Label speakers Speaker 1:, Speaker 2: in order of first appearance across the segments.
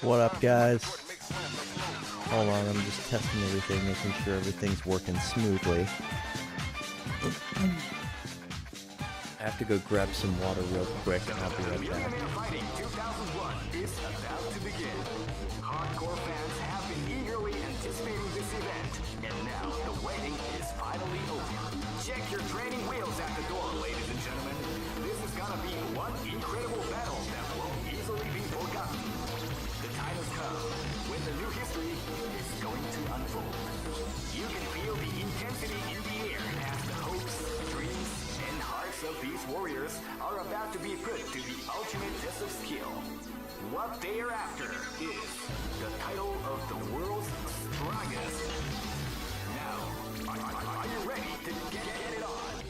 Speaker 1: What up, guys? Hold on, I'm just testing everything, making sure everything's working smoothly. I have to go grab some water real quick, and I'll be right back.
Speaker 2: Fighting 2001 is about to begin. Hardcore fans have been eagerly anticipating this event, and now the waiting is finally over. Check your training wheels at the door, ladies and gentlemen. This is gonna be one incredible battle that won't easily be forgotten. The time has come when the new history is going to unfold. You can feel the intensity in the air as the hopes, dreams, and hearts of these warriors are about to be put to the ultimate test of skill. What they are after is the title of the world's strongest. Now, are you ready to get it on?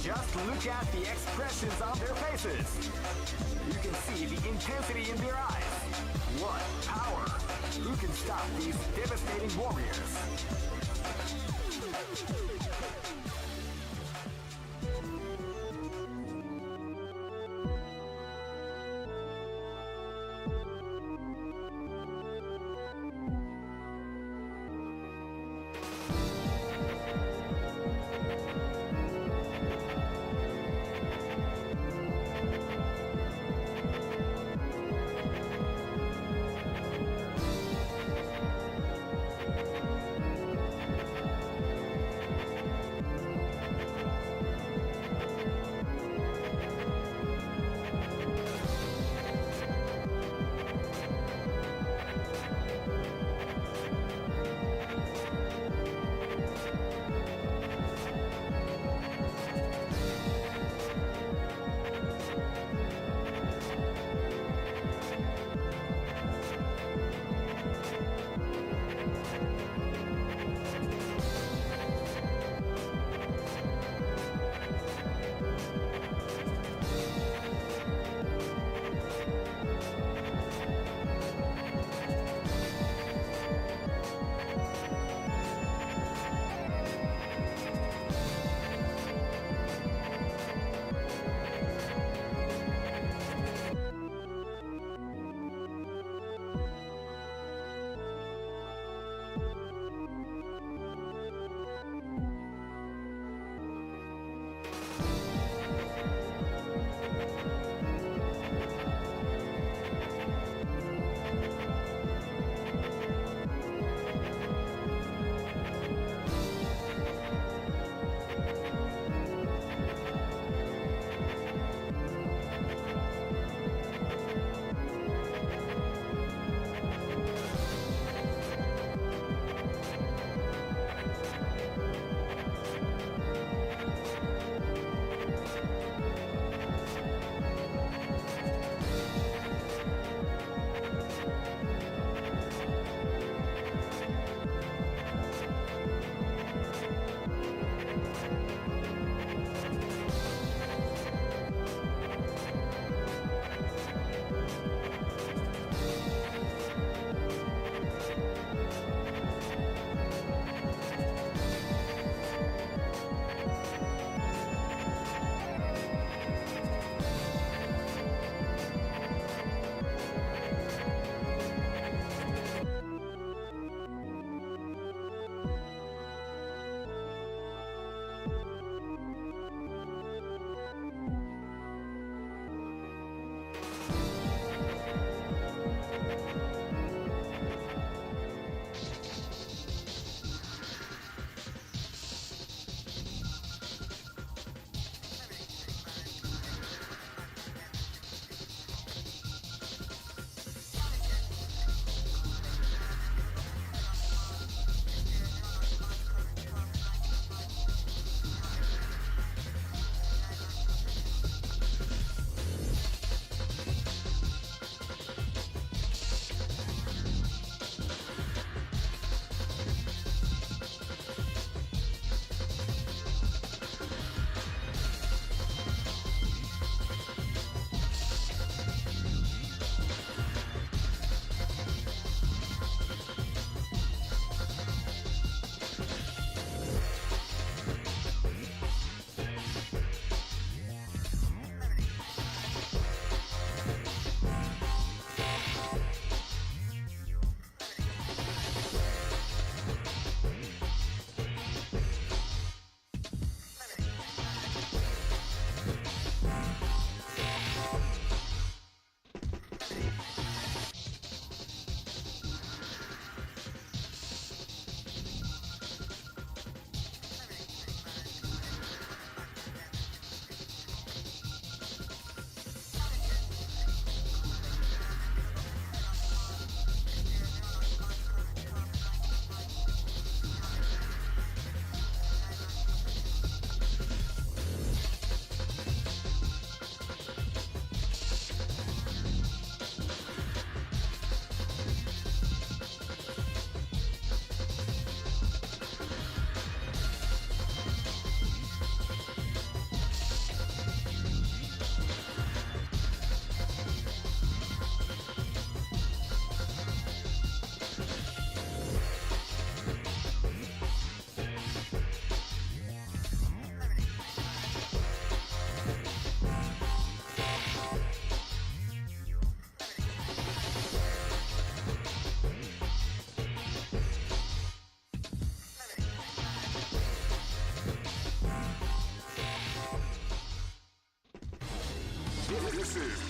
Speaker 2: Just look at the expressions on their faces. You can see the intensity in their eyes. What power! Who can stop these devastating warriors?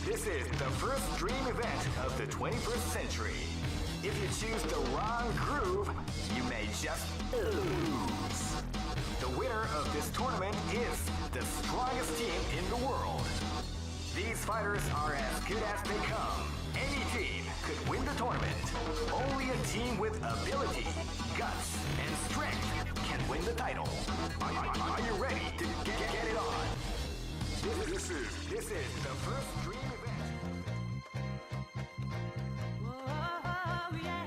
Speaker 2: This is the first dream event of the 21st century. If you choose the wrong groove, you may just lose. The winner of this tournament is the strongest team in the world. These fighters are as good as they come. Any team could win the tournament. Only a team with ability, guts, and strength can win the title. Are you ready to get it on? This is the first dream event.
Speaker 3: Whoa, yeah.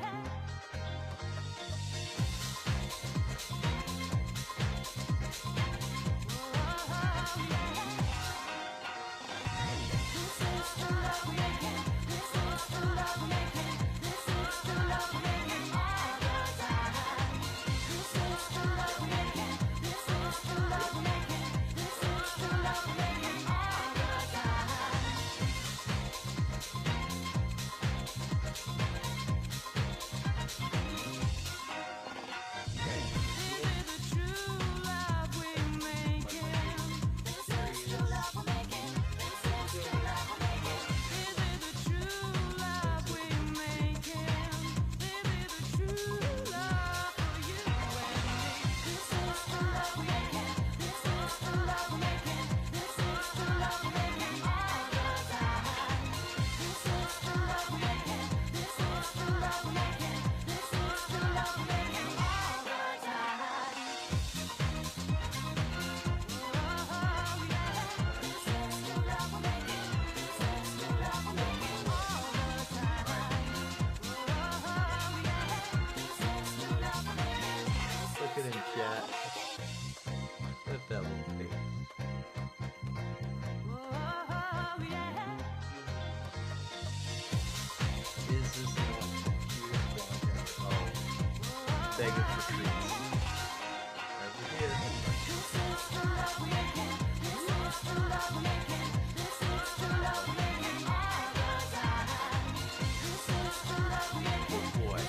Speaker 1: Begging for treats. Over here. Oh boy.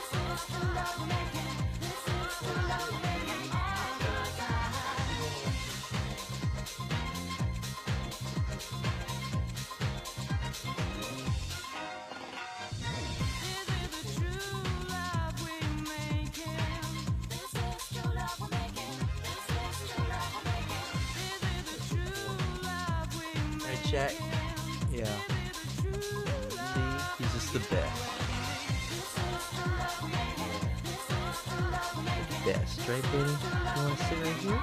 Speaker 1: Chat. Yeah. See, he's just the best. Best, right, Benny? You want to sit right here?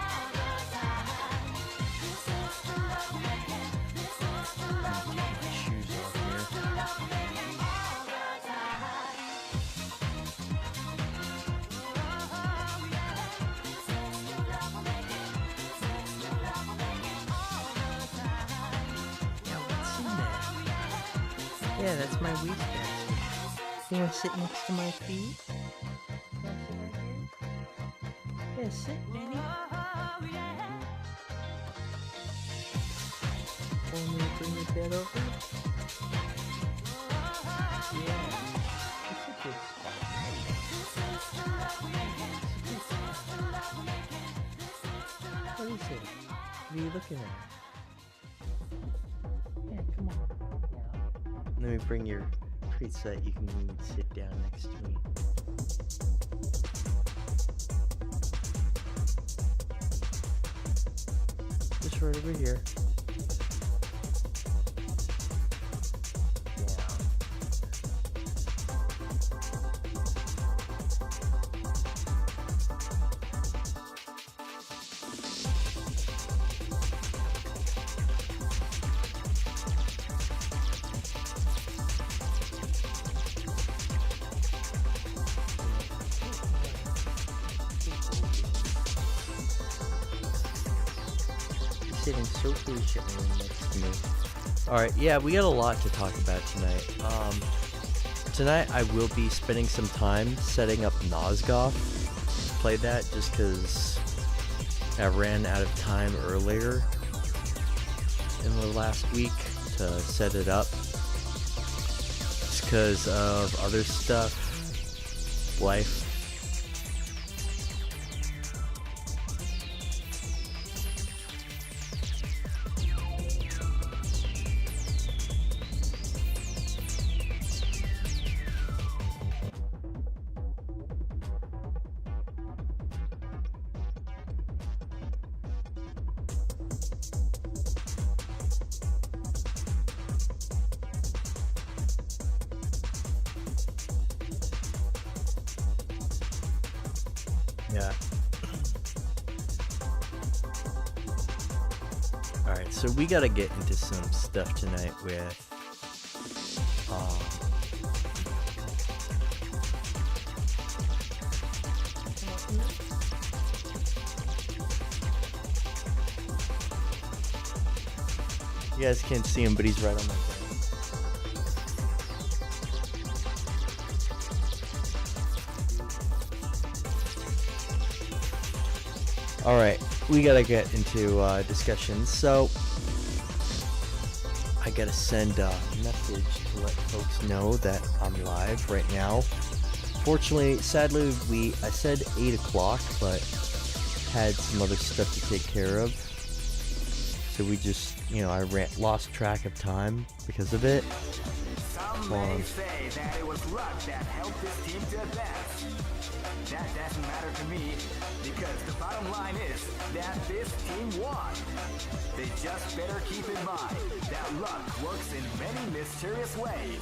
Speaker 1: Take my shoes off here. Yeah, that's my waste basket. You want to sit next to my feet? Yeah, sit, Benny. Want me to bring your bed over? Yeah. It's a good spot. What is it? What are you looking at? Yeah, come on. Let me bring your treats so that you can sit down next to me. Just right over here. Sitting so patiently next to me. Alright, yeah, we got a lot to talk about tonight. Tonight I will be spending some time setting up Nosgoth. Played that just because I ran out of time earlier in the last week to set it up. Just because of other stuff, life. Yeah. Alright, so we gotta get into some stuff tonight with you guys can't see him, but he's right on my brain. Alright, we gotta get into discussions. So, I gotta send a message to let folks know that I'm live right now. Fortunately, sadly, I said 8 o'clock, but had some other stuff to take care of. So we just, I lost track of time because of it.
Speaker 2: Some may say that it was luck that helped this team to advance. That doesn't matter to me, because the bottom line is that this team won. They just better keep in mind that luck works in many mysterious ways.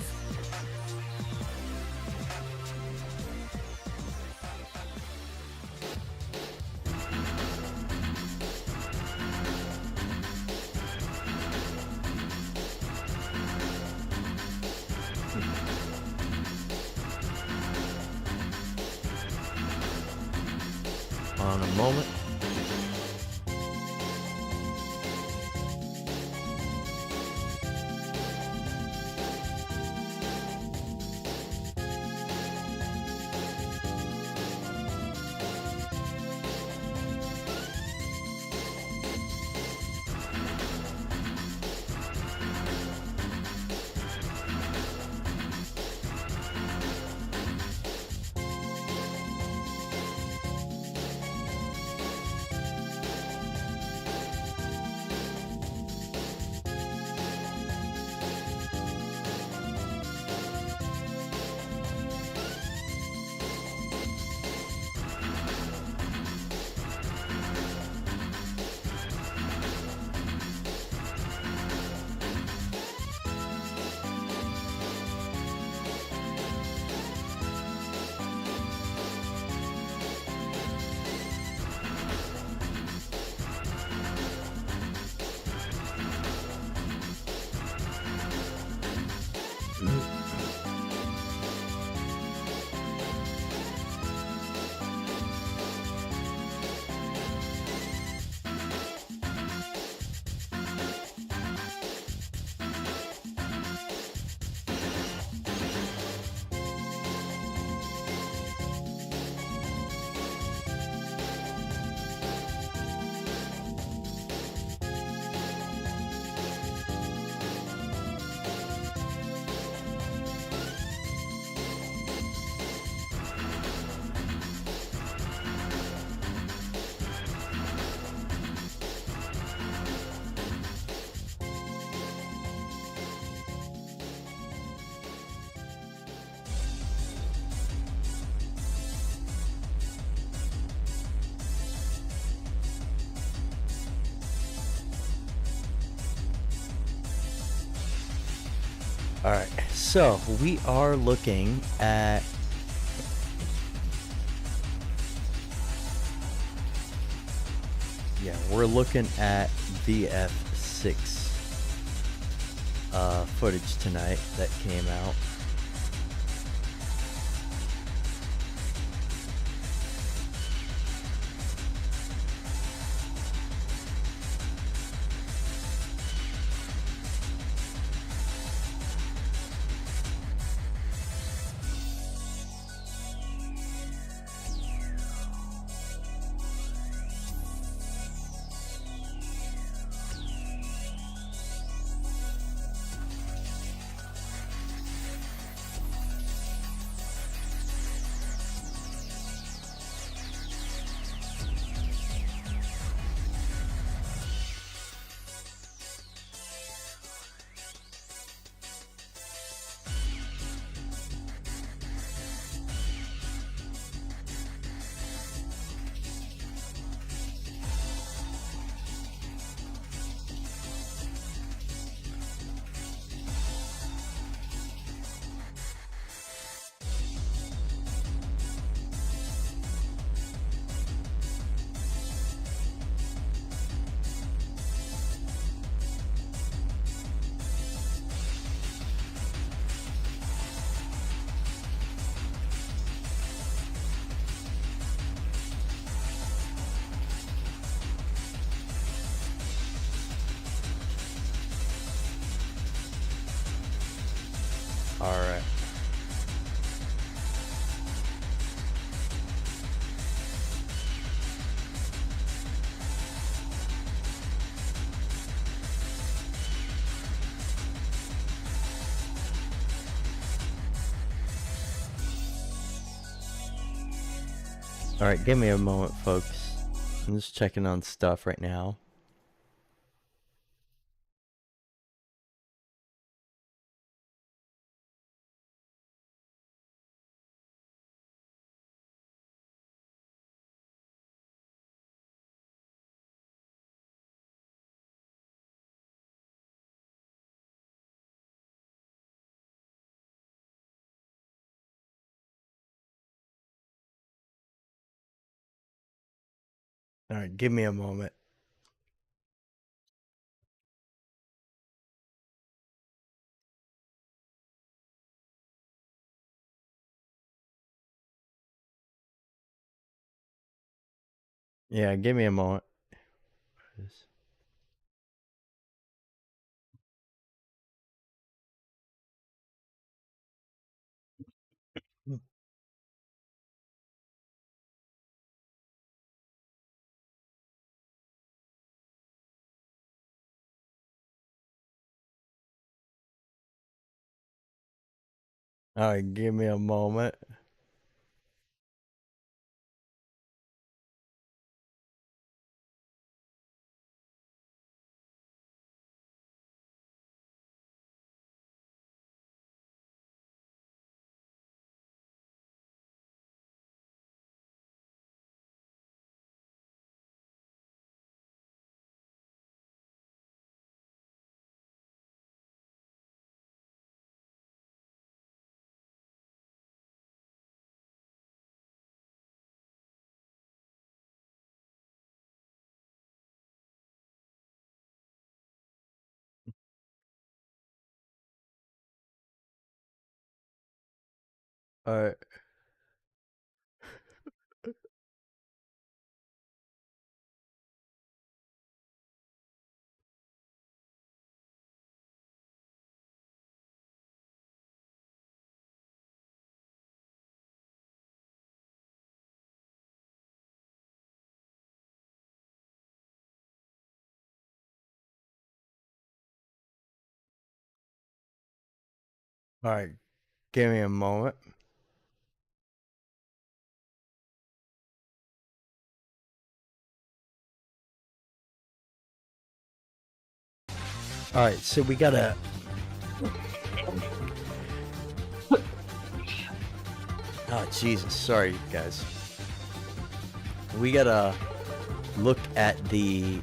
Speaker 1: On a moment. Alright, so we are looking at we're looking at VF6 footage tonight that came out. Alright, give me a moment, folks. I'm just checking on stuff right now. Alright, give me a moment. Yeah, give me a moment. Alright, give me a moment. Alright. Alright, give me a moment. Alright, so we gotta... Oh, Jesus. Sorry, guys. We gotta look at the...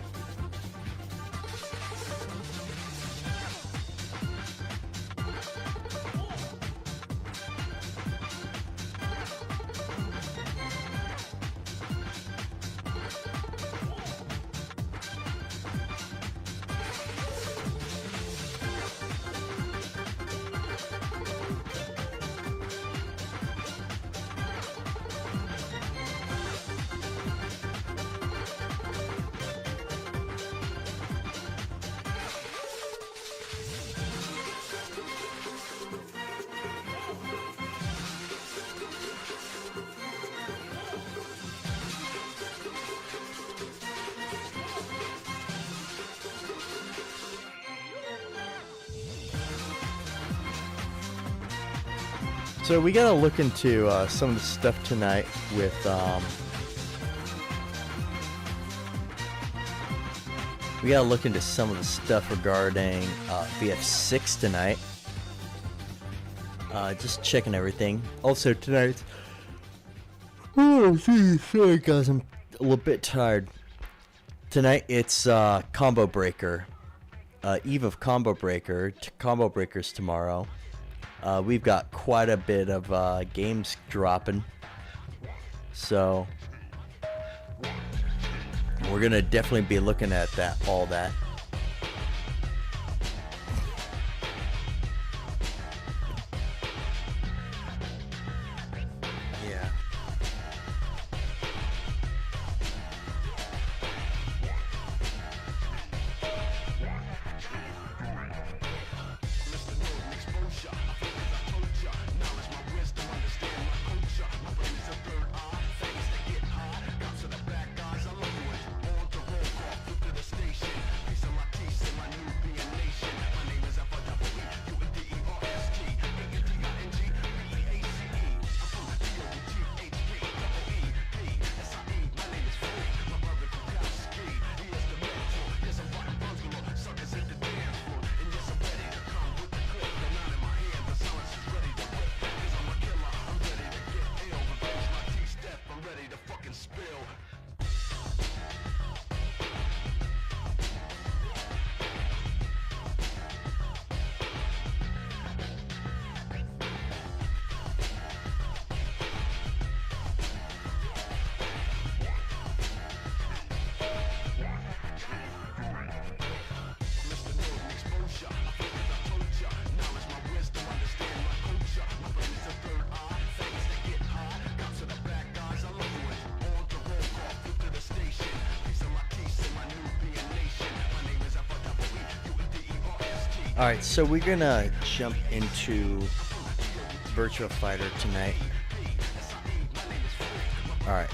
Speaker 1: So we gotta look into some of the stuff tonight with we gotta look into some of the stuff regarding VF6 tonight. Just checking everything. Also tonight, oh geez, sorry guys, I'm a little bit tired. Tonight it's Combo Breaker, Eve of Combo Breaker. Combo Breaker's tomorrow. We've got quite a bit of games dropping, so we're gonna definitely be looking at all that. Yeah. Alright, so we're gonna jump into Virtua Fighter tonight. Alright.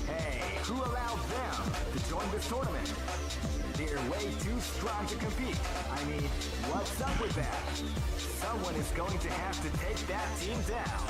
Speaker 2: Hey, who allowed them to join this tournament? They're way too strong to compete. I mean, what's up with that? Someone is going to have to take that team down.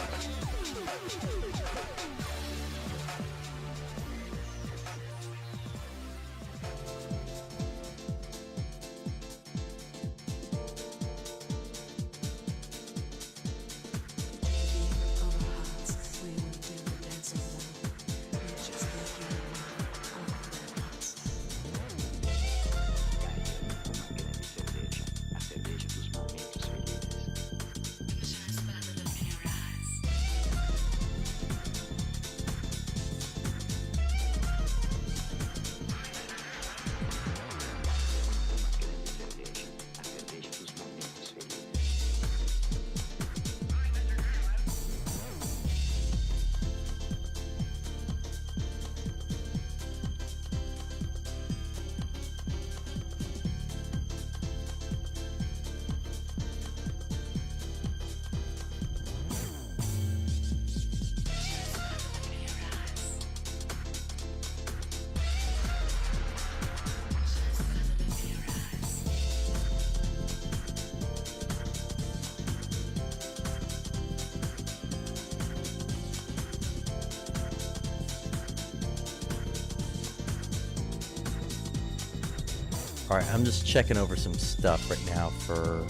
Speaker 1: Alright, I'm just checking over some stuff right now for...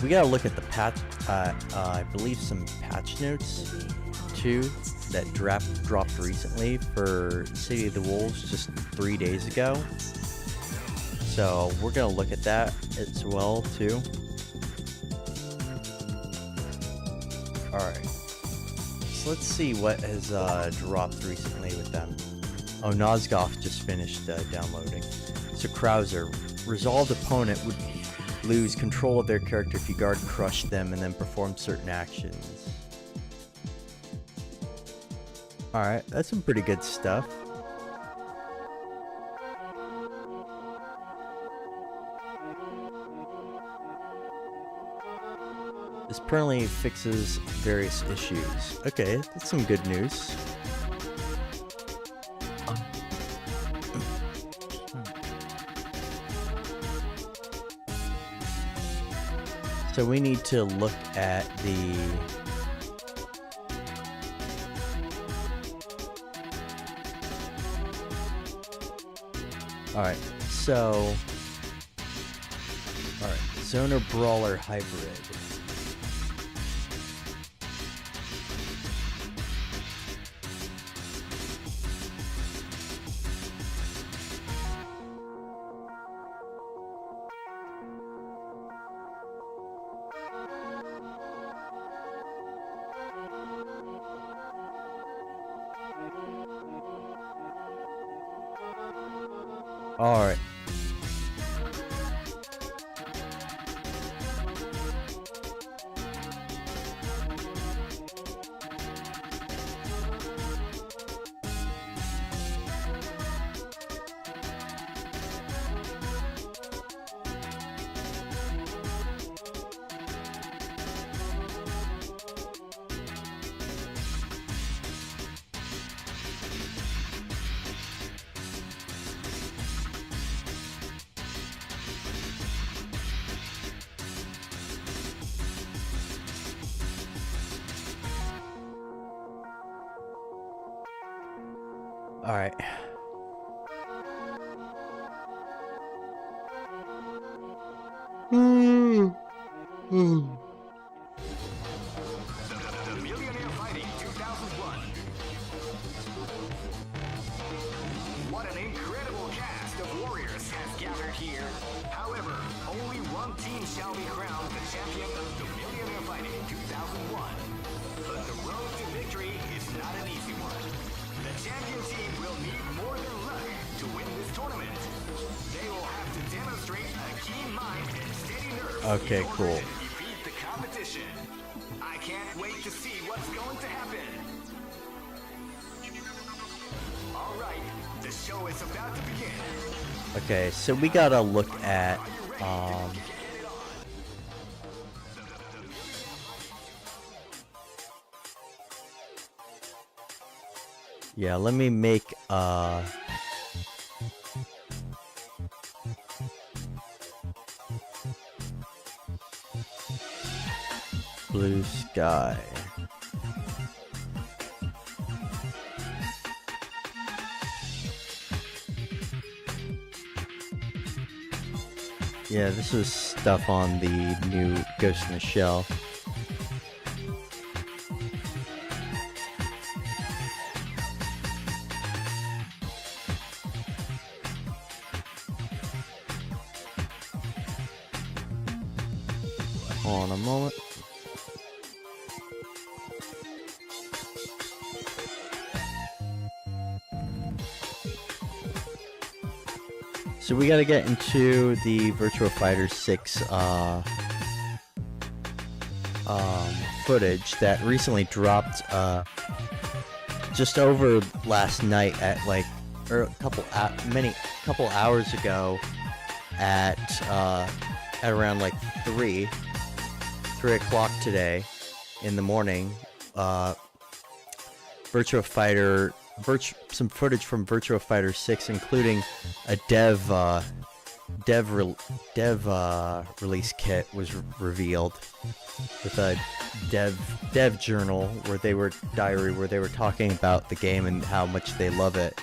Speaker 1: we gotta look at the patch, I believe some patch notes, too, that dropped recently for City of the Wolves just 3 days ago. So, we're gonna look at that as well, too. Alright. So let's see what has dropped recently with them. Oh, Nosgoth just finished downloading. So Krauser, resolved opponent would lose control of their character if you guard crush them and then perform certain actions. Alright, that's some pretty good stuff. This permanently fixes various issues. Okay, that's some good news. So we need to look at the... Alright, so... Alright, Zoner Brawler Hybrid. Alright. Alright.
Speaker 2: The Millionaire Fighting 2001. What an incredible cast of warriors has gathered here. However, only one team shall be crowned the champion of the Millionaire Fighting 2001. But the road to victory is not an easy one. The champion team
Speaker 1: Okay, cool.
Speaker 2: Defeat the competition. I can't wait to see what's going to happen. All right, the show is about to begin.
Speaker 1: Okay, so we gotta look at yeah, let me make blue sky. Yeah, this is stuff on the new Ghost in the Shell. Hold on a moment. So we gotta get into the Virtua Fighter 6 footage that recently dropped just over last night at like a couple hours ago at around like 3 o'clock today in the morning. Virtua Fighter. Some footage from Virtua Fighter 6, including a dev release kit, was revealed with a dev journal where they were talking about the game and how much they love it.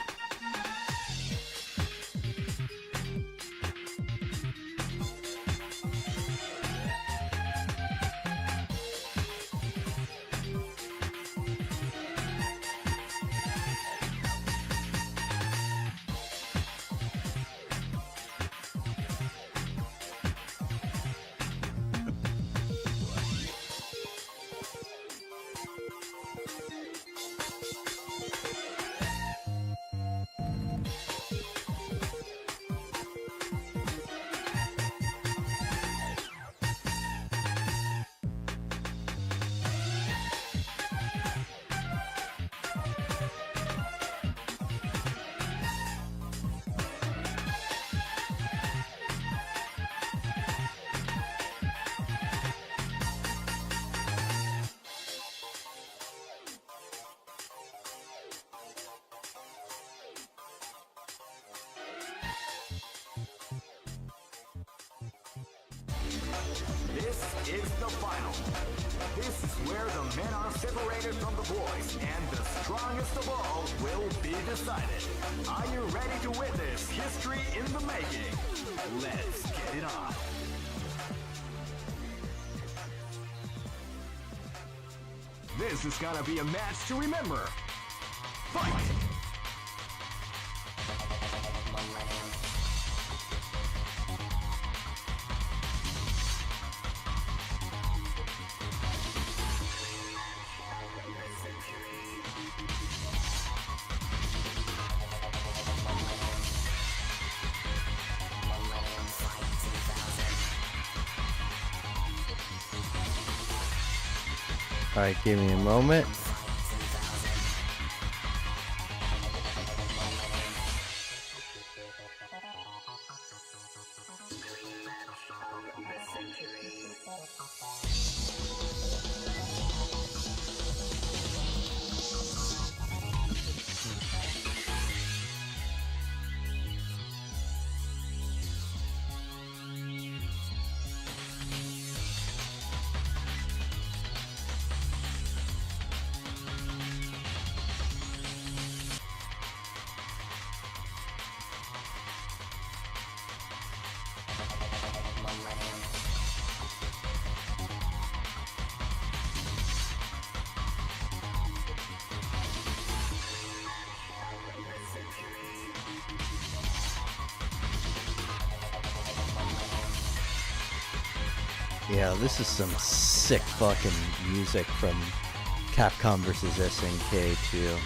Speaker 2: This is the final. This is where the men are separated from the boys, and the strongest of all will be decided. Are you ready to witness history in the making? Let's get it on. This is gonna be a match to remember. Fight!
Speaker 1: Alright, give me a moment. Yeah, this is some sick fucking music from Capcom versus SNK too.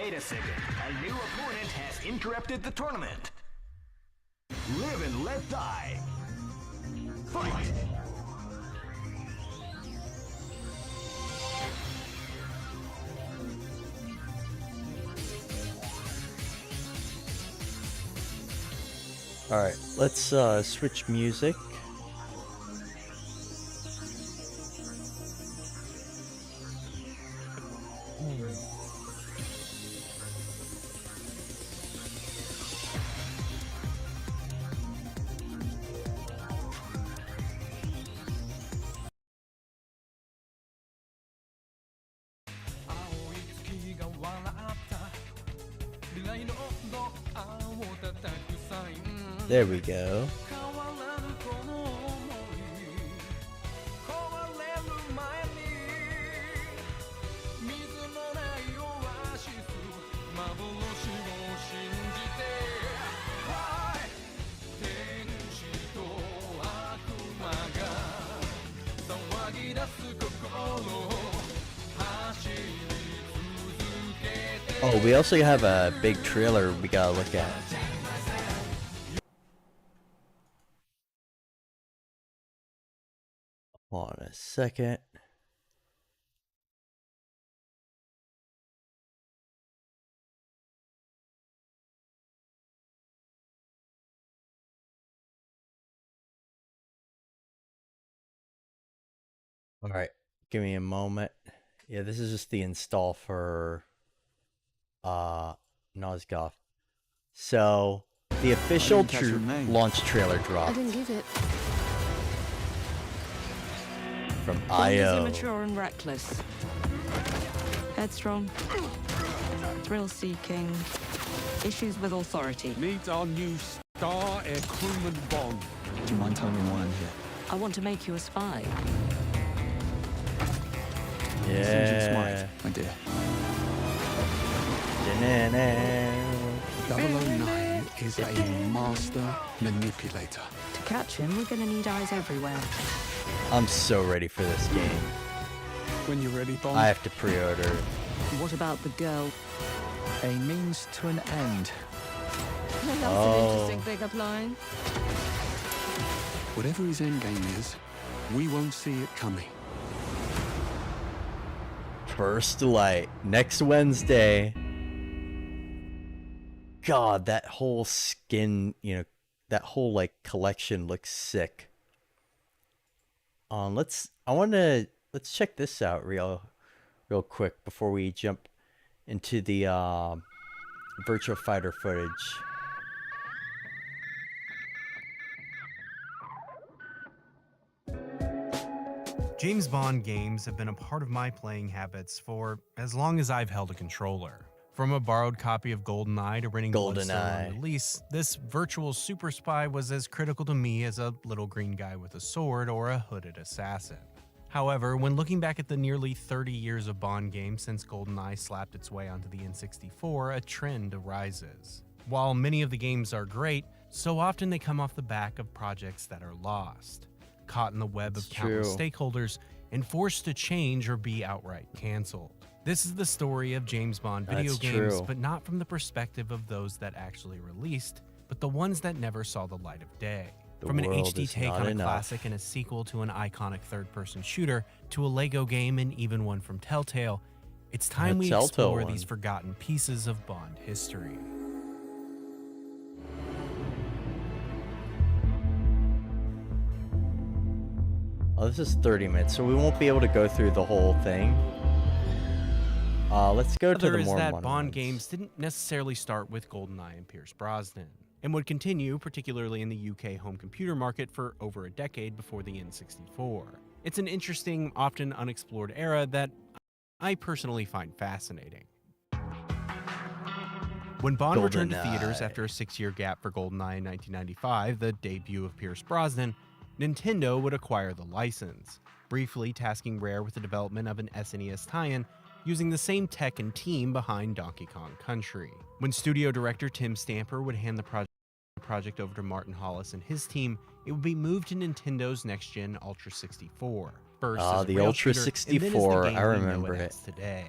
Speaker 2: Wait a second. A new opponent has interrupted the tournament. Live and let die. Fight!
Speaker 1: Alright, let's switch music. There we go. Oh, we also have a big trailer we gotta look at. Hold on a second. All right, give me a moment. Yeah, this is just the install for Nosgoth. So the official launch trailer dropped.
Speaker 4: I didn't give it.
Speaker 1: From
Speaker 4: Bond is
Speaker 1: IO.
Speaker 4: immature and reckless. Headstrong. Thrill-seeking. Issues with authority.
Speaker 5: Needs our new star air crewman Bond.
Speaker 6: Do you mind telling me why I'm here?
Speaker 4: I want to make you a spy.
Speaker 6: Seems you're smart,
Speaker 1: Yeah.
Speaker 6: my dear.
Speaker 1: Da-na-na.
Speaker 5: 009 is a master manipulator.
Speaker 4: To catch him, we're going to need eyes everywhere.
Speaker 1: I'm so ready for this game.
Speaker 5: When you're ready, Bond.
Speaker 1: I have to pre-order.
Speaker 4: What about the girl?
Speaker 6: A means to an end.
Speaker 4: That's
Speaker 1: Oh.
Speaker 4: an interesting pickup line.
Speaker 5: Whatever his endgame is, we won't see it coming.
Speaker 1: First Light next Wednesday. God, that whole skin, that whole like collection looks sick. Let's check this out real quick before we jump into the Virtua Fighter footage.
Speaker 7: James Bond games have been a part of my playing habits for as long as I've held a controller. From a borrowed copy of GoldenEye to renting Bloodstone on release, this virtual super spy was as critical to me as a little green guy with a sword or a hooded assassin. However, when looking back at the nearly 30 years of Bond games since GoldenEye slapped its way onto the N64, a trend arises. While many of the games are great, so often they come off the back of projects that are lost, caught in the web of countless stakeholders, and forced to change or be outright canceled. This is the story of James Bond video games, but not from the perspective of those that actually released, but the ones that never saw the light of day. From an HD take on a classic and a sequel to an iconic third-person shooter, to a Lego game and even one from Telltale, it's time we explore these forgotten pieces of Bond history.
Speaker 1: Oh, this is 30 minutes, so we won't be able to go through the whole thing. Let's go to the more
Speaker 7: that Bond games didn't necessarily start with GoldenEye and Pierce Brosnan, and would continue, particularly in the UK home computer market, for over a decade before the N64. It's an interesting, often unexplored era that I personally find fascinating. When Bond returned to theaters after a 6-year gap for GoldenEye in 1995, the debut of Pierce Brosnan, Nintendo would acquire the license, briefly tasking Rare with the development of an SNES tie-in using the same tech and team behind Donkey Kong Country. When studio director Tim Stamper would hand the project over to Martin Hollis and his team, it would be moved to Nintendo's next-gen Ultra 64. First as a
Speaker 1: the
Speaker 7: rail
Speaker 1: Ultra
Speaker 7: shooter,
Speaker 1: 64,
Speaker 7: and then as the game
Speaker 1: I
Speaker 7: we
Speaker 1: remember
Speaker 7: know
Speaker 1: it.
Speaker 7: as today.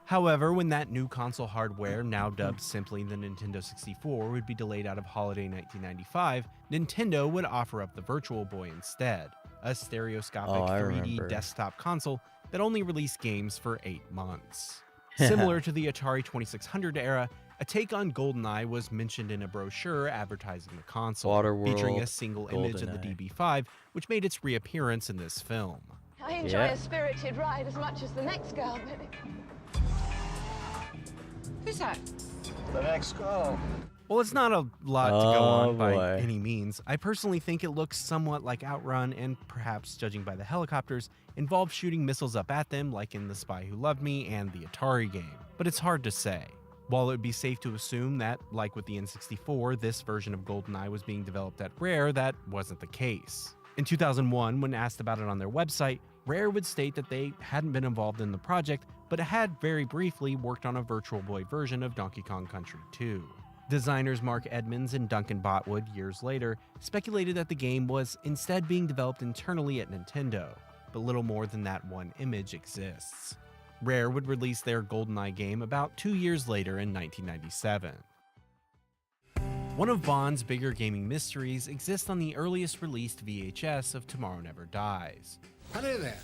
Speaker 7: However, when that new console hardware, now dubbed simply the Nintendo 64, would be delayed out of holiday 1995, Nintendo would offer up the Virtual Boy instead, a stereoscopic 3D
Speaker 1: remember.
Speaker 7: desktop console that only released games for 8 months. Similar to the Atari 2600 era, a take on GoldenEye was mentioned in a brochure advertising the console, featuring a
Speaker 1: Waterworld,
Speaker 7: single image of the
Speaker 1: GoldenEye.
Speaker 7: DB5, which made its reappearance in this film.
Speaker 8: I enjoy
Speaker 1: Yeah.
Speaker 8: a spirited ride as much as the next girl, but... Who's that?
Speaker 7: Well, it's not a lot to go
Speaker 1: Oh,
Speaker 7: on by
Speaker 1: boy.
Speaker 7: any means. I personally think it looks somewhat like Outrun, and perhaps, judging by the helicopters, involves shooting missiles up at them like in The Spy Who Loved Me and the Atari game. But it's hard to say. While it would be safe to assume that, like with the N64, this version of GoldenEye was being developed at Rare, that wasn't the case. In 2001, when asked about it on their website, Rare would state that they hadn't been involved in the project, but had very briefly worked on a Virtual Boy version of Donkey Kong Country 2. Designers Mark Edmonds and Duncan Botwood, years later, speculated that the game was instead being developed internally at Nintendo, but little more than that one image exists. Rare would release their GoldenEye game about 2 years later in 1997. One of Bond's bigger gaming mysteries exists on the earliest released VHS of Tomorrow Never Dies.
Speaker 9: Hello there.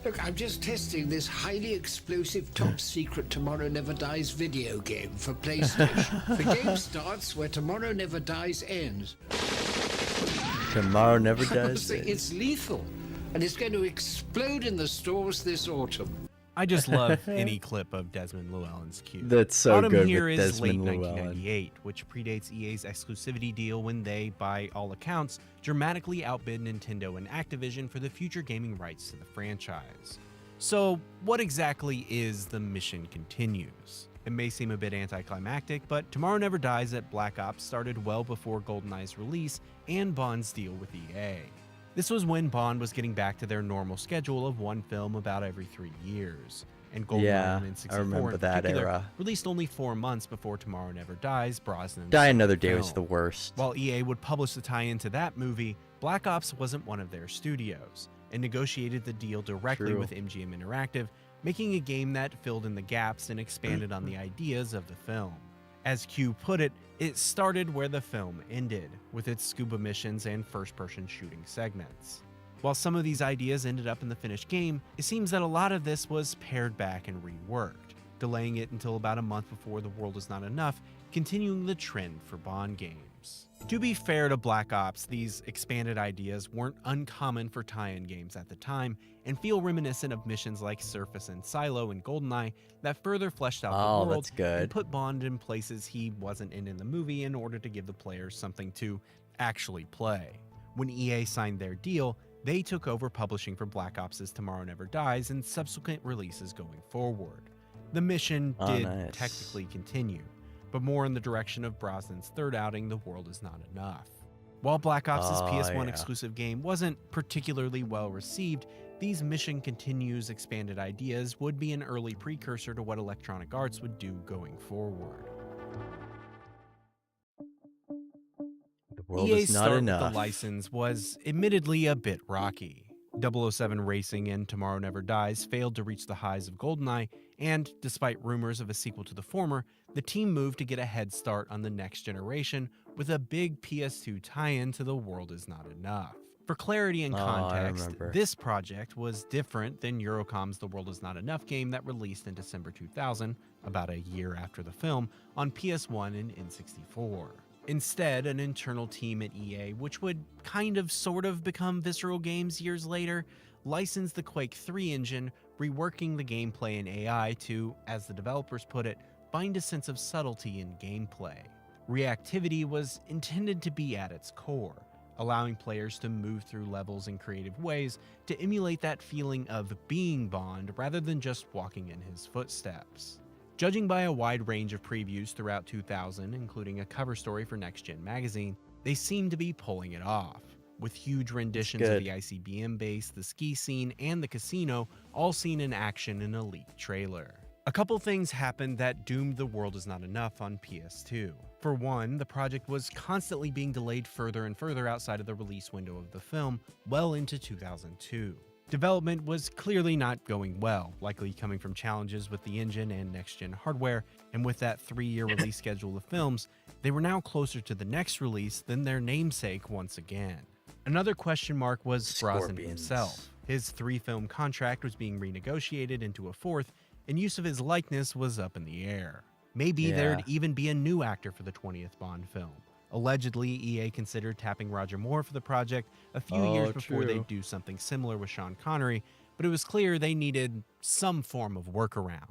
Speaker 9: Look, I'm just testing this highly explosive top secret Tomorrow Never Dies video game for PlayStation. The game starts where Tomorrow Never Dies ends.
Speaker 1: Tomorrow Never
Speaker 9: I must
Speaker 1: Dies.
Speaker 9: say, it's lethal, and it's going to explode in the stores this autumn.
Speaker 7: I just love any clip of Desmond Llewellyn's cue.
Speaker 1: That's so
Speaker 7: Bottom
Speaker 1: good
Speaker 7: here
Speaker 1: with
Speaker 7: is late
Speaker 1: Desmond Llewellyn.
Speaker 7: 1998, which predates EA's exclusivity deal when they, by all accounts, dramatically outbid Nintendo and Activision for the future gaming rights to the franchise. So, what exactly is The Mission Continues? It may seem a bit anticlimactic, but Tomorrow Never Dies at Black Ops started well before GoldenEye's release and Bond's deal with EA. This was when Bond was getting back to their normal schedule of one film about every 3 years, and GoldenEye
Speaker 1: Yeah,
Speaker 7: and
Speaker 1: I
Speaker 7: N64
Speaker 1: remember
Speaker 7: in
Speaker 1: that
Speaker 7: particular
Speaker 1: era.
Speaker 7: released only 4 months before Tomorrow Never Dies, Brosnan's
Speaker 1: Die
Speaker 7: second
Speaker 1: Another Day was the
Speaker 7: film.
Speaker 1: worst.
Speaker 7: While EA would publish the tie-in to that movie, Black Ops wasn't one of their studios, and negotiated the deal directly
Speaker 1: True.
Speaker 7: with MGM Interactive, making a game that filled in the gaps and expanded on the ideas of the film. As Q put it, it started where the film ended, with its scuba missions and first-person shooting segments. While some of these ideas ended up in the finished game, it seems that a lot of this was pared back and reworked, delaying it until about a month before The World Is Not Enough, continuing the trend for Bond games. To be fair to Black Ops, these expanded ideas weren't uncommon for tie-in games at the time, and feel reminiscent of missions like Surface and Silo in GoldenEye that further fleshed out
Speaker 1: Oh,
Speaker 7: the world
Speaker 1: that's good.
Speaker 7: and put Bond in places he wasn't in the movie in order to give the players something to actually play. When EA signed their deal, they took over publishing for Black Ops' Tomorrow Never Dies and subsequent releases going forward. The mission
Speaker 1: Oh,
Speaker 7: did
Speaker 1: nice.
Speaker 7: technically continue, but more in the direction of Brosnan's third outing, The World Is Not Enough. While Black Ops'
Speaker 1: Oh,
Speaker 7: PS1
Speaker 1: yeah.
Speaker 7: exclusive game wasn't particularly well received, these Mission Continues expanded ideas would be an early precursor to what Electronic Arts would do going forward.
Speaker 1: The World
Speaker 7: EA's
Speaker 1: Is Not
Speaker 7: start
Speaker 1: Enough.
Speaker 7: with the license was admittedly a bit rocky. 007 Racing and Tomorrow Never Dies failed to reach the highs of GoldenEye, and despite rumors of a sequel to the former, the team moved to get a head start on the next generation with a big PS2 tie-in to The World Is Not Enough. For clarity and
Speaker 1: Oh, I
Speaker 7: context,
Speaker 1: remember.
Speaker 7: this project was different than Eurocom's The World Is Not Enough game that released in December 2000, about a year after the film, on PS1 and N64. Instead, an internal team at EA, which would sort of become Visceral Games years later, licensed the Quake 3 engine, reworking the gameplay and AI to, as the developers put it, find a sense of subtlety in gameplay. Reactivity was intended to be at its core, allowing players to move through levels in creative ways to emulate that feeling of being Bond rather than just walking in his footsteps. Judging by a wide range of previews throughout 2000, including a cover story for Next Gen magazine, they seem to be pulling it off, with huge renditions of
Speaker 1: good.
Speaker 7: the ICBM base, the ski scene, and the casino all seen in action in a leaked trailer. A couple things happened that doomed The World Is Not Enough on PS2. For one, the project was constantly being delayed further and further outside of the release window of the film, well into 2002. Development was clearly not going well, likely coming from challenges with the engine and next-gen hardware, and with that 3-year release schedule of films, they were now closer to the next release than their namesake once again. Another question mark was Brosnan himself. His 3-film contract was being renegotiated into a 4th, and use of his likeness was up in the air. Maybe there'd even be a new actor for the 20th Bond film. Allegedly, EA considered tapping Roger Moore for the project a few years before they'd do something similar with Sean Connery, but it was clear they needed some form of workaround.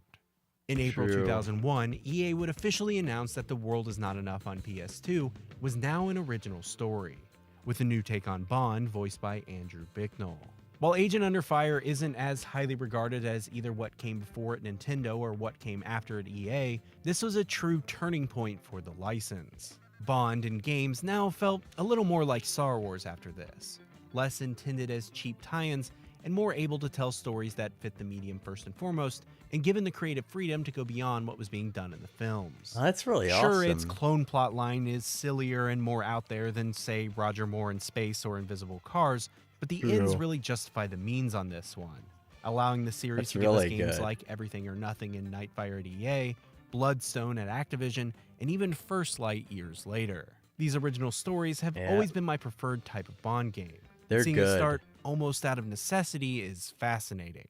Speaker 7: In April 2001, EA would officially announce that The World Is Not Enough on PS2 was now an original story, with a new take on Bond voiced by Andrew Bicknell. While Agent Under Fire isn't as highly regarded as either what came before it Nintendo or what came after it EA, this was a true turning point for the license. Bond in games now felt a little more like Star Wars after this, less intended as cheap tie-ins and more able to tell stories that fit the medium first and foremost, and given the creative freedom to go beyond what was being done in the films.
Speaker 1: That's really
Speaker 7: awesome. Sure,
Speaker 1: awesome.
Speaker 7: its clone plotline is sillier and more out there than, say, Roger Moore in Space or Invisible Cars, but the ends really justify the means on this one, allowing the series to give us games like Everything or Nothing in Nightfire at EA, Bloodstone at Activision, and even First Light years later. These original stories have always been my preferred type of Bond game. Seeing it start almost out of necessity is fascinating.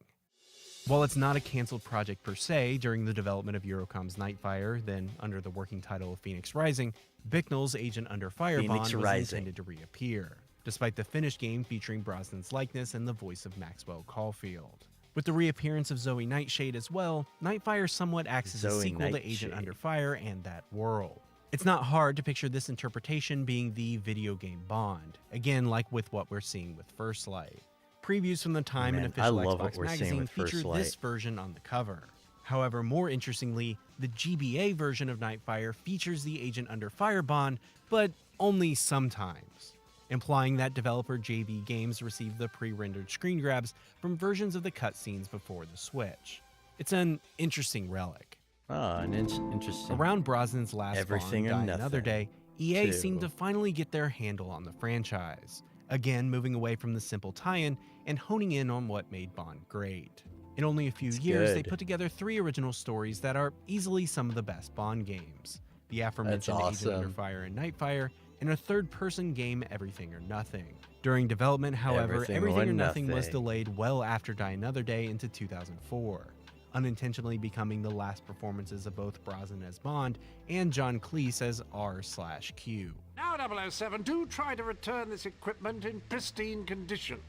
Speaker 7: While it's not a canceled project per se, during the development of Eurocom's Nightfire, then under the working title of Phoenix Rising, Bicknell's Agent Under Fire Bond was intended to reappear, despite the finished game featuring Brosnan's likeness and the voice of Maxwell Caulfield. With the reappearance of Zoe Nightshade as well, Nightfire somewhat acts as a sequel to Agent Under Fire and that world. It's not hard to picture this interpretation being the video game Bond, again like with what we're seeing with First Light. Previews from the time in official Xbox magazine featured this version on the cover. However, more interestingly, the GBA version of Nightfire features the Agent Under Fire Bond, but only sometimes, implying that developer JV Games received the pre-rendered screen grabs from versions of the cutscenes before the Switch. It's an interesting relic.
Speaker 1: Interesting.
Speaker 7: Around Brosnan's last Bond, Die Another Day, EA seemed to finally get their handle on the franchise, again moving away from the simple tie-in and honing in on what made Bond great. In only a few years, they put together 3 original stories that are easily some of the best Bond games. The aforementioned Agent Under Fire and Nightfire, and a third-person game, Everything or Nothing. During development, however, Everything or Nothing was delayed well after Die Another Day into 2004, unintentionally becoming the last performances of both Brosnan as Bond and John Cleese as R/Q.
Speaker 10: Now, 007, do try to return this equipment in pristine condition.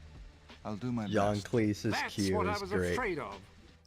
Speaker 5: I'll do my
Speaker 1: John
Speaker 5: best.
Speaker 1: Cleese's
Speaker 10: That's
Speaker 1: Q
Speaker 10: what I
Speaker 1: is
Speaker 10: was
Speaker 1: great.
Speaker 10: afraid of.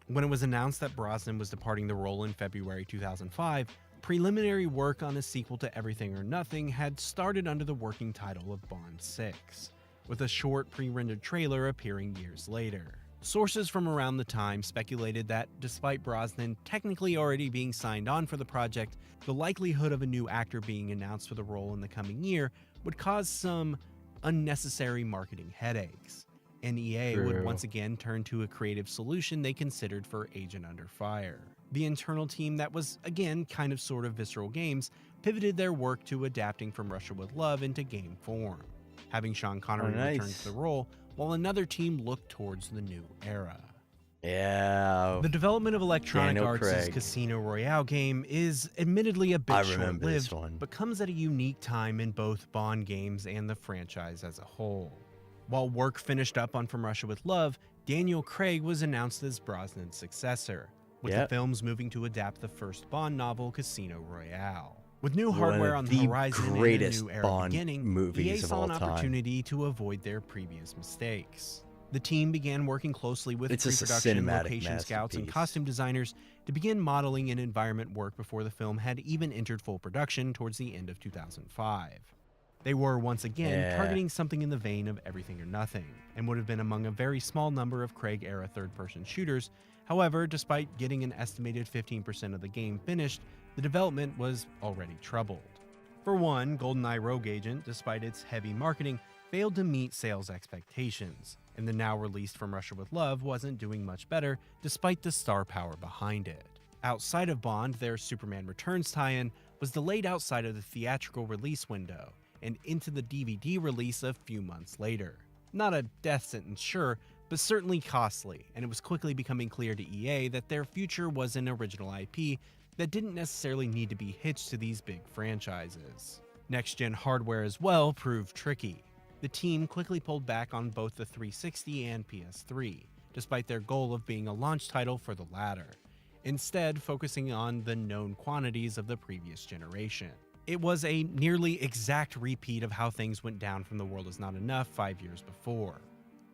Speaker 7: When it was announced that Brosnan was departing the role in February 2005, preliminary work on a sequel to Everything or Nothing had started under the working title of Bond 6, with a short pre-rendered trailer appearing years later. Sources from around the time speculated that despite Brosnan technically already being signed on for the project, the likelihood of a new actor being announced for the role in the coming year would cause some unnecessary marketing headaches, and EA would once again turn to a creative solution they considered for Agent Under Fire. The internal team that was, again, kind of sort of Visceral Games, pivoted their work to adapting From Russia With Love into game form, having Sean Connery return to the role, while another team looked towards the new era. The development of Electronic Arts' Casino Royale game is admittedly a bit short-lived, but comes at a unique time in both Bond games and the franchise as a whole. While work finished up on From Russia With Love, Daniel Craig was announced as Brosnan's successor, with the films moving to adapt the first Bond novel, Casino Royale. With new hardware on the horizon and a new era beginning, EA saw an opportunity to avoid their previous mistakes. The team began working closely with pre-production, location scouts, and costume designers to begin modeling and environment work before the film had even entered full production towards the end of 2005. They were once again targeting something in the vein of Everything or Nothing, and would have been among a very small number of Craig-era third-person shooters. However, despite getting an estimated 15% of the game finished, the development was already troubled. For one, GoldenEye Rogue Agent, despite its heavy marketing, failed to meet sales expectations, and the now released From Russia With Love wasn't doing much better despite the star power behind it. Outside of Bond, their Superman Returns tie-in was delayed outside of the theatrical release window and into the DVD release a few months later. Not a death sentence, sure, but certainly costly, and it was quickly becoming clear to EA that their future was an original IP that didn't necessarily need to be hitched to these big franchises. Next-gen hardware as well proved tricky. The team quickly pulled back on both the 360 and PS3, despite their goal of being a launch title for the latter, instead focusing on the known quantities of the previous generation. It was a nearly exact repeat of how things went down from The World Is Not Enough 5 years before.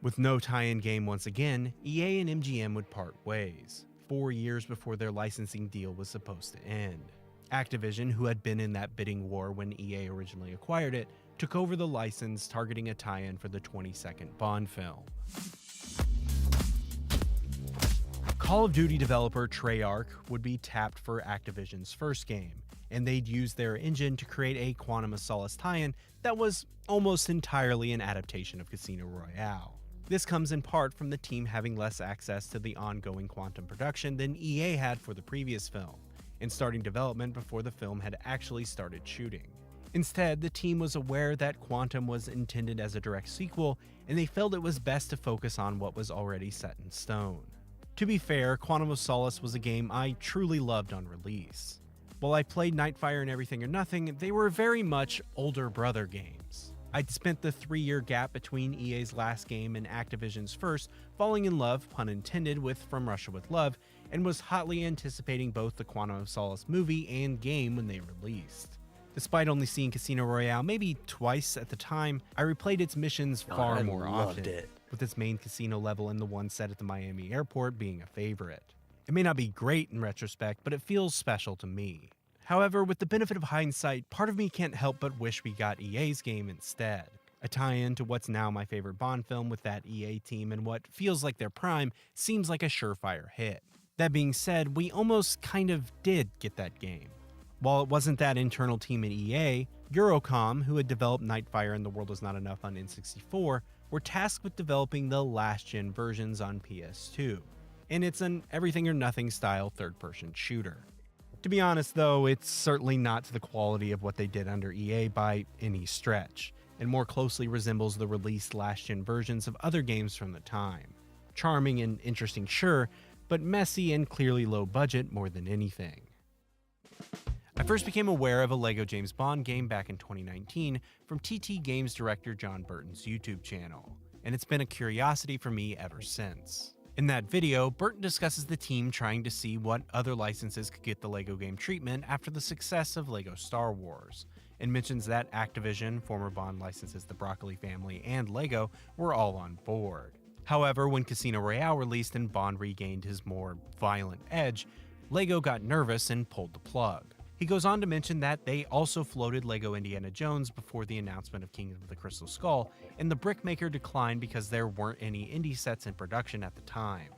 Speaker 7: With no tie-in game once again, EA and MGM would part ways, 4 years before their licensing deal was supposed to end. Activision, who had been in that bidding war when EA originally acquired it, took over the license, targeting a tie-in for the 22nd Bond film. Call of Duty developer Treyarch would be tapped for Activision's first game, and they'd use their engine to create a Quantum of Solace tie-in that was almost entirely an adaptation of Casino Royale. This comes in part from the team having less access to the ongoing Quantum production than EA had for the previous film, and starting development before the film had actually started shooting. Instead, the team was aware that Quantum was intended as a direct sequel, and they felt it was best to focus on what was already set in stone. To be fair, Quantum of Solace was a game I truly loved on release. While I played Nightfire and Everything or Nothing, they were very much older brother games. I'd spent the 3-year gap between EA's last game and Activision's first falling in love, pun intended, with From Russia with Love, and was hotly anticipating both the Quantum of Solace movie and game when they released. Despite only seeing Casino Royale maybe twice at the time, I replayed its missions far more often, with its main casino level and the one set at the Miami airport being a favorite. It may not be great in retrospect, but it feels special to me. However, with the benefit of hindsight, part of me can't help but wish we got EA's game instead. A tie-in to what's now my favorite Bond film with that EA team and what feels like their prime seems like a surefire hit. That being said, we almost kind of did get that game. While it wasn't that internal team at EA, Eurocom, who had developed Nightfire and The World Is Not Enough on N64, were tasked with developing the last-gen versions on PS2. And it's an everything or nothing style third-person shooter. To be honest though, it's certainly not to the quality of what they did under EA by any stretch, and more closely resembles the released last-gen versions of other games from the time. Charming and interesting, sure, but messy and clearly low budget more than anything. I first became aware of a LEGO James Bond game back in 2019 from TT Games director John Burton's YouTube channel, and it's been a curiosity for me ever since. In that video, Burton discusses the team trying to see what other licenses could get the LEGO game treatment after the success of LEGO Star Wars, and mentions that Activision, former Bond licenses The Broccoli Family, and LEGO were all on board. However, when Casino Royale released and Bond regained his more violent edge, LEGO got nervous and pulled the plug. He goes on to mention that they also floated LEGO Indiana Jones before the announcement of Kingdom of the Crystal Skull, and the brickmaker declined because there weren't any indie sets in production at the time.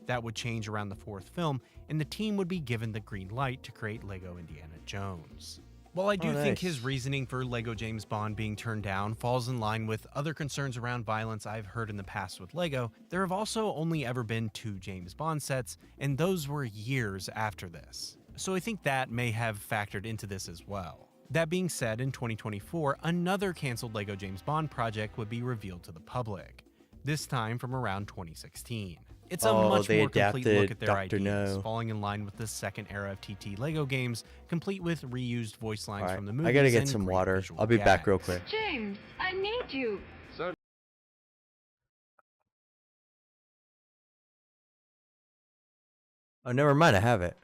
Speaker 7: That would change around the fourth film, and the team would be given the green light to create LEGO Indiana Jones. While I do think his reasoning for LEGO James Bond being turned down falls in line with other concerns around violence I've heard in the past with LEGO, there have also only ever been 2 James Bond sets, and those were years after this. So I think that may have factored into this as well. That being said, in 2024, another cancelled LEGO James Bond project would be revealed to the public, this time from around 2016. It's a much more complete look at their ideas, falling in line with the second era of TT LEGO games, complete with reused voice lines from the movies.
Speaker 1: I gotta get some water. I'll be back real quick.
Speaker 8: James, I need you.
Speaker 1: Oh, never mind. I have it.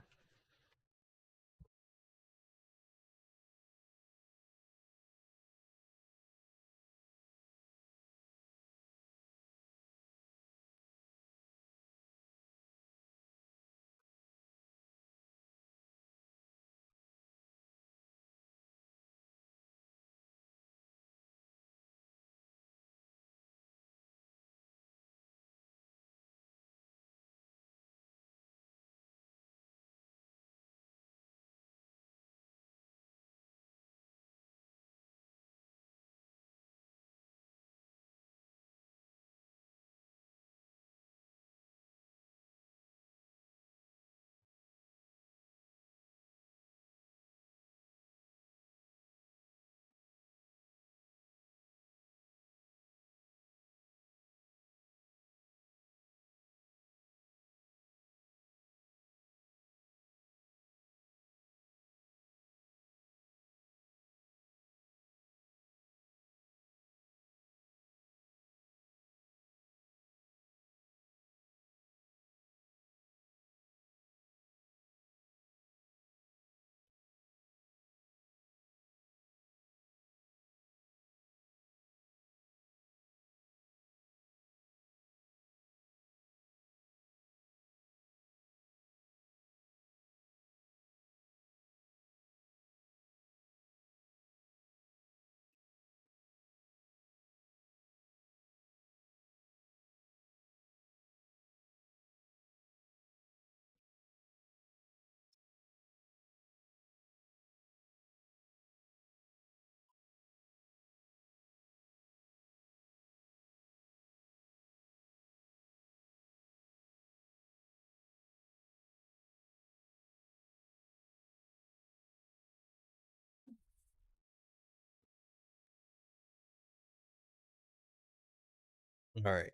Speaker 1: All right.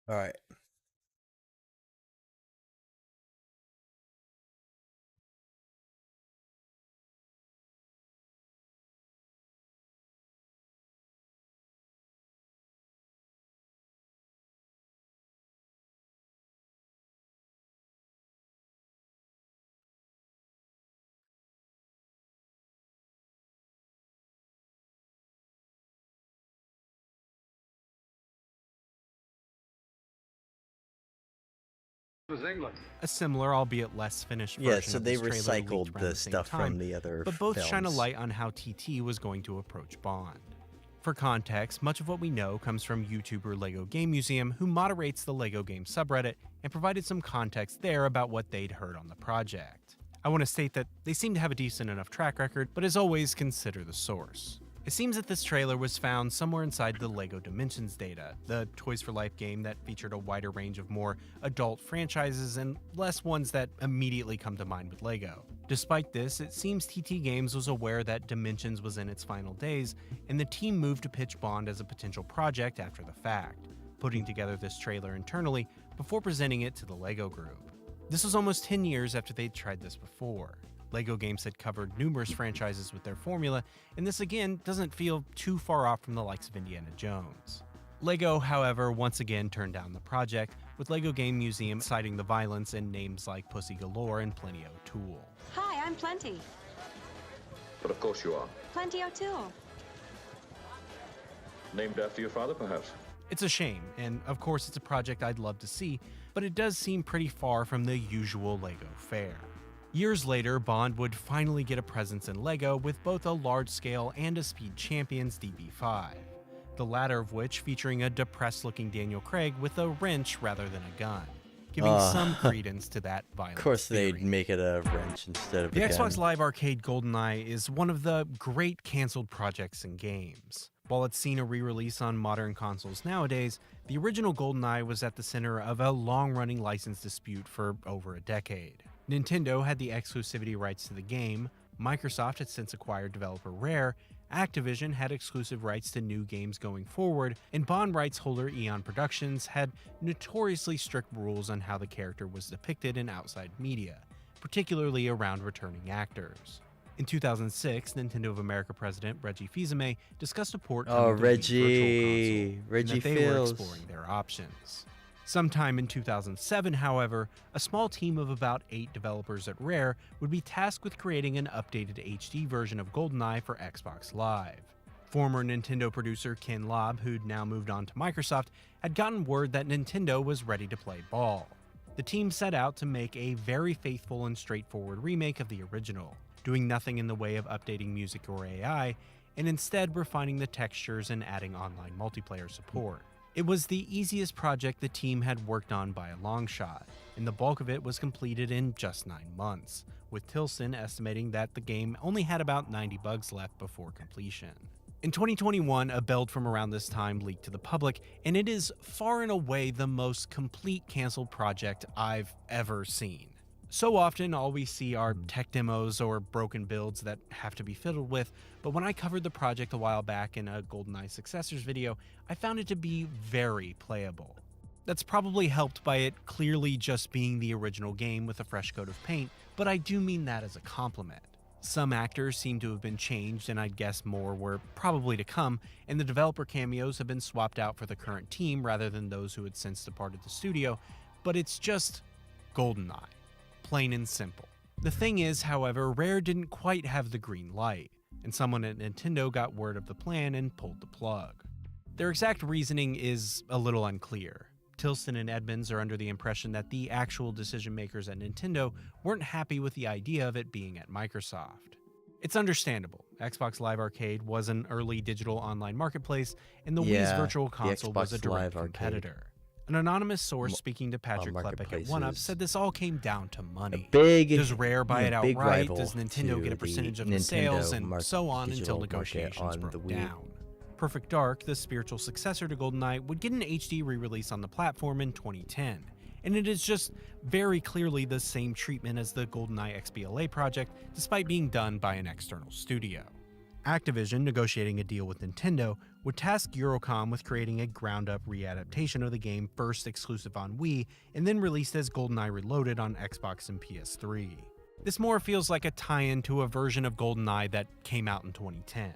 Speaker 1: All right.
Speaker 7: A similar, albeit less finished
Speaker 1: Yeah,
Speaker 7: version
Speaker 1: so
Speaker 7: of
Speaker 1: they
Speaker 7: this trailer leaked
Speaker 1: recycled
Speaker 7: around
Speaker 1: the
Speaker 7: same
Speaker 1: stuff
Speaker 7: time,
Speaker 1: from the other
Speaker 7: but both shine a
Speaker 1: films.
Speaker 7: light on how TT was going to approach Bond. For context, much of what we know comes from YouTuber Lego Game Museum, who moderates the Lego Game subreddit, and provided some context there about what they'd heard on the project. I want to state that they seem to have a decent enough track record, but as always, consider the source. It seems that this trailer was found somewhere inside the LEGO Dimensions data, the Toys for Life game that featured a wider range of more adult franchises and less ones that immediately come to mind with LEGO. Despite this, it seems TT Games was aware that Dimensions was in its final days, and the team moved to pitch Bond as a potential project after the fact, putting together this trailer internally before presenting it to the LEGO group. This was almost 10 years after they'd tried this before. LEGO Games had covered numerous franchises with their formula, and this again doesn't feel too far off from the likes of Indiana Jones. LEGO, however, once again turned down the project, with LEGO Game Museum citing the violence in names like Pussy Galore and Plenty O'Toole.
Speaker 11: Hi, I'm Plenty.
Speaker 12: But of course you are.
Speaker 11: Plenty O'Toole.
Speaker 12: Named after your father, perhaps?
Speaker 7: It's a shame, and of course it's a project I'd love to see, but it does seem pretty far from the usual LEGO fare. Years later, Bond would finally get a presence in LEGO with both a large-scale and a Speed Champions DB5, the latter of which featuring a depressed-looking Daniel Craig with a wrench rather than a gun, giving some credence to that violence.
Speaker 1: Of course, they'd make it a wrench instead of
Speaker 7: The
Speaker 1: a gun.
Speaker 7: Xbox Live Arcade GoldenEye is one of the great canceled projects in games. While it's seen a re-release on modern consoles nowadays, the original GoldenEye was at the center of a long-running license dispute for over a decade. Nintendo had the exclusivity rights to the game, Microsoft had since acquired developer Rare, Activision had exclusive rights to new games going forward, and Bond rights holder Eon Productions had notoriously strict rules on how the character was depicted in outside media, particularly around returning actors. In 2006, Nintendo of America president Reggie Fils-Aimé discussed a port coming to the Virtual Console, and that they were exploring their options. Sometime in 2007, however, a small team of about 8 developers at Rare would be tasked with creating an updated HD version of GoldenEye for Xbox Live. Former Nintendo producer Ken Lobb, who'd now moved on to Microsoft, had gotten word that Nintendo was ready to play ball. The team set out to make a very faithful and straightforward remake of the original, doing nothing in the way of updating music or AI, and instead refining the textures and adding online multiplayer support. It was the easiest project the team had worked on by a long shot, and the bulk of it was completed in just 9 months, with Tilson estimating that the game only had about 90 bugs left before completion. In 2021, a build from around this time leaked to the public, and it is far and away the most complete canceled project I've ever seen. So often, all we see are tech demos or broken builds that have to be fiddled with, but when I covered the project a while back in a GoldenEye Successors video, I found it to be very playable. That's probably helped by it clearly just being the original game with a fresh coat of paint, but I do mean that as a compliment. Some actors seem to have been changed, and I'd guess more were probably to come, and the developer cameos have been swapped out for the current team rather than those who had since departed the studio, but it's just GoldenEye. Plain and simple. The thing is, however, Rare didn't quite have the green light, and someone at Nintendo got word of the plan and pulled the plug. Their exact reasoning is a little unclear. Tilson and Edmonds are under the impression that the actual decision makers at Nintendo weren't happy with the idea of it being at Microsoft. It's understandable. Xbox Live Arcade was an early digital online marketplace, and the Wii's Virtual Console was a direct competitor. An anonymous source speaking to Patrick Klepek at OneUp said this all came down to money. Does Rare buy it outright? Does Nintendo get a percentage of the sales? And so on until negotiations broke down. Perfect Dark, the spiritual successor to GoldenEye, would get an HD re-release on the platform in 2010, and it is just very clearly the same treatment as the GoldenEye XBLA project, despite being done by an external studio. Activision, negotiating a deal with Nintendo, would task Eurocom with creating a ground-up readaptation of the game first exclusive on Wii, and then released as GoldenEye Reloaded on Xbox and PS3. This more feels like a tie-in to a version of GoldenEye that came out in 2010.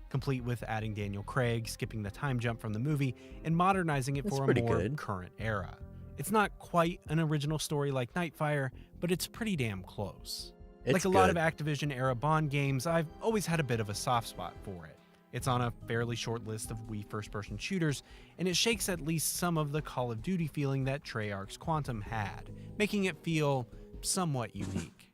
Speaker 7: Complete with adding Daniel Craig, skipping the time jump from the movie, and modernizing it for a more current era. It's not quite an original story like Nightfire, but it's pretty damn close. Like a lot of Activision-era Bond games, I've always had a bit of a soft spot for it. It's on a fairly short list of Wii first-person shooters, and it shakes at least some of the Call of Duty feeling that Treyarch's Quantum had, making it feel somewhat unique.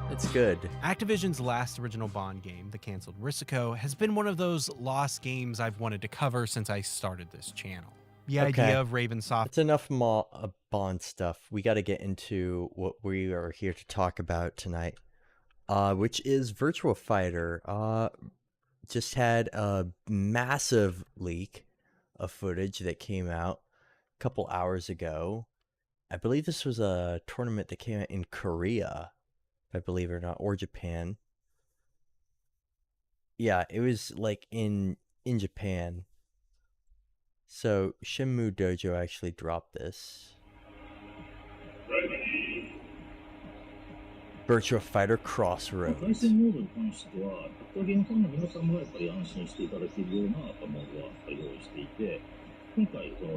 Speaker 1: It's good.
Speaker 7: Activision's last original Bond game, the canceled Risiko, has been one of those lost games I've wanted to cover since I started this channel. The idea of Ravensoft...
Speaker 1: It's enough Bond stuff. We got to get into what we are here to talk about tonight, which is Virtua Fighter. Just had a massive leak of footage that came out a couple hours ago. I believe this was a tournament that came out in Korea, if I believe it or not, or Japan. Yeah, it was like in Japan. So Shenmue Dojo actually dropped this. Virtua Fighter Crossroads.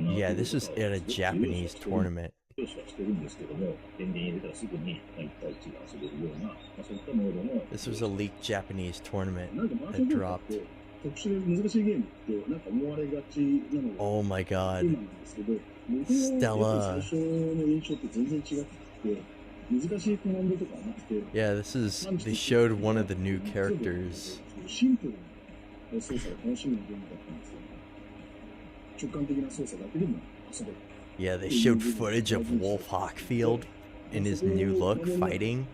Speaker 1: Yeah, this is at a Japanese tournament. This was a leaked Japanese tournament that dropped. Oh my god. Stella. Yeah, this is... They showed one of the new characters. Yeah, they showed footage of Wolf Hawkfield in his new look fighting.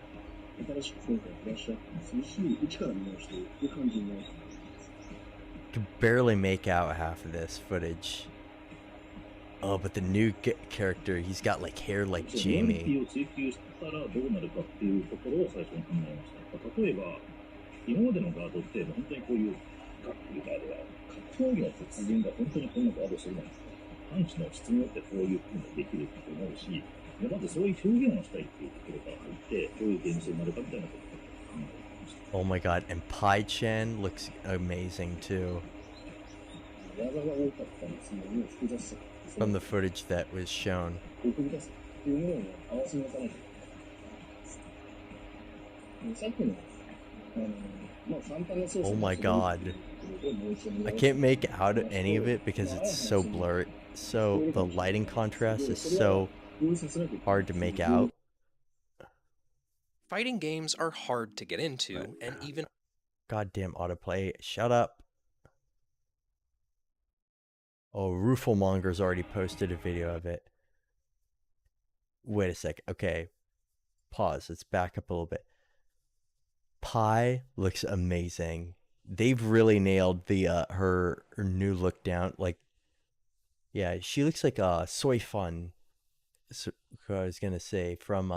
Speaker 1: Could barely make out half of this footage. Oh, but the new character, he's got like hair like Jamie. Oh my god, and Pai Chen looks amazing too. From the footage that was shown. Oh my god. I can't make out any of it because it's so blurry. So the lighting contrast is so hard to make out.
Speaker 13: Fighting games are hard to get into, and even...
Speaker 1: Goddamn autoplay. Shut up. Oh, Rooflemonger's already posted a video of it. Wait a sec. Okay. Pause. Let's back up a little bit. Pi looks amazing. They've really nailed the her new look down. Like, yeah, she looks like Soy Fun. So, I was gonna say from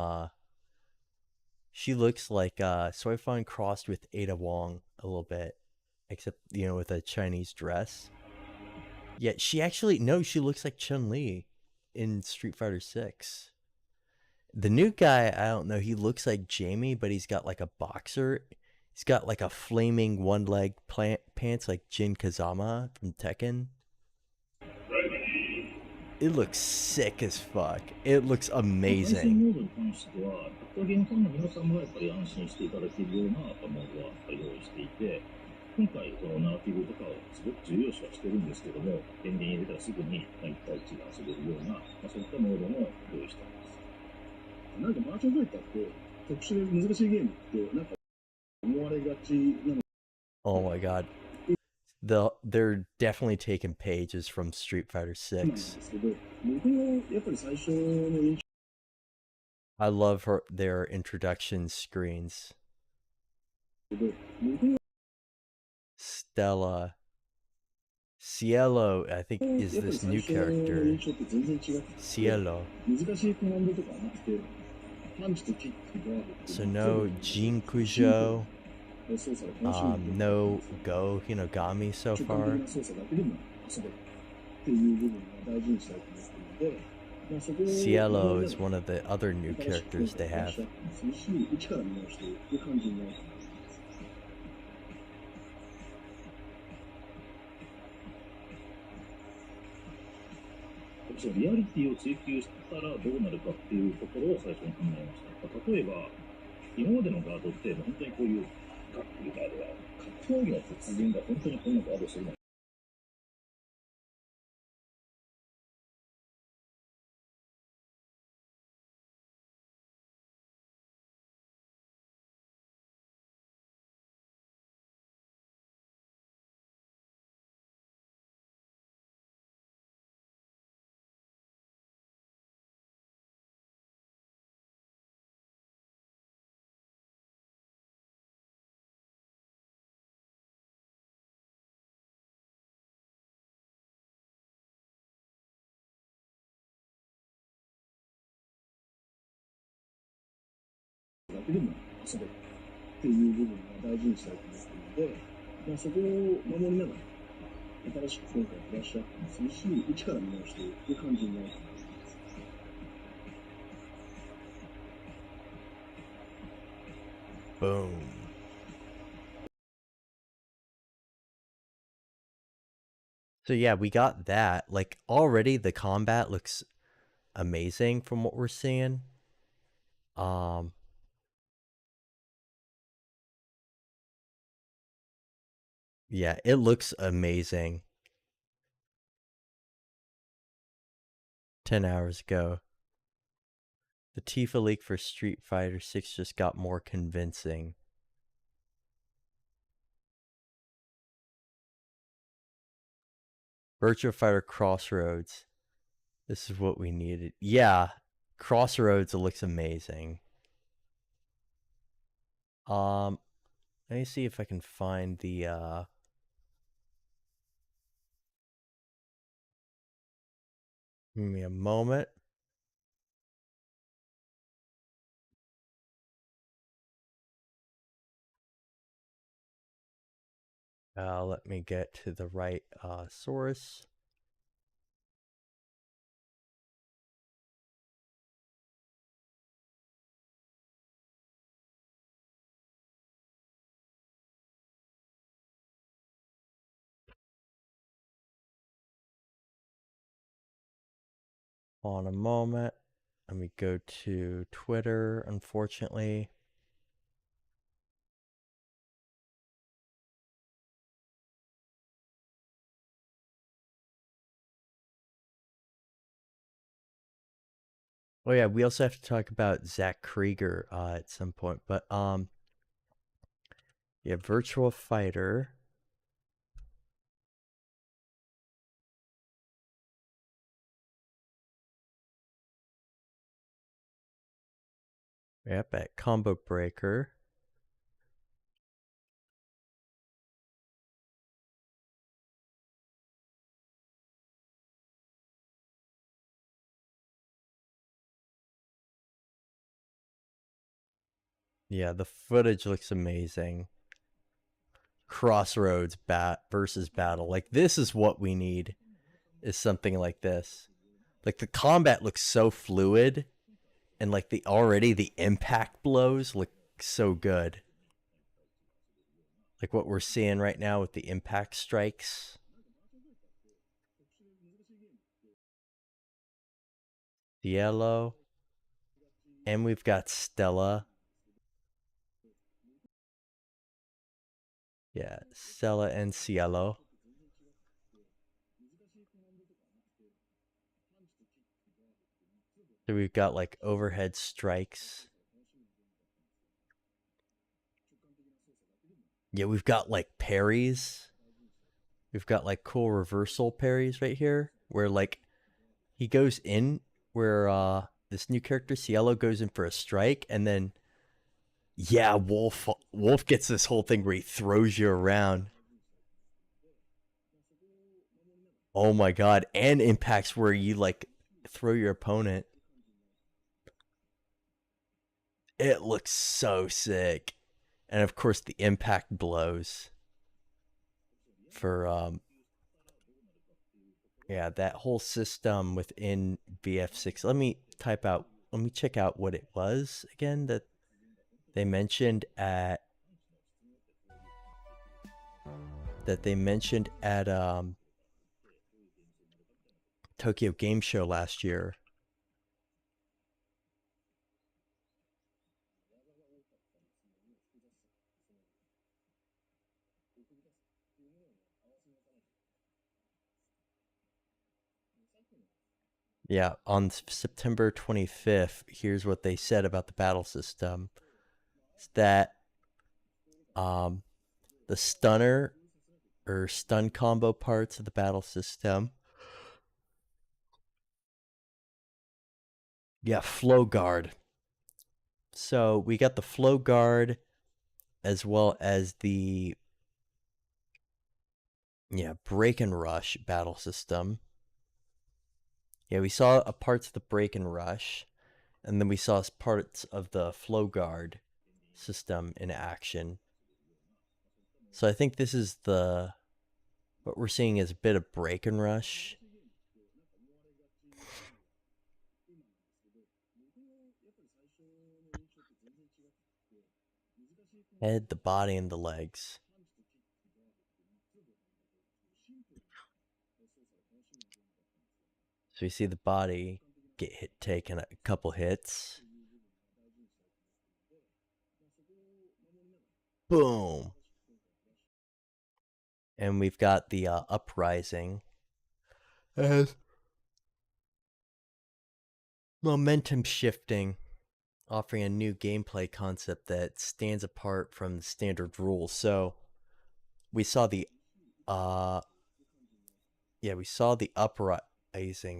Speaker 1: she looks like Soy Fun crossed with Ada Wong a little bit, except with a Chinese dress. Yeah, she actually she looks like Chun-Li in Street Fighter 6. The new guy, I don't know, he looks like Jamie, but he's got like a boxer. He's got like a flaming one-leg pants like Jin Kazama from Tekken. It looks sick as fuck. It looks amazing. Oh my god. They're definitely taking pages from Street Fighter 6. I love their introduction screens. Stella. Cielo, I think, is this new character. Cielo. So no Jin Kujo. No Go Hinogami so far. Cielo is one of the other new characters they have.
Speaker 14: リアリティを追求したらどうなるかっていうところを最初に考えました。例えば、今までのガードって本当にこういうガッていうガードが格闘技の達人が本当にこんなガードするのか。だけでも遊べるっていう部分が大事にしたいと思っているので、そこを守りながら新しく今回ブラッシュアップもするし、一から見直していく感じになると思います。
Speaker 1: Boom. So yeah, we got that. Like, already the combat looks amazing from what we're seeing. Yeah, it looks amazing. 10 hours ago. The Tifa leak for Street Fighter 6 just got more convincing. Virtua Fighter Crossroads. This is what we needed. Yeah, Crossroads looks amazing. Let me see if I can find the give me a moment. Let me get to the right source. On a moment. Let me go to Twitter, unfortunately. Oh yeah, we also have to talk about Zach Krieger at some point, but yeah, Virtua Fighter. Yep, at Combo Breaker. Yeah, the footage looks amazing. Crossroads versus battle. Like, this is what we need, is something like this. Like, the combat looks so fluid, and like the impact blows look so good. Like what we're seeing right now with the impact strikes. Cielo. And we've got Stella. Yeah, Stella and Cielo. So we've got like overhead strikes. Yeah, we've got like parries. We've got like cool reversal parries right here where like he goes in where this new character Cielo goes in for a strike, and then yeah, Wolf gets this whole thing where he throws you around. Oh my god, and impacts where you like throw your opponent. It looks so sick. And of course the impact blows for yeah, that whole system within VF6. Let me check out what it was again that they mentioned at Tokyo Game Show last year. Yeah, on September 25th, here's what they said about the battle system. It's that the stunner or stun combo parts of the battle system. Yeah, flow guard. So we got the flow guard as well as the break and rush battle system. Yeah, we saw parts of the break and rush, and then we saw parts of the flow guard system in action. So I think this is what we're seeing is a bit of break and rush. Head, the body, and the legs. So you see the body get taken a couple hits. Boom. And we've got the uprising as momentum shifting, offering a new gameplay concept that stands apart from the standard rules. So we saw the uprising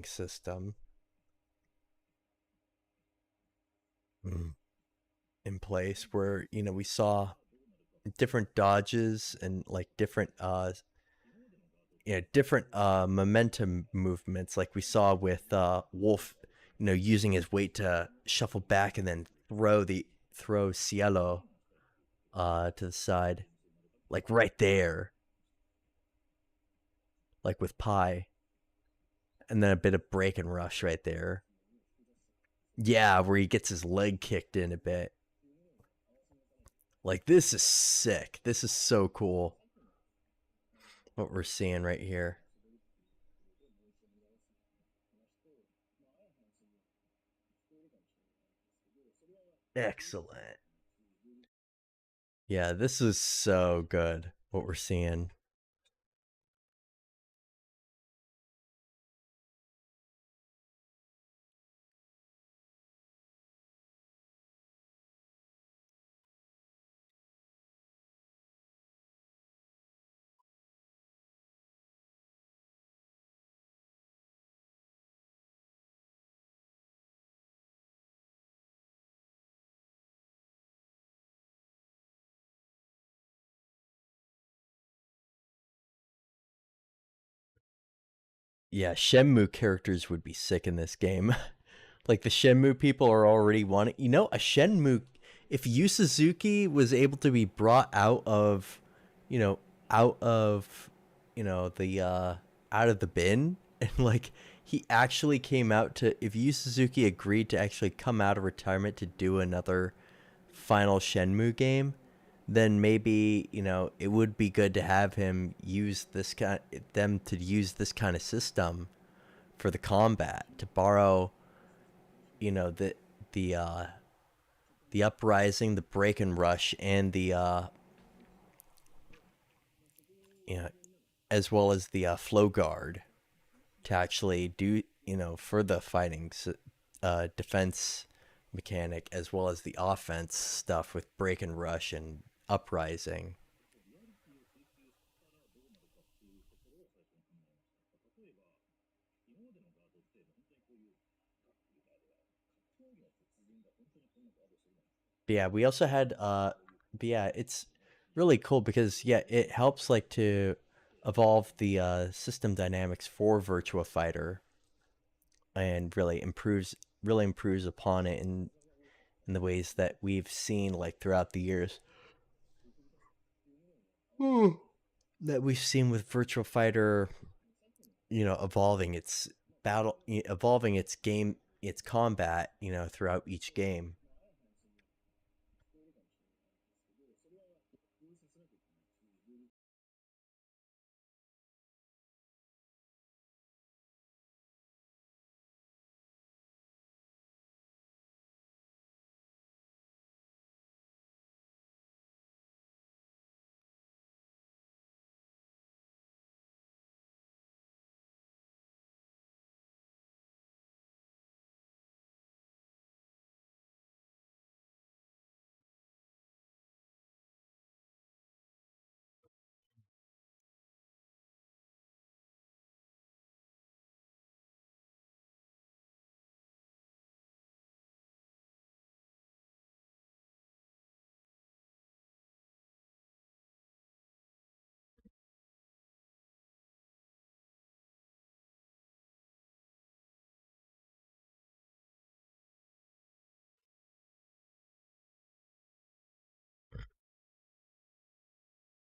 Speaker 1: system in place where we saw different dodges and like different momentum movements, like we saw with Wolf, using his weight to shuffle back and then throw Cielo to the side, like right there, like with Pi, and then a bit of break and rush right there. Yeah, where he gets his leg kicked in a bit. Like, this is sick. This is so cool. What we're seeing right here. Excellent. Yeah, this is so good, what we're seeing. Yeah, Shenmue characters would be sick in this game. Like the Shenmue people are already wanting. You know, a Shenmue. If Yu Suzuki was able to be brought out of, you know, out of, the out of the bin, and like he actually came out to. If Yu Suzuki agreed to actually come out of retirement to do another final Shenmue game, then maybe it would be good to have him use them to use this kind of system for the combat, to borrow the the uh the uprising, the break and rush, and the you know as well as the flow guard to actually do for the fighting defense mechanic, as well as the offense stuff with break and rush and uprising. But yeah, we also had but yeah, it's really cool because yeah, it helps like to evolve the system dynamics for Virtua Fighter, and really improves upon it in the ways that we've seen like throughout the years. That we've seen with Virtua Fighter, evolving its game, its combat, throughout each game.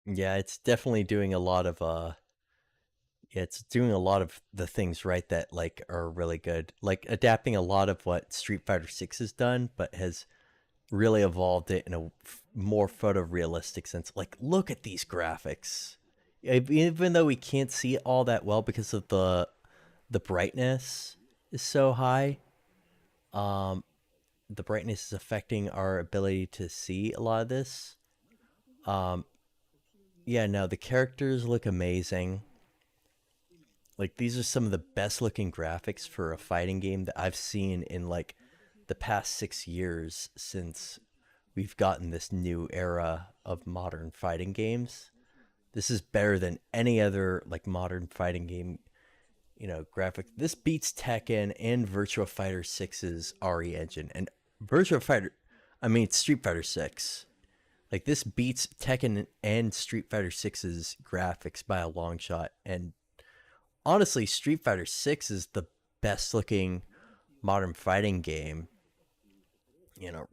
Speaker 1: Yeah, it's definitely doing a lot of it's doing a lot of the things right that like are really good. Like adapting a lot of what Street Fighter 6 has done, but has really evolved it in a more photorealistic sense. Like look at these graphics. Even though we can't see it all that well because of the brightness is so high, um the brightness is affecting our ability to see a lot of this. Um yeah, no, the characters look amazing. Like these are some of the best looking graphics for a fighting game that I've seen in like the past 6 years since we've gotten this new era of modern fighting games. This is better than any other like modern fighting game, graphic. This beats Tekken and Virtua Fighter 6's RE engine. And Street Fighter 6. Like this beats Tekken and Street Fighter 6's graphics by a long shot. And honestly, Street Fighter 6 is the best looking modern fighting game,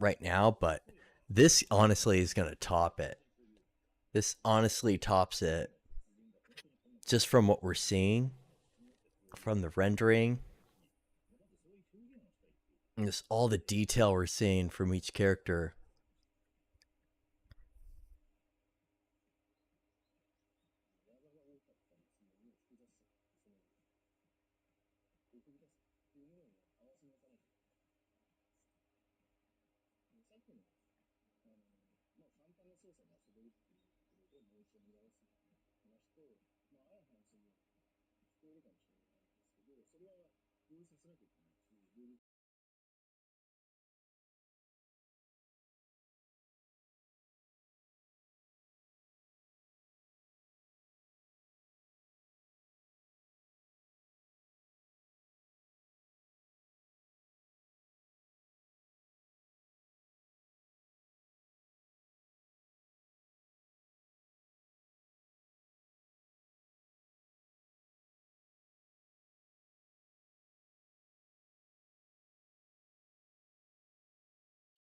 Speaker 1: right now, but this honestly is going to top it. This honestly tops it just from what we're seeing, from the rendering, and just all the detail we're seeing from each character.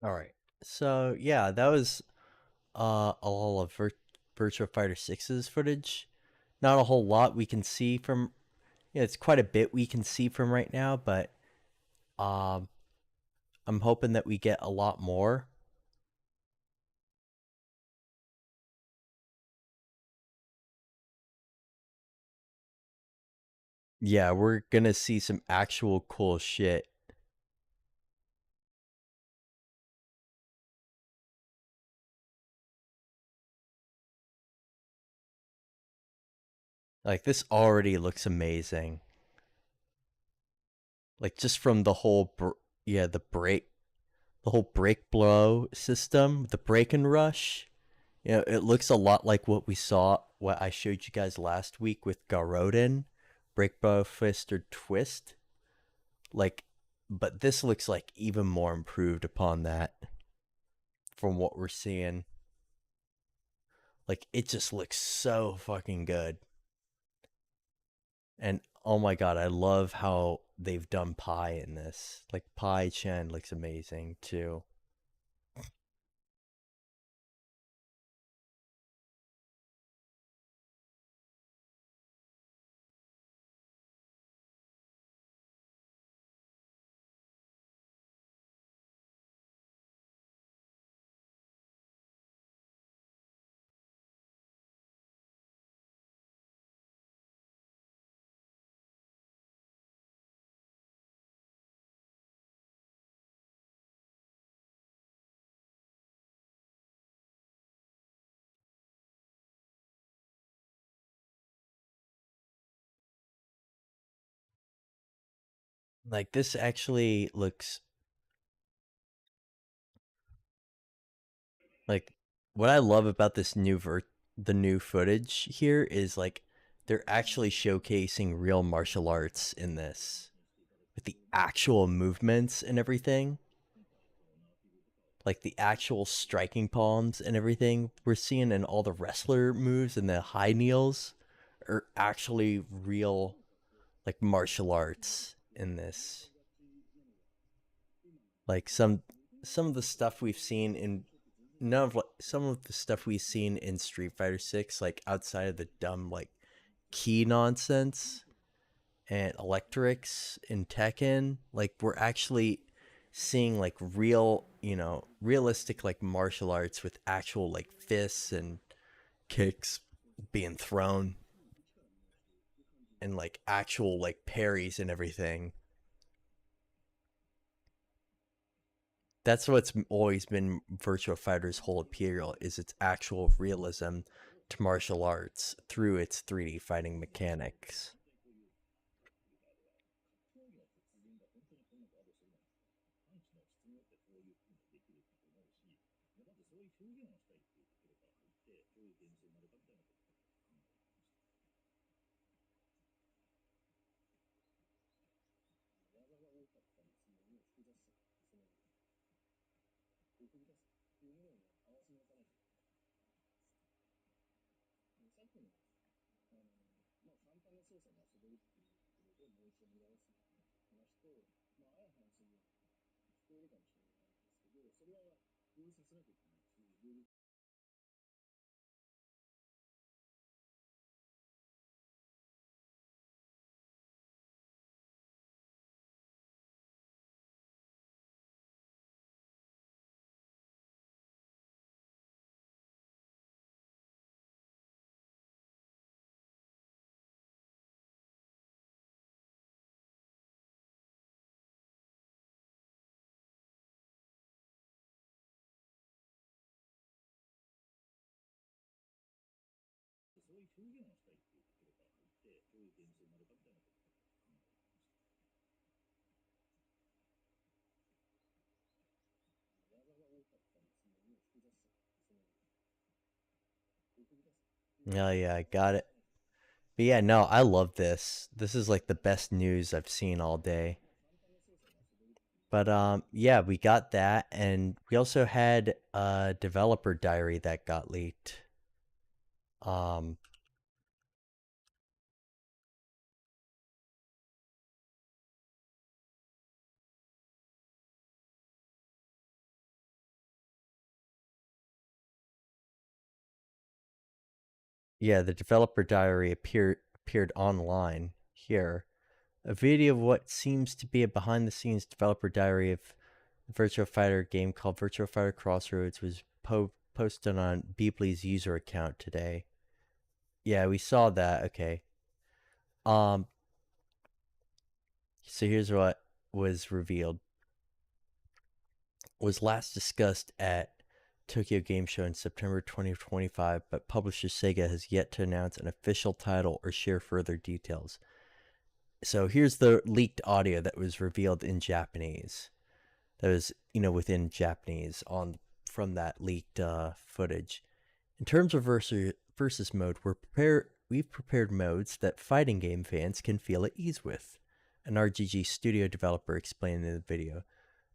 Speaker 1: All right. So yeah, that was all of Virtua Fighter 6's footage. Not a whole lot we can see from. Yeah, it's quite a bit we can see from right now, but um, I'm hoping that we get a lot more. Yeah, we're gonna see some actual cool shit. Like this already looks amazing. Like just from the whole the whole break blow system, the break and rush. You know, it looks a lot like what I showed you guys last week with Garouden, break blow fist or twist. Like, but this looks like even more improved upon that from what we're seeing. Like, it just looks so fucking good. And oh my god, I love how they've done Pi in this. Like, Pi Chen looks amazing too. Like, this actually looks like what I love about this the new footage here is like they're actually showcasing real martial arts in this with the actual movements and everything. Like the actual striking palms and everything we're seeing in all the wrestler moves and the high kneels are actually real like martial arts in this. Like some of the stuff we've seen in none of some of the stuff we've seen in Street Fighter 6, like outside of the dumb like key nonsense and electrics in Tekken, like we're actually seeing like real, you know, realistic like martial arts with actual like fists and kicks being thrown and like actual like parries and everything. That's what's always been Virtua Fighter's whole appeal is its actual realism to martial arts through its 3D fighting mechanics. Oh yeah, I got it. But yeah, no, I love this. This is like the best news I've seen all day. But yeah, we got that and we also had a developer diary that got leaked. Um Yeah, the developer diary appeared online here. A video of what seems to be a behind-the-scenes developer diary of the Virtua Fighter game called Virtua Fighter Crossroads was posted on Beebly's user account today. Yeah, we saw that. Okay. So here's what was revealed. Was last discussed at Tokyo Game Show in September 2025, but publisher Sega has yet to announce an official title or share further details. So here's the leaked audio that was revealed in Japanese. That was, within Japanese from that leaked footage. In terms of versus mode, we've prepared modes that fighting game fans can feel at ease with, an RGG studio developer explained in the video.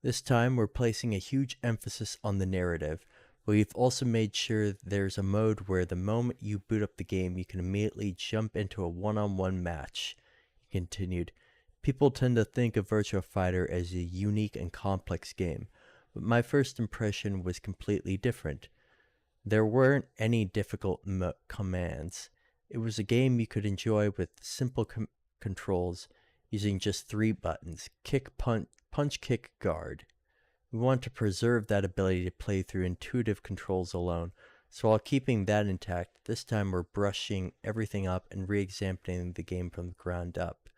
Speaker 1: This time, we're placing a huge emphasis on the narrative, but we've also made sure there's a mode where the moment you boot up the game, you can immediately jump into a one-on-one match. He continued, people tend to think of Virtua Fighter as a unique and complex game, but my first impression was completely different. There weren't any difficult commands. It was a game you could enjoy with simple controls using just 3 buttons, kick, punch, kick, guard. We want to preserve that ability to play through intuitive controls alone, so while keeping that intact, this time we're brushing everything up and re-examining the game from the ground up.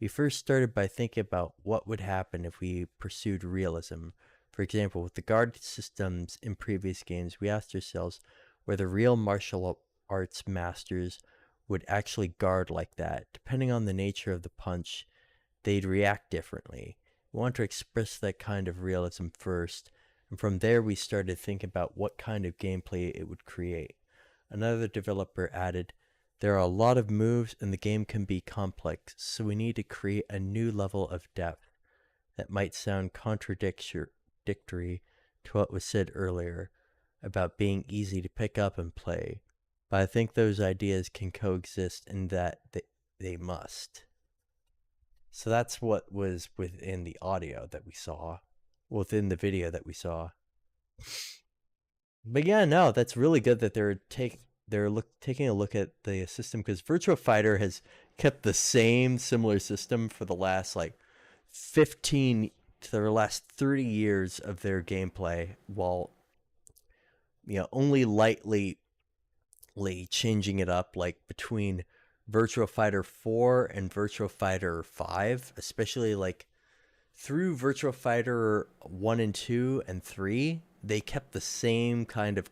Speaker 1: We first started by thinking about what would happen if we pursued realism. For example, with the guard systems in previous games, we asked ourselves whether real martial arts masters would actually guard like that. Depending on the nature of the punch, they'd react differently. We want to express that kind of realism first, and from there we started thinking about what kind of gameplay it would create. Another developer added, there are a lot of moves and the game can be complex, so we need to create a new level of depth. That might sound contradictory to what was said earlier about being easy to pick up and play, but I think those ideas can coexist and that they must. So that's what was within the audio that we saw, within the video that we saw. But yeah, no, that's really good that they're taking a look at the system, because Virtua Fighter has kept the same similar system for the last 15 to the last 30 years of their gameplay, while only lightly changing it up, like between Virtua Fighter 4 and Virtua Fighter 5, especially through Virtua Fighter 1 and 2 and 3, they kept the same kind of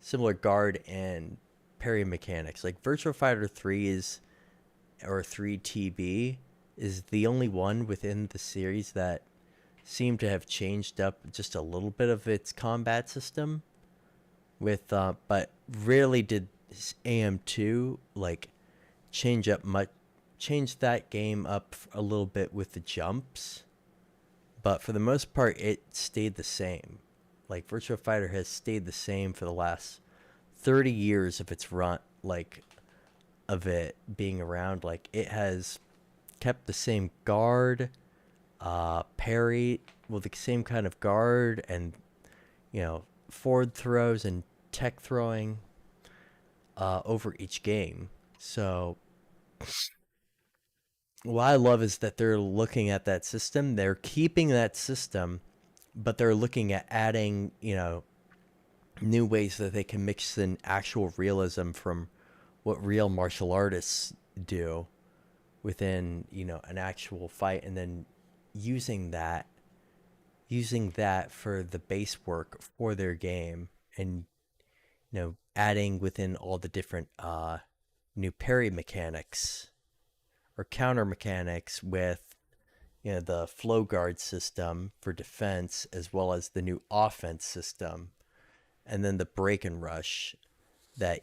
Speaker 1: similar guard and parry mechanics. Like Virtua Fighter 3 or 3TB is the only one within the series that seemed to have changed up just a little bit of its combat system but rarely did AM2 change that game up a little bit with the jumps, but for the most part it stayed the same. Virtua Fighter has stayed the same for the last 30 years of its run, of it being around. It has kept the same guard, parry, the same kind of guard, and forward throws and tech throwing over each game. So what I love is that they're looking at that system, they're keeping that system, but they're looking at adding, new ways that they can mix in actual realism from what real martial artists do within, an actual fight, and then using that for the base work for their game, and adding within all the different new parry mechanics or counter mechanics with the flow guard system for defense, as well as the new offense system, and then the break and rush that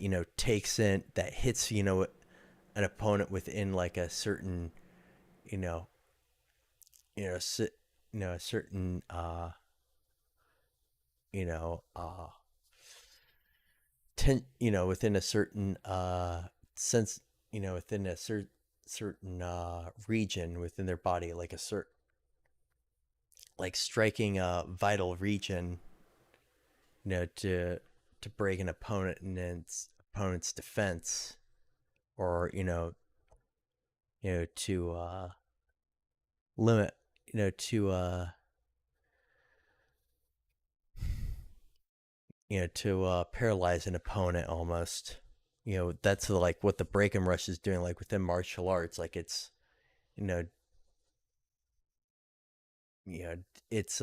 Speaker 1: that hits an opponent within a certain a certain within a certain sense, within a certain region within their body, striking a vital region, to break an opponent and then opponent's defense, or to limit, to paralyze an opponent almost. That's like what the break and rush is doing, like within martial arts. Like it's, you know, it's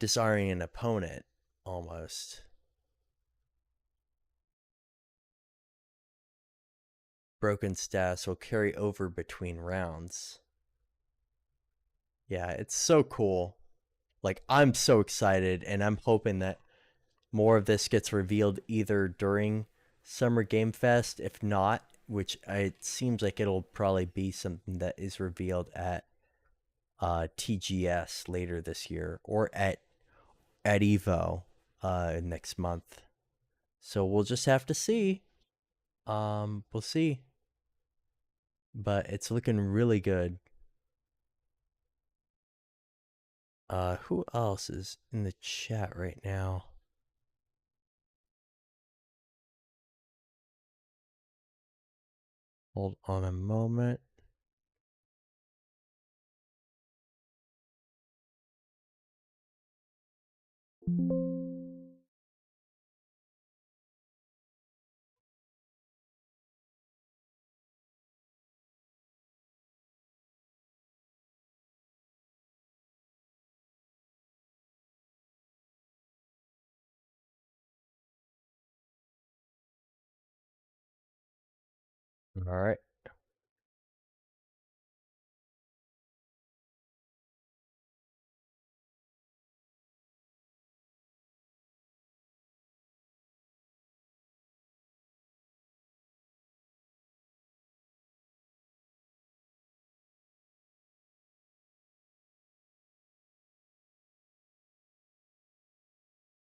Speaker 1: disarming an opponent almost. Broken stats will carry over between rounds. Yeah, it's so cool. Like, I'm so excited, and I'm hoping that more of this gets revealed either during Summer Game Fest, if not, which it seems like it'll probably be something that is revealed at TGS later this year, or at REVO next month. So we'll just have to see. We'll see. But it's looking really good. Who else is in the chat right now? Hold on a moment. All right.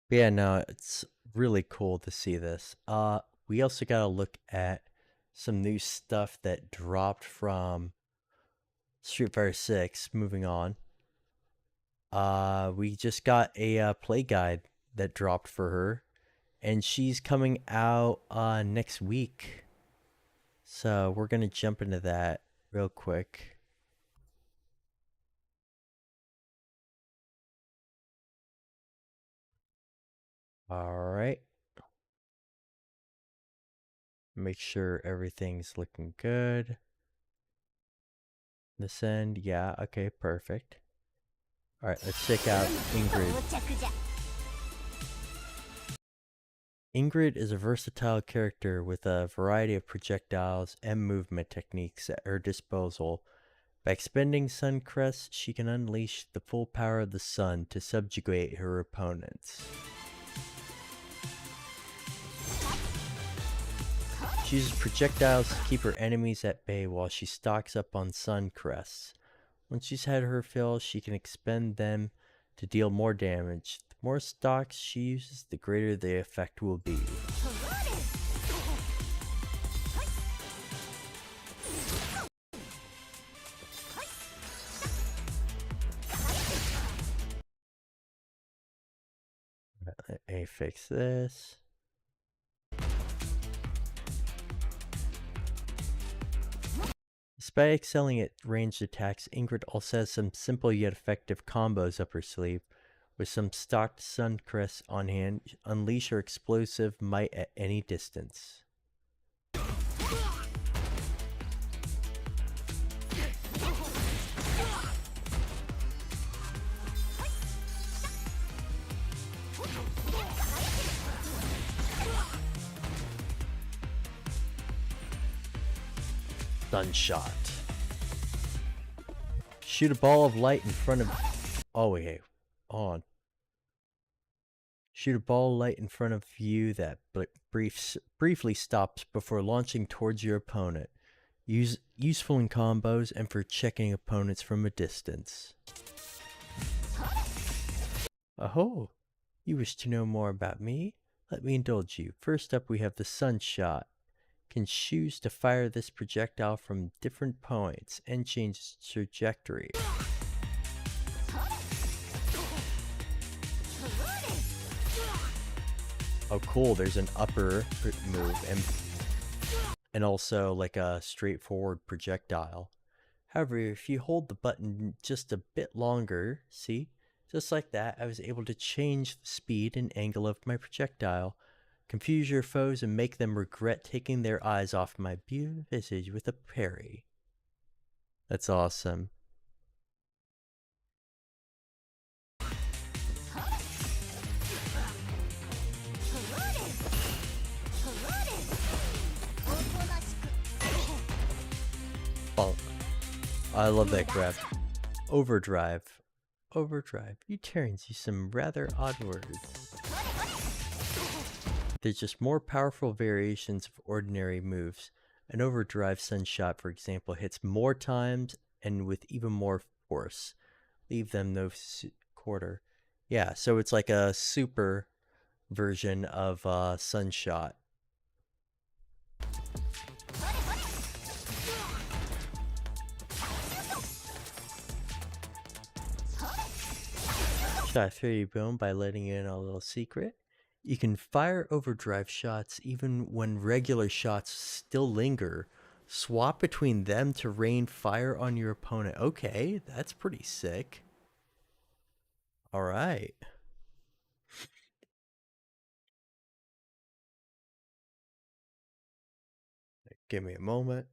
Speaker 1: Yeah, no, it's really cool to see this. We also got to look at some new stuff that dropped from Street Fighter 6. Moving on. We just got a play guide that dropped for her, and she's coming out next week. So we're going to jump into that real quick. All right. Make sure everything's looking good. This end, yeah, okay, perfect. All right, let's check out Ingrid. Ingrid is a versatile character with a variety of projectiles and movement techniques at her disposal. By expending Sun Crest, she can unleash the full power of the sun to subjugate her opponents. She uses projectiles to keep her enemies at bay while she stocks up on Sun Crests. Once she's had her fill, she can expend them to deal more damage. The more stocks she uses, the greater the effect will be. Let me fix this. Despite excelling at ranged attacks, Ingrid also has some simple yet effective combos up her sleeve. With some stocked Sun Crests on hand, unleash her explosive might at any distance. Sunshot. Shoot a ball of light in front of... Oh, wait. On. Shoot a ball of light in front of you that briefly stops before launching towards your opponent. Useful in combos and for checking opponents from a distance. Oh, you wish to know more about me? Let me indulge you. First up, we have the Sunshot. Can choose to fire this projectile from different points and change its trajectory. Oh, cool. There's an upper move and also like a straightforward projectile. However, if you hold the button just a bit longer, see, just like that, I was able to change the speed and angle of my projectile, confuse your foes, and make them regret taking their eyes off my beautiful visage with a parry. That's awesome. Oh, I love that grab. Overdrive. Overdrive. You Terrans use some rather odd words. They're just more powerful variations of ordinary moves. An overdrive sunshot, for example, hits more times and with even more force. Leave them no quarter. Yeah, so it's like a super version of sunshot. Should I throw you bone by letting you in a little secret? You can fire overdrive shots even when regular shots still linger. Swap between them to rain fire on your opponent. Okay, that's pretty sick. Alright. Give me a moment.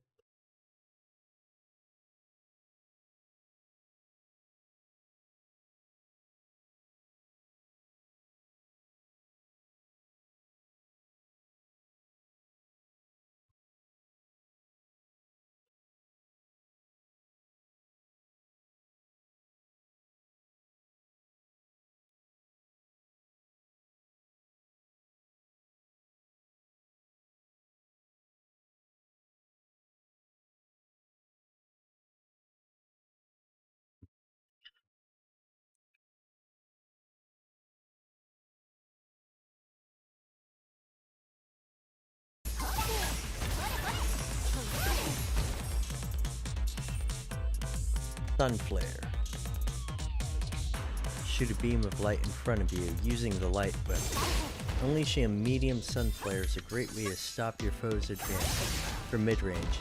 Speaker 1: Sun flare. Shoot a beam of light in front of you using the light weapon. Unleashing a medium sun flare is a great way to stop your foe's advance from mid-range,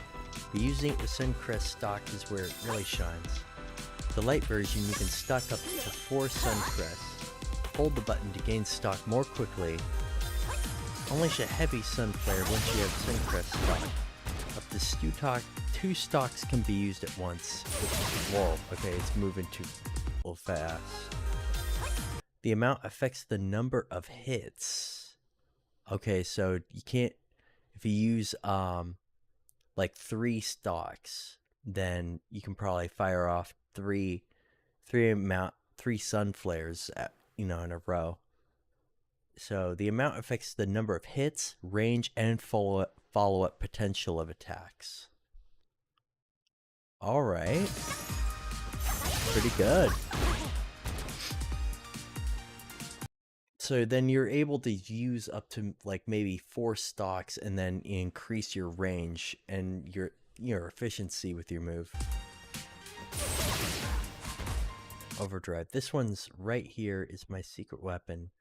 Speaker 1: but using it with Suncrest stock is where it really shines. The light version, you can stock up to 4 Suncrests. Hold the button to gain stock more quickly. Unleash a heavy sun flare once you have Suncrest stock. Up to 2 stocks can be used at once. Whoa, okay, it's moving too fast. The amount affects the number of hits. Okay, so you can't, if you use like 3 stocks, then you can probably fire off three sun flares at, in a row. So the amount affects the number of hits, range, and follow-up potential of attacks. Alright. Pretty good. So then you're able to use up to like maybe 4 stocks and then increase your range and your efficiency with your move. Overdrive. This one's right here is my secret weapon.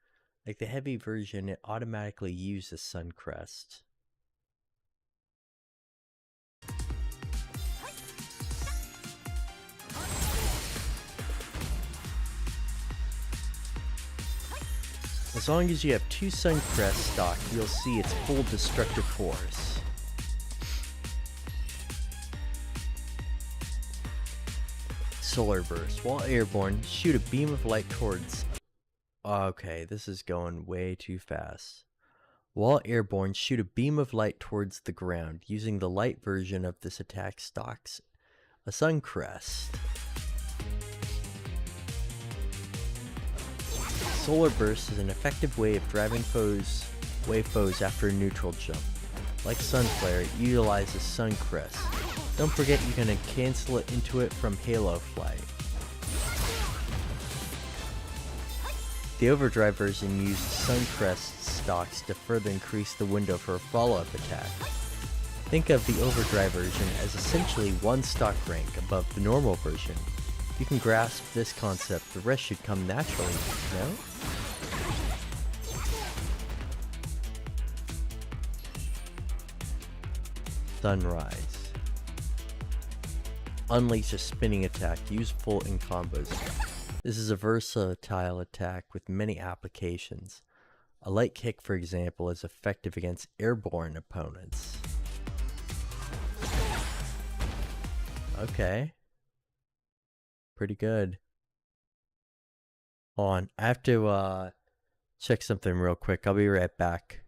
Speaker 1: Like the heavy version, it automatically uses Suncrest. As long as you have 2 Suncrest stock, you'll see its full destructive force. Solar Burst. While airborne, shoot a beam of light towards... Okay, this is going way too fast. While airborne, shoot a beam of light towards the ground. Using the light version of this attack stocks a Suncrest. Solar Burst is an effective way of driving away foes after a neutral jump. Like Sunflare, it utilizes Suncrest. Don't forget you can cancel it into it from Halo Flight. The Overdrive version uses Suncrest stocks to further increase the window for a follow-up attack. Think of the Overdrive version as essentially 1 stock rank above the normal version. If you can grasp this concept, the rest should come naturally, no? Sunrise. Unleash a spinning attack, useful in combos. This is a versatile attack with many applications. A light kick, for example, is effective against airborne opponents. Okay. Pretty good. Hold on. I have to check something real quick. I'll be right back.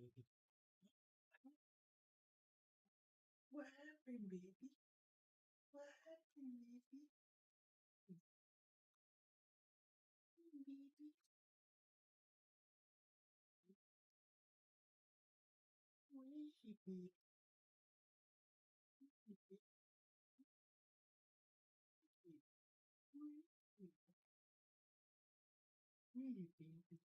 Speaker 15: baby? What happened, baby? What happened, baby? Baby, where is she, baby? Baby, where is she? Where is she, baby?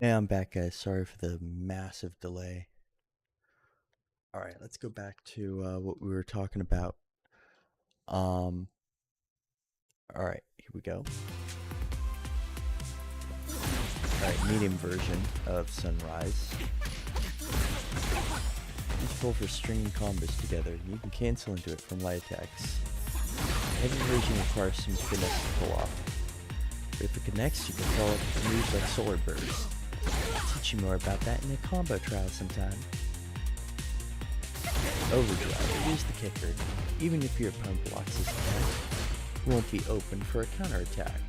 Speaker 1: Hey, I'm back, guys. Sorry for the massive delay. Alright, let's go back to what we were talking about. Alright, here we go. Alright, medium version of Sunrise. Useful for stringing combos together. You can cancel into it from light attacks. Heavy version requires some finesse to pull off. But if it connects, you can follow up with moves like Solar Burst. I'll teach you more about that in a combo trial sometime. Overdrive. Here's the kicker. Even if your opponent blocks this attack, it won't be open for a counterattack.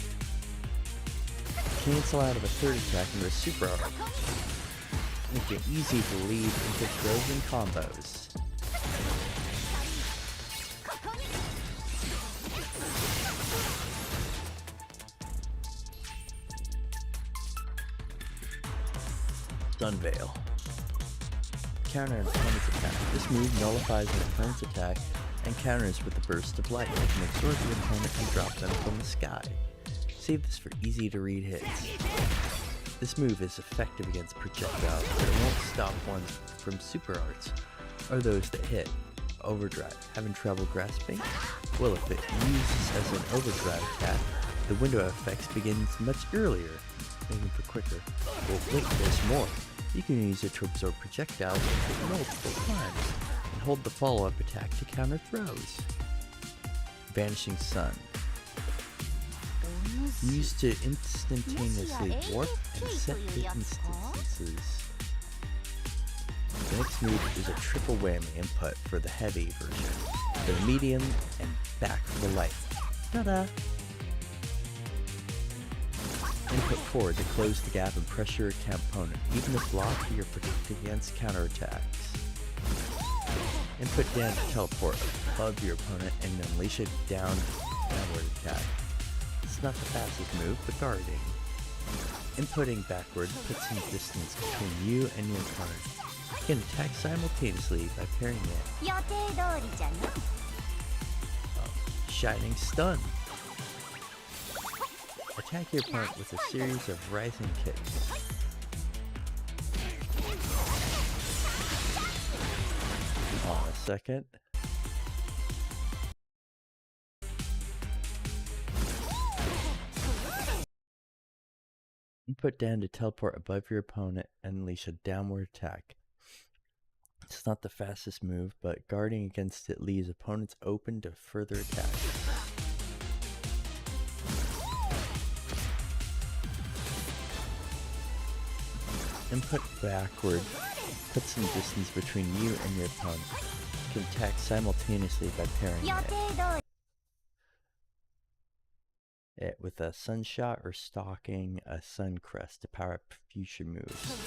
Speaker 1: Cancel out of a third attack into a super art. Make it easy to lead into throws and combos. Sunveil. Counter an opponent's attack. This move nullifies an opponent's attack and counters with a burst of light. It can absorb the opponent and drop them from the sky. Save this for easy to read hits. This move is effective against projectiles, but it won't stop ones from super arts, or those that hit. Overdrive. Having trouble grasping? Well, if it uses as an overdrive attack, the window of effects begins much earlier, making for quicker. Well, wait, there's more. You can use it to absorb projectiles and hit multiple times, and hold the follow-up attack to counter throws. Vanishing Sun. Used to instantaneously warp and set the instances. The next move is a triple whammy input for the heavy version, the medium, and back for the light. Ta-da! Input forward to close the gap and pressure your opponent. Even if blocked, you're protected against counterattacks. Input down to teleport above your opponent and unleash a downward attack. It's not the fastest move, but guarding. Inputting backward puts some distance between you and your opponent. You can attack simultaneously by pairing it. Shining Stun. Attack your opponent with a series of rising kicks. Hold on a second. Input down to teleport above your opponent and unleash a downward attack. It's not the fastest move, but guarding against it leaves opponents open to further attacks. Input backward puts some distance between you and your opponent. You can attack simultaneously by pairing it with a Sunshot or stalking a Sun Crest to power up future moves.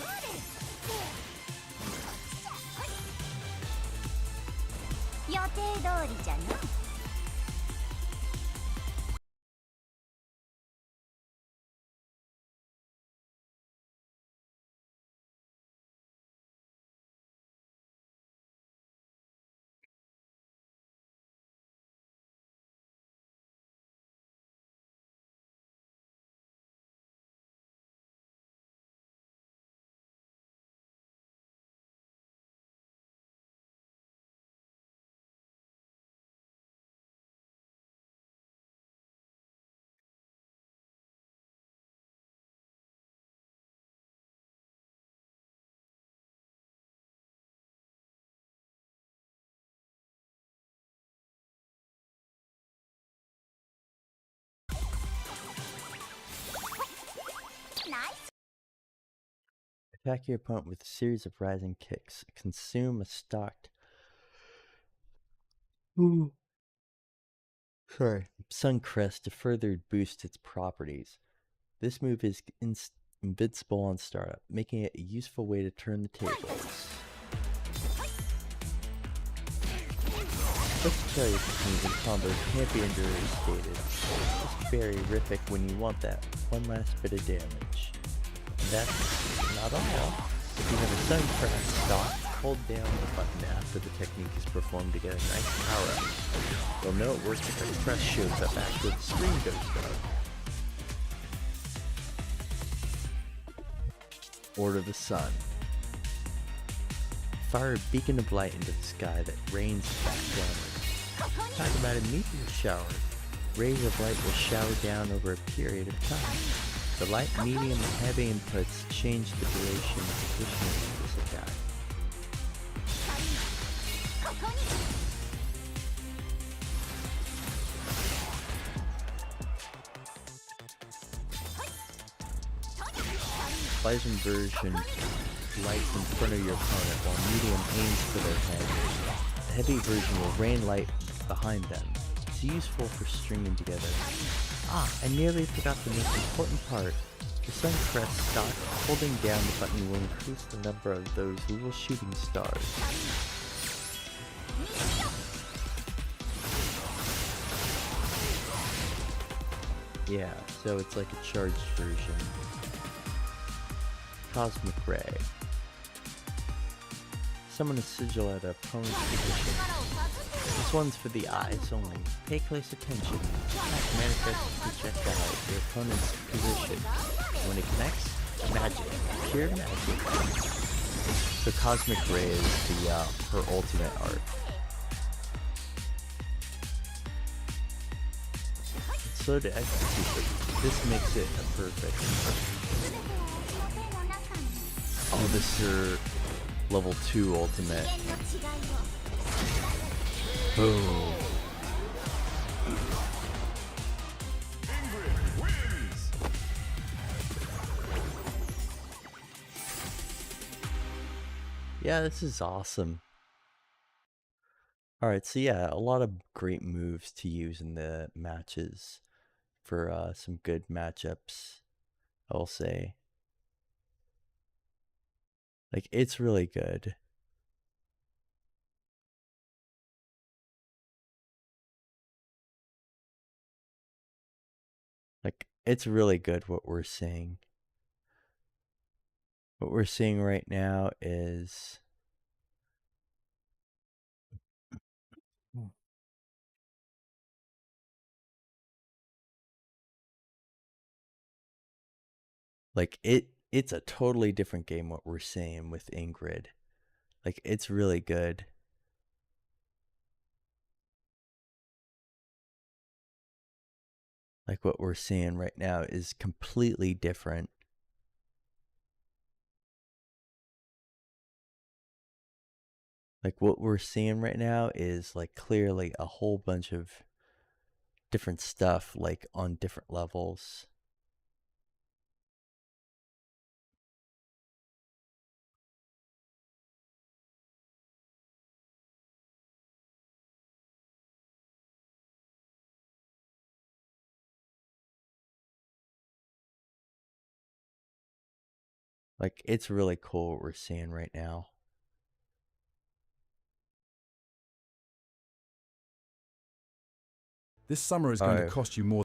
Speaker 1: Attack your opponent with a series of rising kicks. Consume a stocked Sun Crest to further boost its properties. This move is invincible on startup, making it a useful way to turn the tables. Let's tell you this move in combos can't be understated. It's very horrific when you want that one last bit of damage. And that's not all. If you have a Sun Crest stock, hold down the button after the technique is performed to get a nice power up. You'll know it works if the crest shows up after the screen goes dark. Order the sun. Fire a beacon of light into the sky that rains back downward. Talk about a meteor shower. Rays of light will shower down over a period of time. The light, medium, and heavy inputs change the duration and positioning of this attack. Blazing version lights in front of your opponent while medium aims for their head. The heavy version will rain light behind them. It's useful for stringing together. I nearly forgot the most important part. The sun crest stock, holding down the button will increase the number of those little shooting stars. Yeah, so it's like a charged version. Cosmic Ray. Summon a sigil at an opponent's position. This one's for the eyes only. Pay close attention. Attack manifests a projectile at your opponent's position. When it connects, magic. Pure magic. So Cosmic Ray is her ultimate art. It's slow to execute, but this makes it a perfect. Oh, this is her level 2 ultimate. Boom. Yeah, this is awesome. Alright, so yeah, a lot of great moves to use in the matches for some good matchups, I will say. Like, it's really good. Like, it's really good what we're seeing. What we're seeing right now is... Like, it's a totally different game what we're seeing with Ingrid. Like, it's really good. Like, what we're seeing right now is completely different. Like, what we're seeing right now is, like, clearly a whole bunch of different stuff, like, on different levels. Like, it's really cool what we're seeing right now.
Speaker 16: This summer is going to cost you more.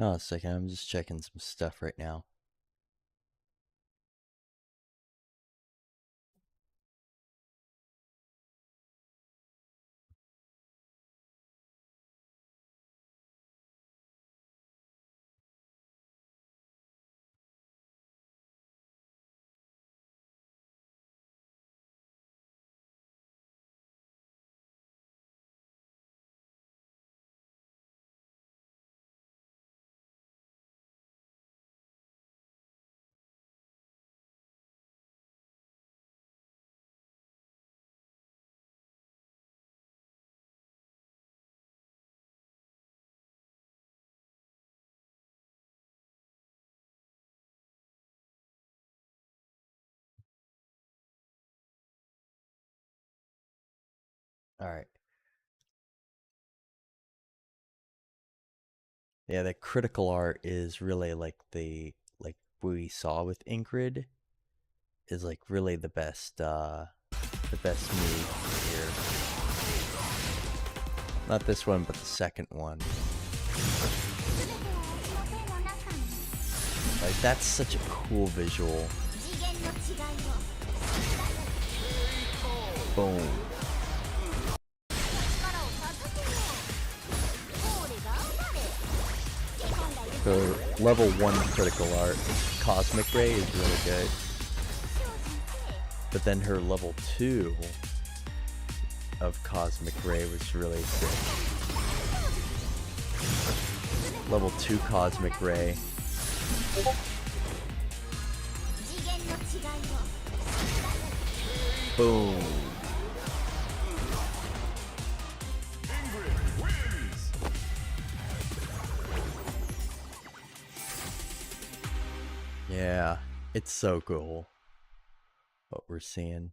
Speaker 1: Oh, a second. I'm just checking some stuff right now. All right. Yeah, the critical art is really like like we saw with Ingrid is like really the best move here. Not this one, but the second one. Like that's such a cool visual. Boom. So level 1 critical art, Cosmic Ray is really good. But then her level 2 of Cosmic Ray was really sick. Level 2 Cosmic Ray. Boom. Yeah, it's so cool what we're seeing.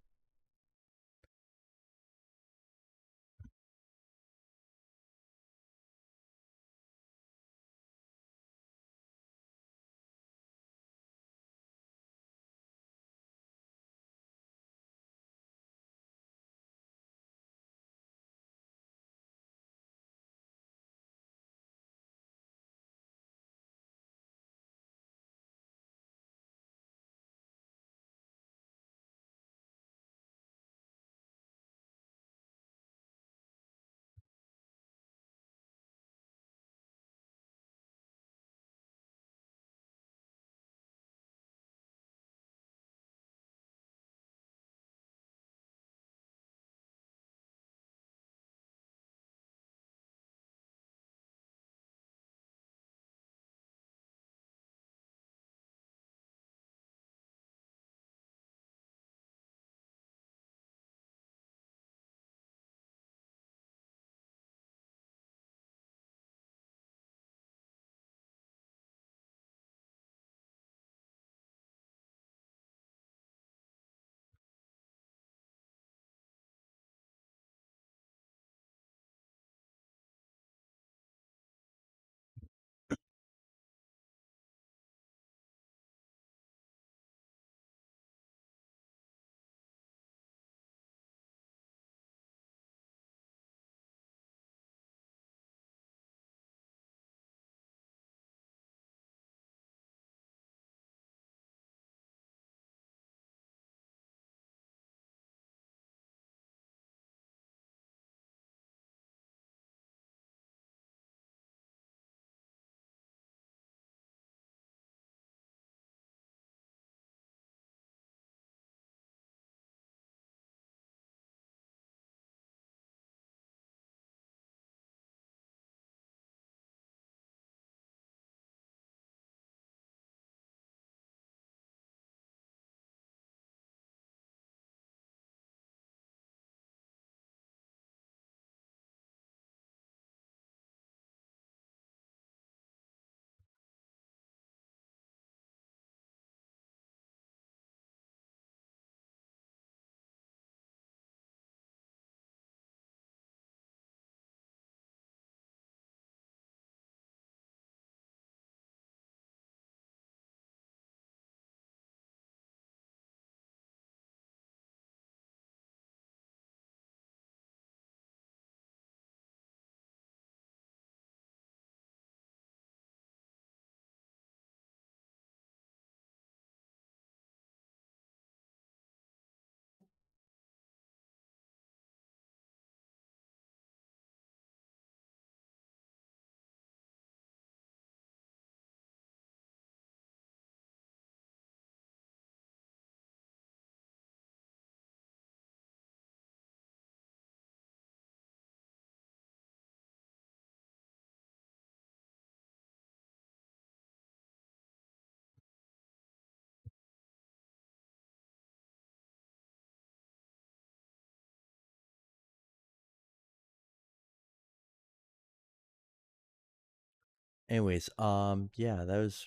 Speaker 1: Anyways, yeah, that was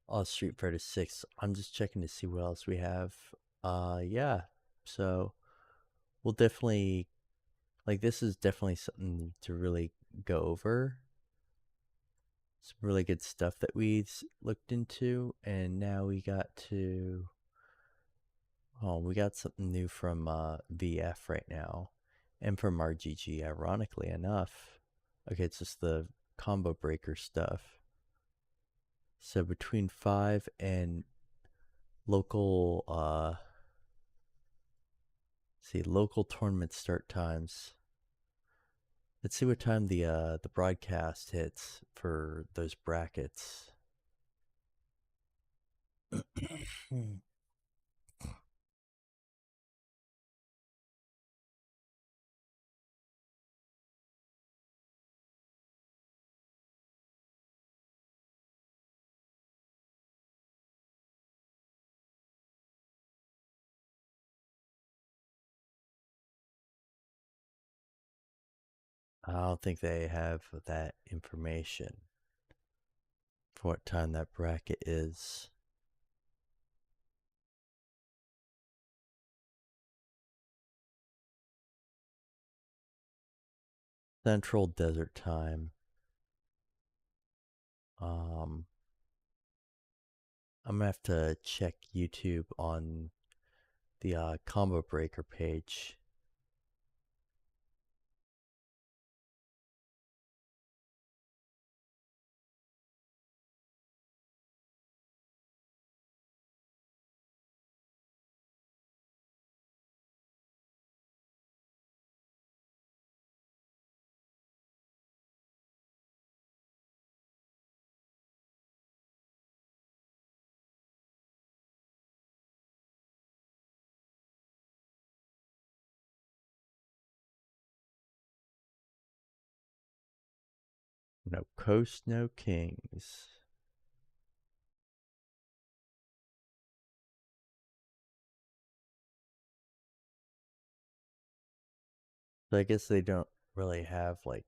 Speaker 1: all Street Fighter 6. I'm just checking to see what else we have. Yeah. So we'll definitely, like, this is definitely something to really go over. Some really good stuff that we looked into, and now we got to, oh, we got something new from VF right now, and from RGG, ironically enough. Okay, it's just the combo breaker stuff. So between 5 and local, local tournament start times. Let's see what time the broadcast hits for those brackets. I don't think they have that information for what time that bracket is. Central Desert Time. I'm gonna have to check YouTube on the combo breaker page. No Coast, no Kings. So I guess they don't really have, like,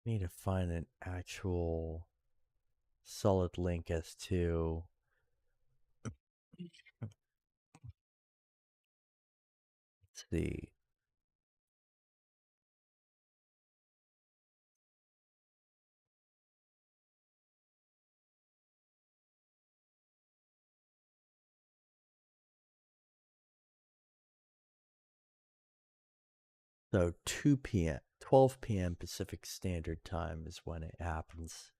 Speaker 1: need to find an actual solid link as to let's see. So 2 p.m., 12 p.m. Pacific Standard Time is when it happens.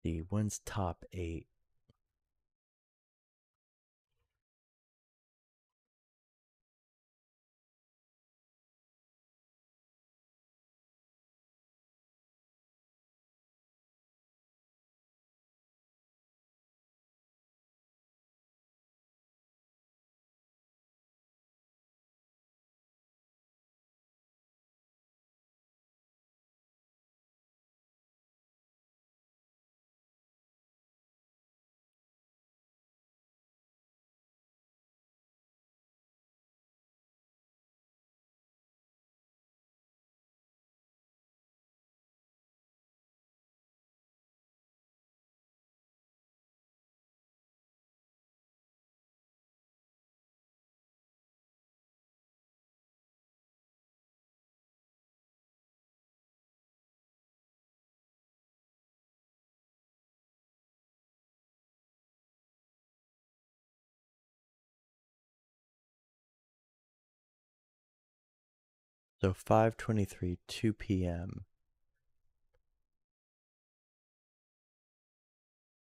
Speaker 1: The one's top 8. So 5:23, 2 p.m.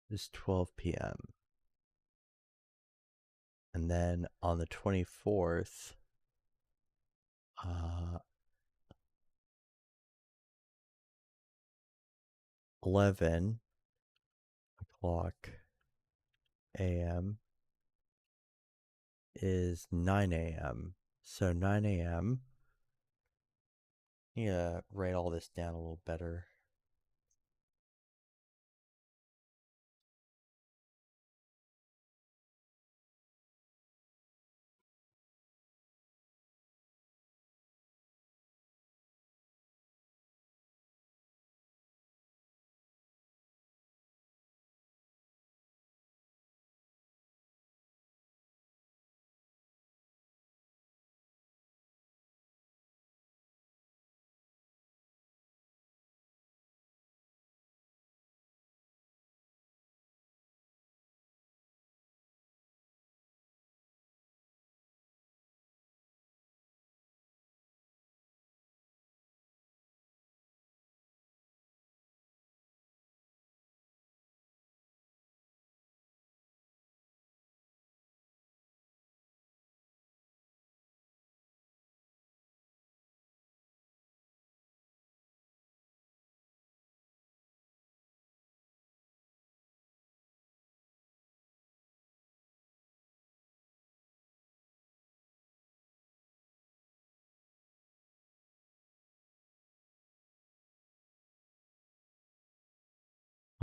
Speaker 1: is 12 p.m. And then on the 24th, 11 o'clock a.m. is 9 a.m. So 9 a.m. Yeah, write all this down a little better.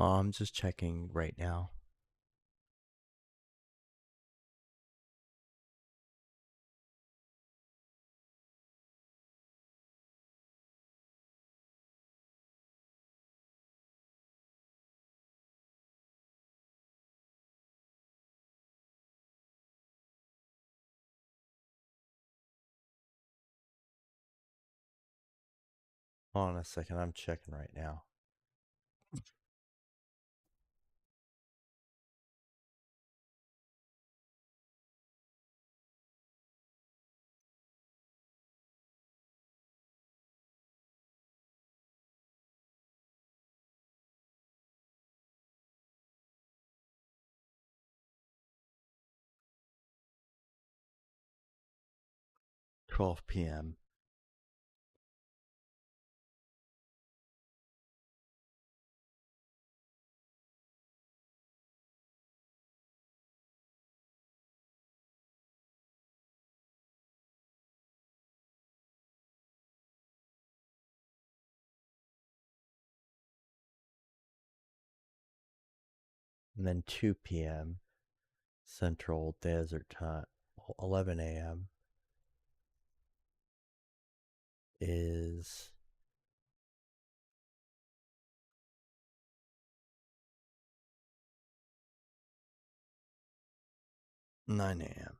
Speaker 1: I'm just checking right now. Hold on a second, I'm checking right now. $12 p.m. And then 2 p.m. Central Desert Time, 11 a.m. is $9 a.m.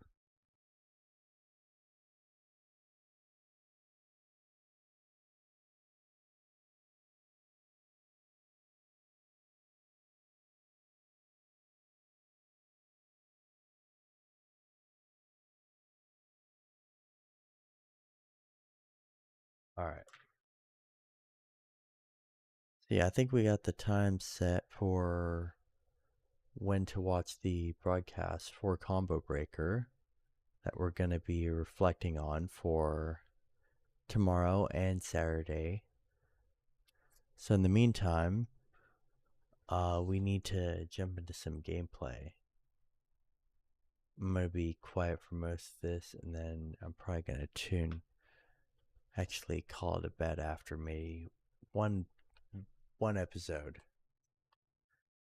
Speaker 1: All right. So yeah, I think we got the time set for when to watch the broadcast for Combo Breaker that we're going to be reflecting on for tomorrow and Saturday. So in the meantime, we need to jump into some gameplay. I'm going to be quiet for most of this, and then I'm probably going to actually call it a bed after maybe one episode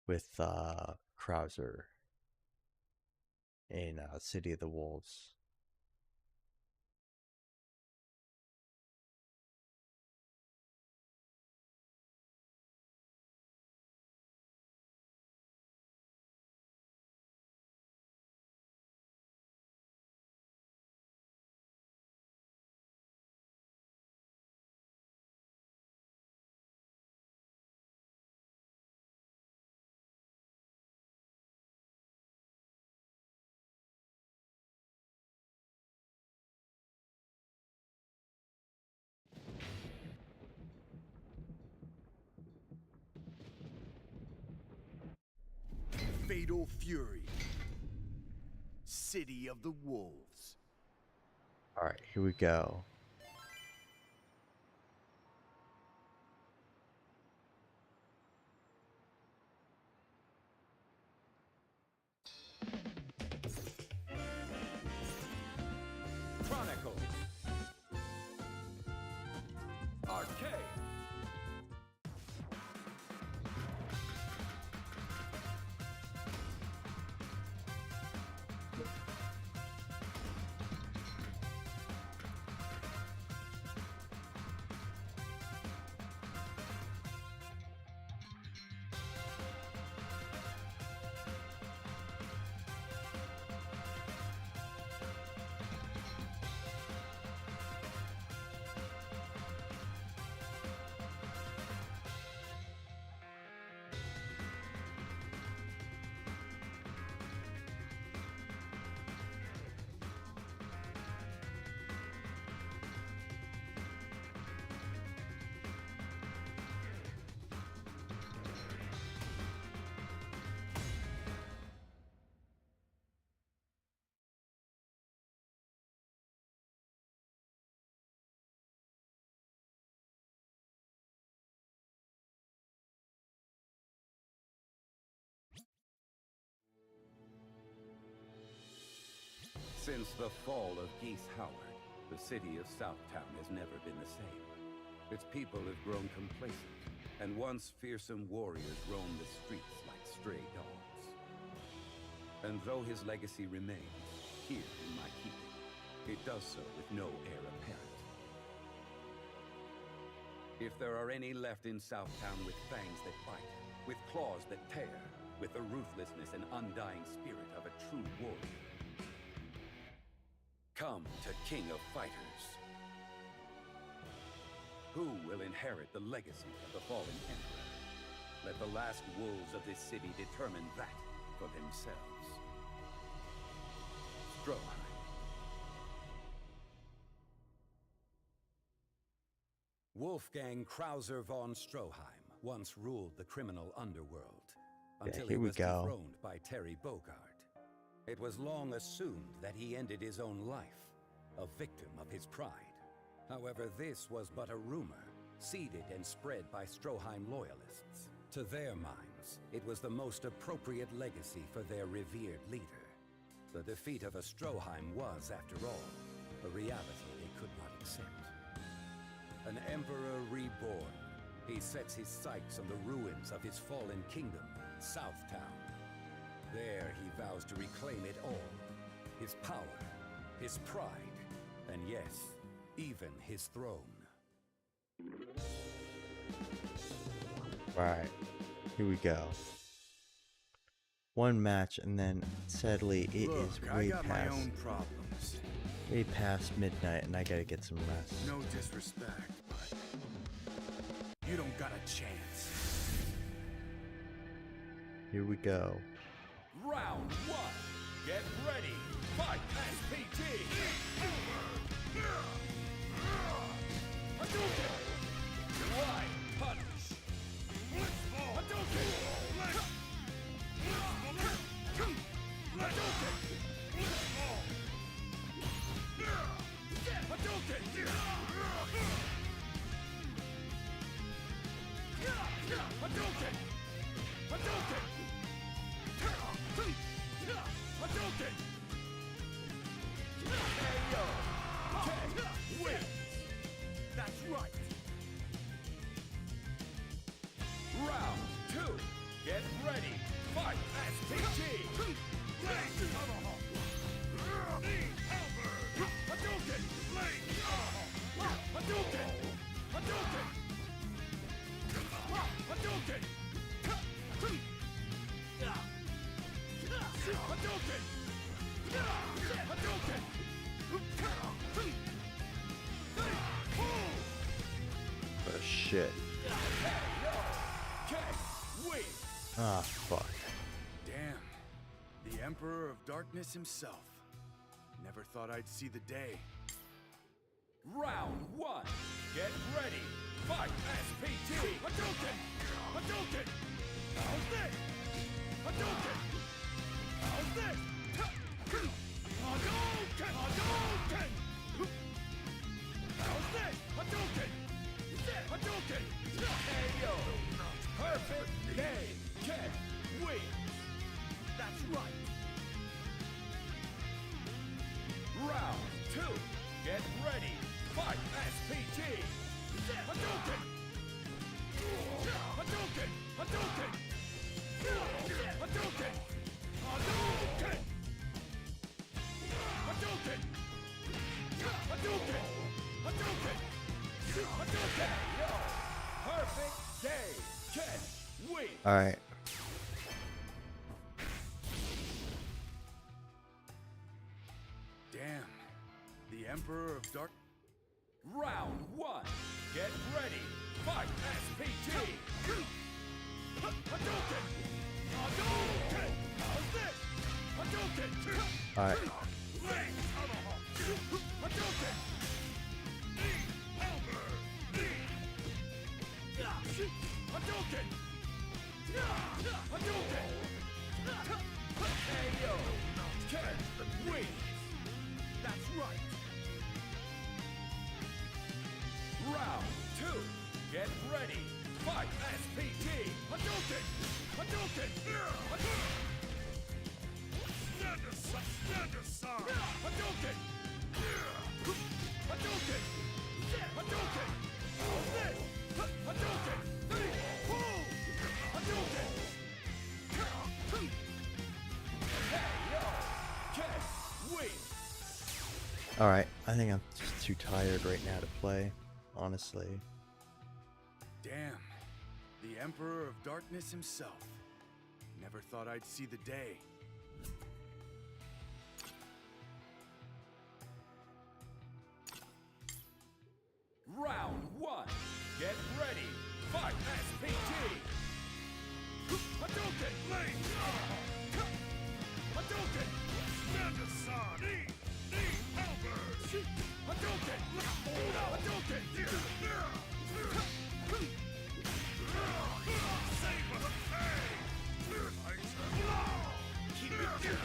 Speaker 1: with Krauser in City of the Wolves.
Speaker 17: Fatal Fury, City of the Wolves.
Speaker 1: All right, here we go.
Speaker 2: Chronicles. Arcade.
Speaker 18: Since the fall of Geese Howard, the city of Southtown has never been the same. Its people have grown complacent, and once fearsome warriors roamed the streets like stray dogs. And though his legacy remains here in my keeping, it does so with no heir apparent. If there are any left in Southtown with fangs that bite, with claws that tear, with the ruthlessness and undying spirit of a true warrior, come to King of Fighters. Who will inherit the legacy of the fallen emperor? Let the last wolves of this city determine that for themselves. Stroheim. Wolfgang Krauser von Stroheim once ruled the criminal underworld, until he was dethroned by Terry Bogard. It was long assumed that he ended his own life, a victim of his pride. However, this was but a rumor, seeded and spread by Stroheim loyalists. To their minds, it was the most appropriate legacy for their revered leader. The defeat of a Stroheim was, after all, a reality they could not accept. An emperor reborn, he sets his sights on the ruins of his fallen kingdom, Southtown. There he vows to reclaim it all. His power, his pride, and yes, even his throne.
Speaker 1: Right, here we go. One match, and then sadly it is way past midnight, and I gotta get some rest.
Speaker 17: No disrespect, but you don't got a chance.
Speaker 1: Here we go.
Speaker 2: Round one. Get ready. Fight SPT. Hadouken! Right punch! Hadouken! Hadouken! Hadouken! Hadouken! Hadouken! Hadouken! KO! K wins! That's right! Round two! Get ready! Fight SPT! Hadouken! Hadouken! Hadouken! Hadouken! Hadouken! Hadouken!
Speaker 1: Oh shit. Ah, fuck.
Speaker 17: Damn. The Emperor of Darkness himself. Never thought I'd see the day.
Speaker 2: Round one. Get ready. Fight SPT. Hadouken! Hadouken! How's this? Hadouken! How's this? Hadouken! Hadouken! How's this? Hadouken! Hadouken! KO! Perfect game! Ken wins! That's right! Round two! Get ready! Fight SPT! Hadouken! Hadouken! Hadouken! Hadouken! Hadouken! Hadouken! Hadouken! Hadouken! Hadouken! Perfect game! Ken wins!
Speaker 1: Alright.
Speaker 17: Damn. The Emperor of Dark...
Speaker 2: Round one. Get ready. Fight SPT. Hadouken! Hadouken! How's this? Hadouken!
Speaker 1: Alright.
Speaker 2: Hadouken! Hadouken! Hadouken! KO! Ken wins! That's right! Round two! Get ready! Fight SPT! Hadouken! Hadouken! Stand aside! Stand aside! Hadouken! Hadouken! Hadouken! How's this? Hadouken!
Speaker 1: Alright, I think I'm just too tired right now to play, honestly.
Speaker 17: Damn. The Emperor of Darkness himself. Never thought I'd see the day.
Speaker 2: Round 1. Get ready. Fight SPT. Hadouken! Blade! Hadouken! Stand aside! Knee! Halberd! Hadouken! Hadouken! Save the pain! Keep it down!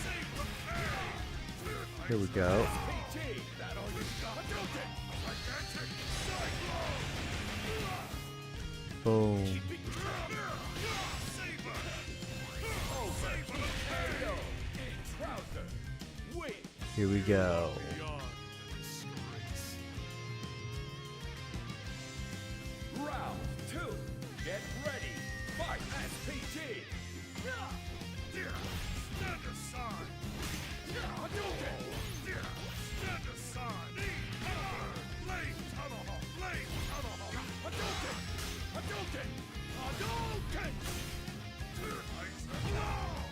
Speaker 2: Save the pain!
Speaker 1: Here we go.
Speaker 2: SPT! That all you got? Hadouken! Gigantic Cyclone!
Speaker 1: Boom. Here we go.
Speaker 2: Round 2. Get ready. Fight SPT. Stand aside. Hadouken. Stand aside. Blade Tunnel. Blade Tunnel. Hadouken. Hadouken. Hadouken. Hadouken. Blade Tunnel.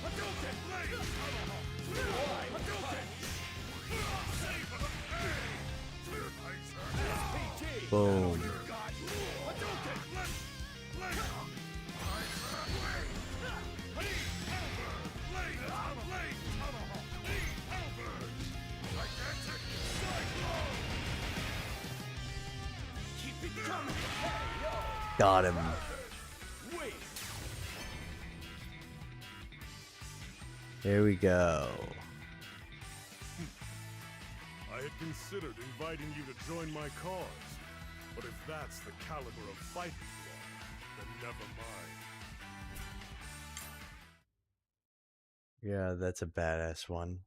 Speaker 2: Hadouken. Save the SPT.
Speaker 1: Boom. Got him. There we go.
Speaker 19: I had considered inviting you to join my cause, but if that's the caliber of fight you are, then never mind.
Speaker 1: Yeah, that's a badass one.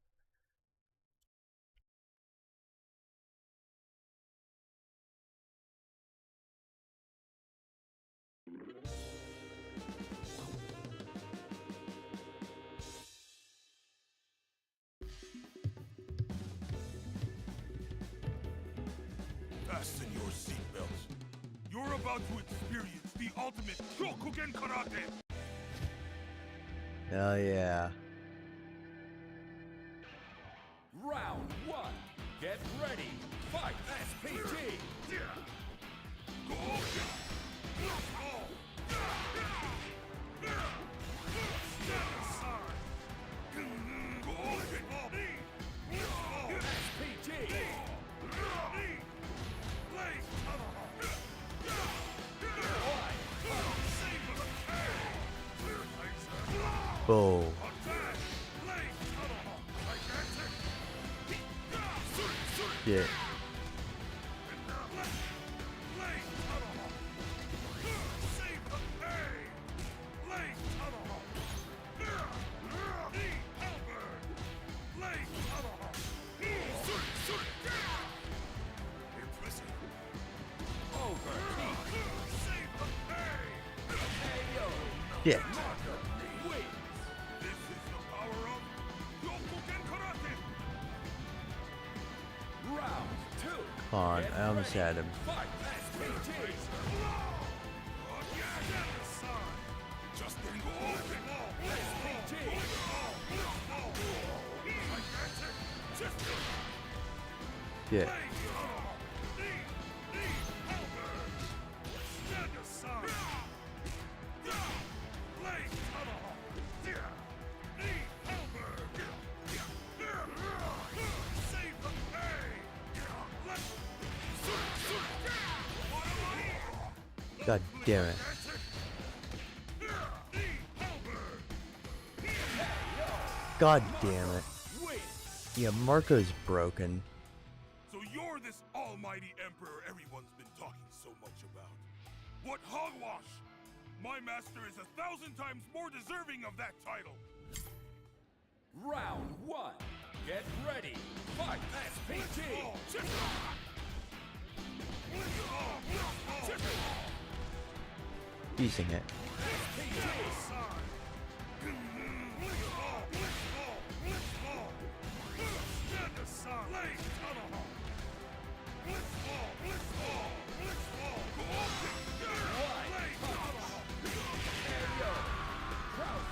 Speaker 19: Fasten your seatbelts. You're about to experience the ultimate Shokugen Karate!
Speaker 1: Hell yeah.
Speaker 2: Round 1. Get ready. Fight SPT.
Speaker 1: Boom. Yeah. Yeah. Come on, I almost had him. Yeah. God damn it. God damn it. Yeah, Marco's broken.
Speaker 19: So you're this almighty emperor everyone's been talking so much about. What hogwash! My master is 1,000 times more deserving of that title.
Speaker 2: Round 1. Get ready. Fight SPT.
Speaker 1: Using it.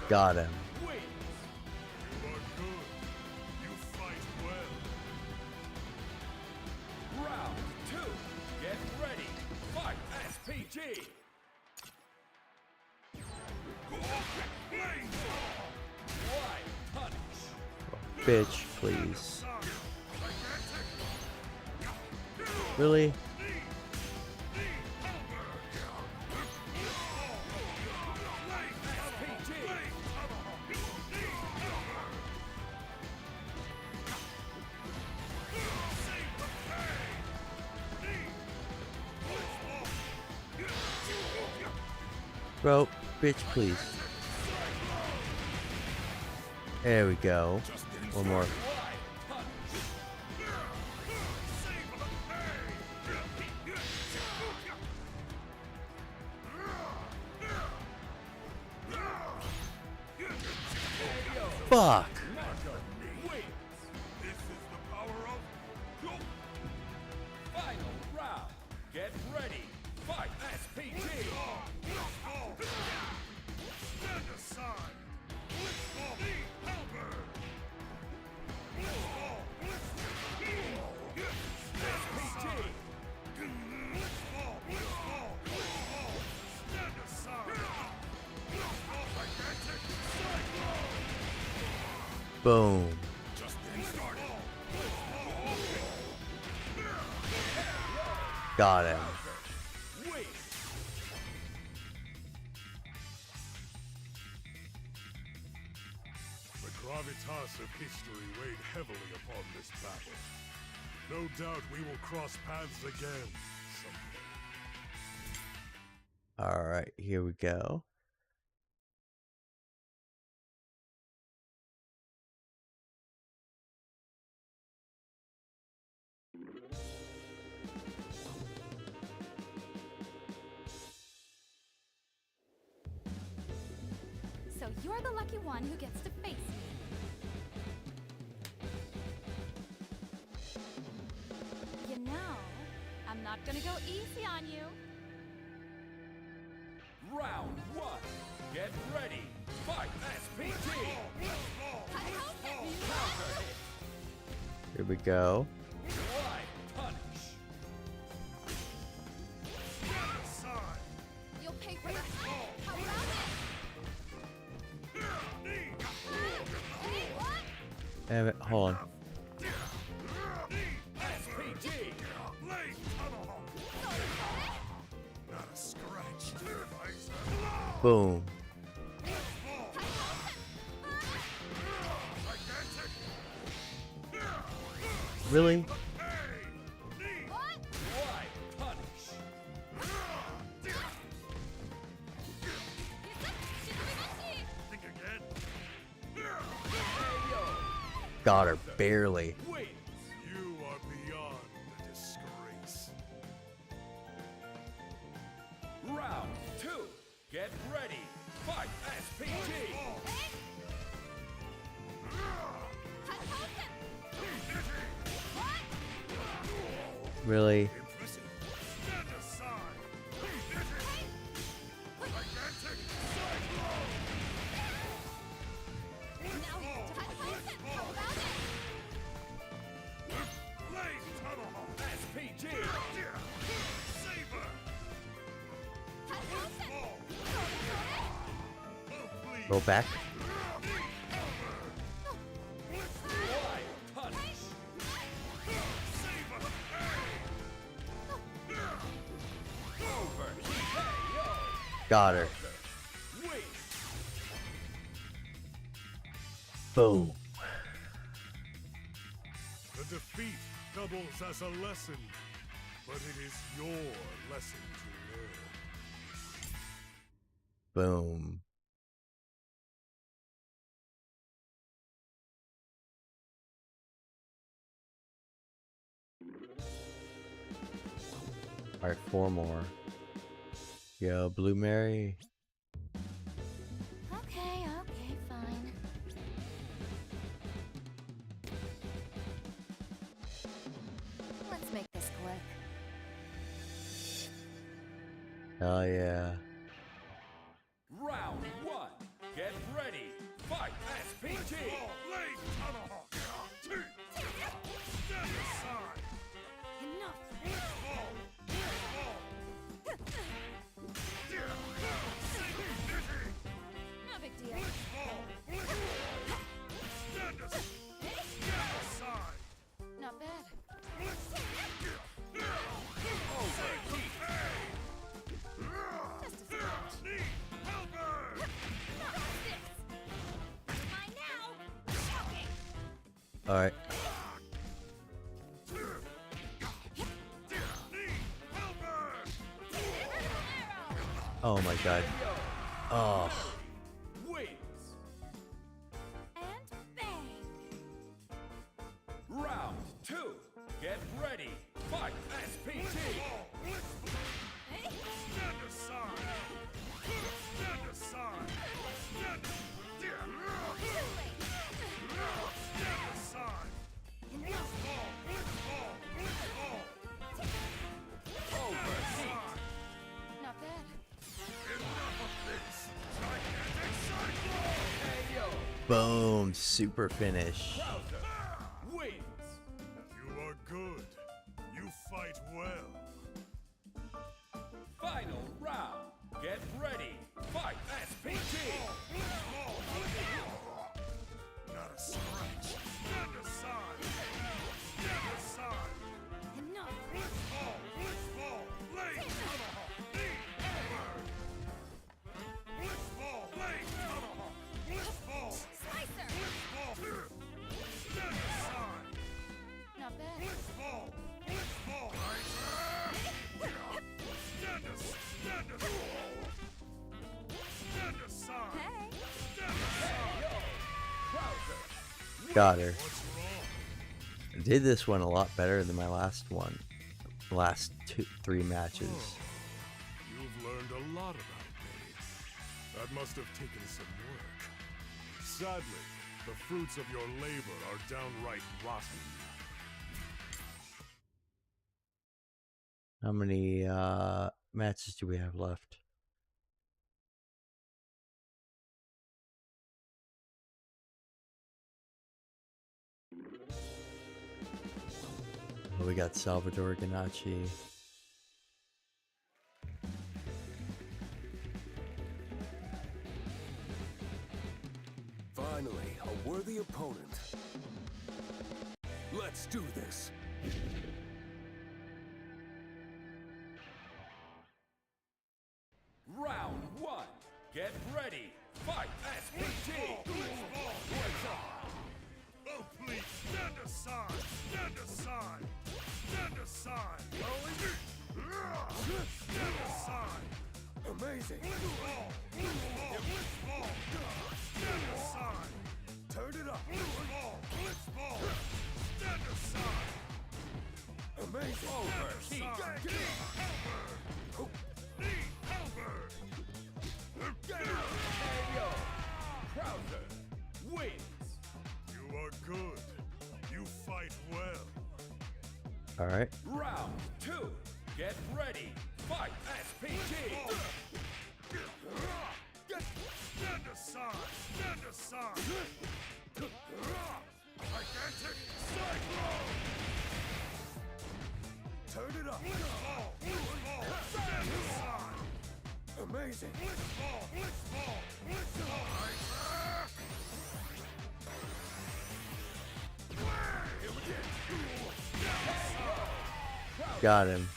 Speaker 1: Got him.
Speaker 19: Wins. You are good. You fight well.
Speaker 2: Round 2. Get ready. Fight SPG. Why punish?
Speaker 1: Bitch, please. Really? Bro, bitch, please. There we go. One more. Fuck.
Speaker 2: Final round. Get ready. Fight SPG.
Speaker 19: Stand aside.
Speaker 1: Boom. Got him.
Speaker 19: The gravitas of history weighed heavily upon this battle. No doubt we will cross paths again someday.
Speaker 1: Alright, here we go.
Speaker 20: So you're the lucky one who gets to face me. You know, I'm not gonna go easy on you.
Speaker 2: Round 1. Get ready. Fight SPG.
Speaker 1: Here we go.
Speaker 2: Why punish?
Speaker 20: You'll pay for that. How about it? Hey, what?
Speaker 1: Damn it, hold on.
Speaker 2: SPG.
Speaker 19: Not a scratch.
Speaker 1: Boom. Really?
Speaker 2: Why punish?
Speaker 19: Think again.
Speaker 1: Got her, barely.
Speaker 19: You are beyond the disgrace.
Speaker 2: Round 2. Get ready. Fight SPG.
Speaker 1: Really?
Speaker 19: Stand aside.
Speaker 2: SPG.
Speaker 1: Roll back.
Speaker 2: Why punish?
Speaker 1: Got her. Boom.
Speaker 19: The defeat doubles as a lesson, but it is your lesson to learn.
Speaker 1: Boom. Alright, 4 more. Yo, Blue Mary.
Speaker 20: Okay, fine. Let's make this quick.
Speaker 1: Hell yeah.
Speaker 2: Round 1. Get ready.
Speaker 20: No big deal. Not bad.
Speaker 1: All right. Oh my god. Oh.
Speaker 20: And bang.
Speaker 2: Round 2. Get ready. Fight SPT.
Speaker 19: Stand aside. Stand aside. Stand aside.
Speaker 20: Not bad.
Speaker 19: Enough of this. Gigantic cycle.
Speaker 1: Boom. Super finish.
Speaker 19: Wins. You are good. You fight well.
Speaker 2: Final round. Get ready. Fight SPT.
Speaker 19: Not a scratch. Stand aside. Stand aside.
Speaker 20: Enough.
Speaker 19: Blitzball. Blade tomahawk. Knee hammer. Blitzball. Blade tomahawk. Blitzball.
Speaker 20: Slicer.
Speaker 19: Blitzball. Stand aside.
Speaker 20: Not bad.
Speaker 19: Blitzball. Blitzball. Stand aside. Stand aside. Stand aside.
Speaker 20: Hey.
Speaker 19: Stand aside.
Speaker 1: Got her.
Speaker 19: What's wrong?
Speaker 1: I did this one a lot better than my last one. Last 3 matches.
Speaker 19: You've learned a lot about me. That must have taken some work. Sadly, the fruits of your labor are downright rotten.
Speaker 1: How many matches do we have left? We got Salvador Ganacci.
Speaker 2: Finally, a worthy opponent. Let's do this. Round 1. Get ready. Fight SPT.
Speaker 19: Oh, please, stand aside! Stand aside! Stand aside! Stand aside!
Speaker 2: Amazing.
Speaker 19: Blitzball! Blitzball! Stand aside!
Speaker 2: Turn it up.
Speaker 19: Blitzball! Blitzball! Stand aside!
Speaker 2: Amazing.
Speaker 19: Stand aside! Knee elbow!
Speaker 2: KO. Krauser wins.
Speaker 19: You are good. You fight well.
Speaker 1: All right.
Speaker 2: Round 2. Get ready. Fight SPT.
Speaker 19: Stand aside! Stand aside! Gigantic cyclone!
Speaker 2: Turn it up.
Speaker 19: Blitzball! Blitzball! Stand aside!
Speaker 2: Amazing.
Speaker 19: Blitzball! Blitzball! Blitzball!
Speaker 1: Got him.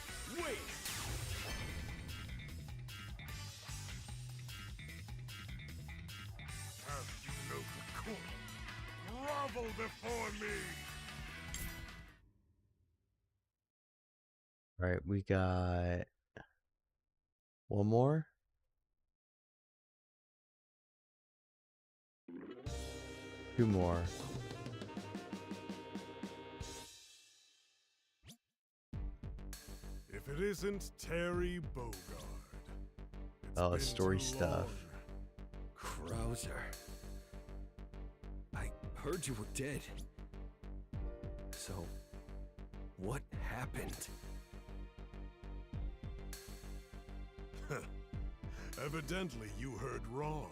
Speaker 19: Have you no decorum? Grovel before me!
Speaker 1: All right, we got one more. Two more.
Speaker 19: If it isn't Terry Bogard.
Speaker 1: Oh, story stuff.
Speaker 2: Krauser. I heard you were dead. So, what happened?
Speaker 19: Evidently you heard wrong.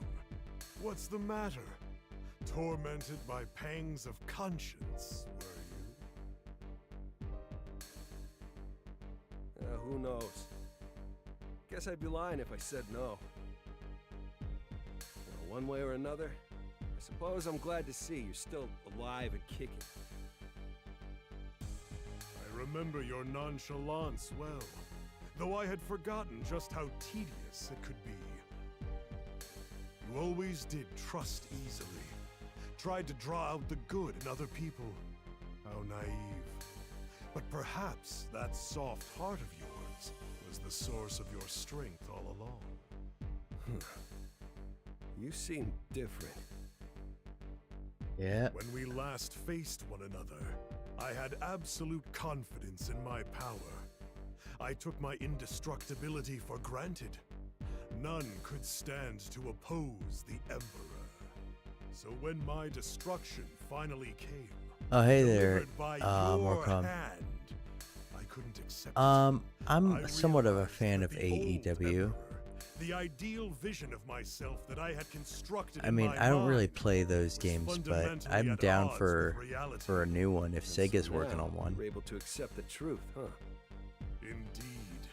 Speaker 19: What's the matter? Tormented by pangs of conscience, were you?
Speaker 21: Who knows? Guess I'd be lying if I said no. Well, one way or another, I suppose I'm glad to see you're still alive and kicking.
Speaker 19: I remember your nonchalance well, though I had forgotten just how tedious it could be. You always did trust easily, tried to draw out the good in other people. How naive. But perhaps that soft heart of yours was the source of your strength all along.
Speaker 21: You seem different.
Speaker 1: Yeah.
Speaker 19: When we last faced one another, I had absolute confidence in my power. I took my indestructibility for granted. None could stand to oppose the Emperor. So when my destruction finally came,
Speaker 1: oh hey there,
Speaker 19: by
Speaker 1: Morcom.
Speaker 19: hand, I couldn't accept
Speaker 1: I'm somewhat of a fan of AEW.
Speaker 19: the ideal vision of myself that I had constructed.
Speaker 1: I mean, I don't really play those games, but I'm down for a new one if Sega's working on one.
Speaker 21: You're able to accept the truth, huh?
Speaker 19: Indeed.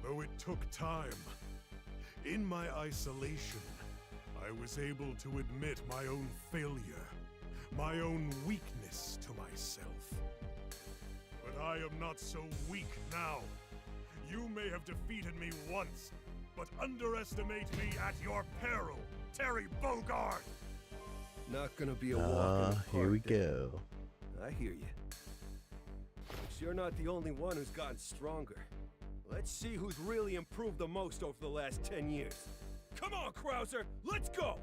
Speaker 19: Though it took time. In my isolation, I was able to admit my own failure, my own weakness to myself. But I am not so weak now. You may have defeated me once, but underestimate me at your peril, Terry Bogard!
Speaker 21: Not gonna be a walk in the park.
Speaker 1: Here we go.
Speaker 21: I hear you. But you're not the only one who's gotten stronger. Let's see who's really improved the most over the last 10 years. Come on, Krauser, let's go!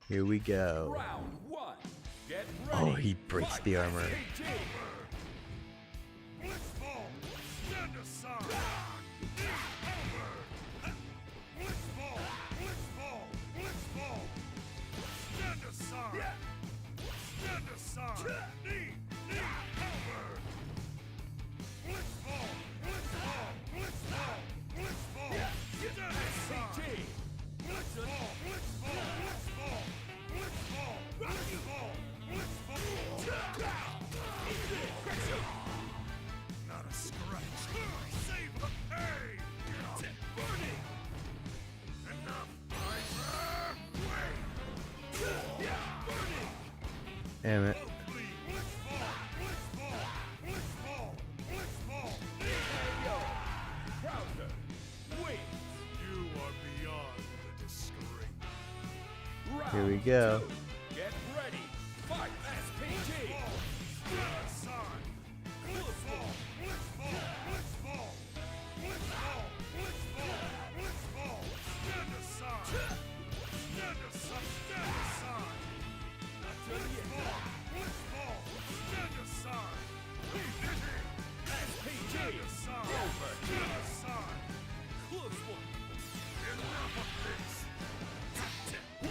Speaker 1: Here we go.
Speaker 21: Round one. Get ready.
Speaker 1: Oh, he breaks the armor.
Speaker 19: Blitzball! Stand aside! Blitzball! Blitzball! Blitzball! Stand aside! Stand aside! Knee! Knee! Cover! Blitzball! Blitzball! Blitzball! Blitzball! Stand aside! Blitzball! Blitzball! Blitzball! Blitzball! Blitzball! Blitzball! Not a scratch. Save the pain! Burning! Enough! Burning!
Speaker 1: Damn it. Here we go.
Speaker 21: Get ready. Fight SPG. Blitzball. Blitzball. Blitzball. Blitzball. Blitzball. Blitzball. Stand aside. Stand aside. Stand aside. Blitzball. Blitzball. Stand aside. SPG. Stand aside. Stand aside. Close one. Enough of this.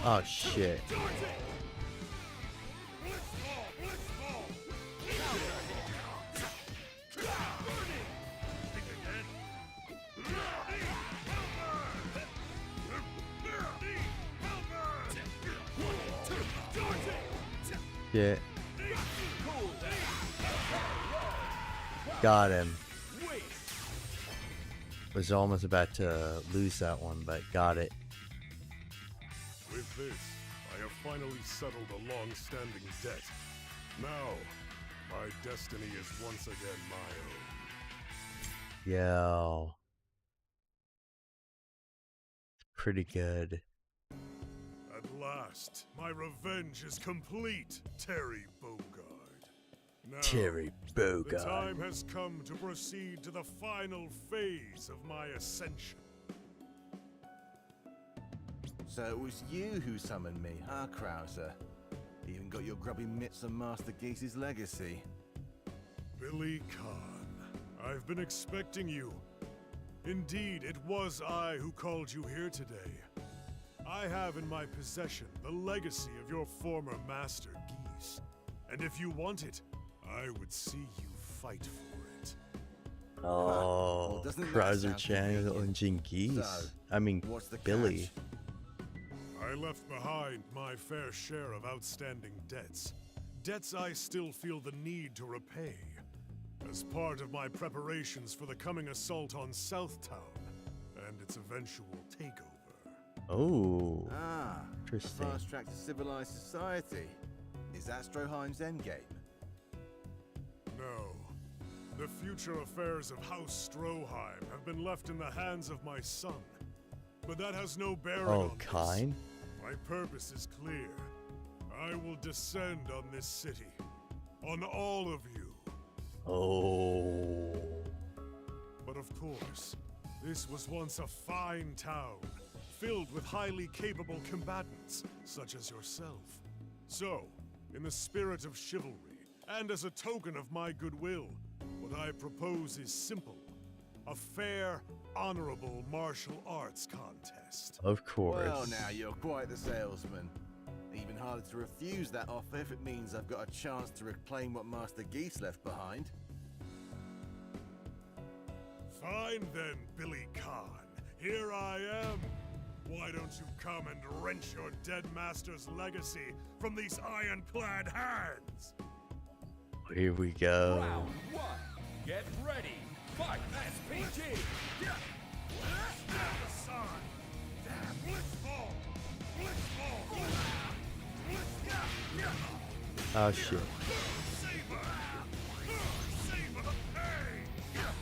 Speaker 1: Oh shit. Shit. Got him. Was almost about to lose that one, but got it.
Speaker 19: With this, I have finally settled a long-standing debt. Now, my destiny is once again my own.
Speaker 1: Yo. Pretty good.
Speaker 19: At last, my revenge is complete, Terry Bogard. Now,
Speaker 1: Terry Bogard.
Speaker 19: the time has come to proceed to the final phase of my ascension.
Speaker 22: So it was you who summoned me, huh, Krauser? Even got your grubby mitts on Master Geese's legacy.
Speaker 19: Billy Khan, I've been expecting you. Indeed, it was I who called you here today. I have in my possession the legacy of your former master, Geese. And if you want it, I would see you fight for it.
Speaker 1: Oh, Krauser challenging Geese. I mean, Billy.
Speaker 19: I left behind my fair share of outstanding debts. Debts I still feel the need to repay. As part of my preparations for the coming assault on Southtown and its eventual takeover.
Speaker 1: Oh.
Speaker 22: Interesting. Fast track to civilized society. Is that Stroheim's endgame?
Speaker 19: No. The future affairs of House Stroheim have been left in the hands of my son. But that has no bearing on
Speaker 1: Kine?
Speaker 19: this. My purpose is clear. I will descend on this city. On all of you.
Speaker 1: Oh.
Speaker 19: But of course, this was once a fine town, filled with highly capable combatants, such as yourself. So, in the spirit of chivalry, and as a token of my goodwill, what I propose is simple. A fair, honorable martial arts contest.
Speaker 1: Of course.
Speaker 22: Well, now you're quite the salesman. Even harder to refuse that offer if it means I've got a chance to reclaim what Master Geese left behind.
Speaker 19: Fine then, Billy Khan. Here I am. Why don't you come and wrench your dead master's legacy from these ironclad hands?
Speaker 1: Here we go.
Speaker 2: Round 1. Get ready. Fight SPG.
Speaker 19: Step aside. Blitzball. Blitzball.
Speaker 1: Oh shit.
Speaker 19: Saber. Saber. Hey.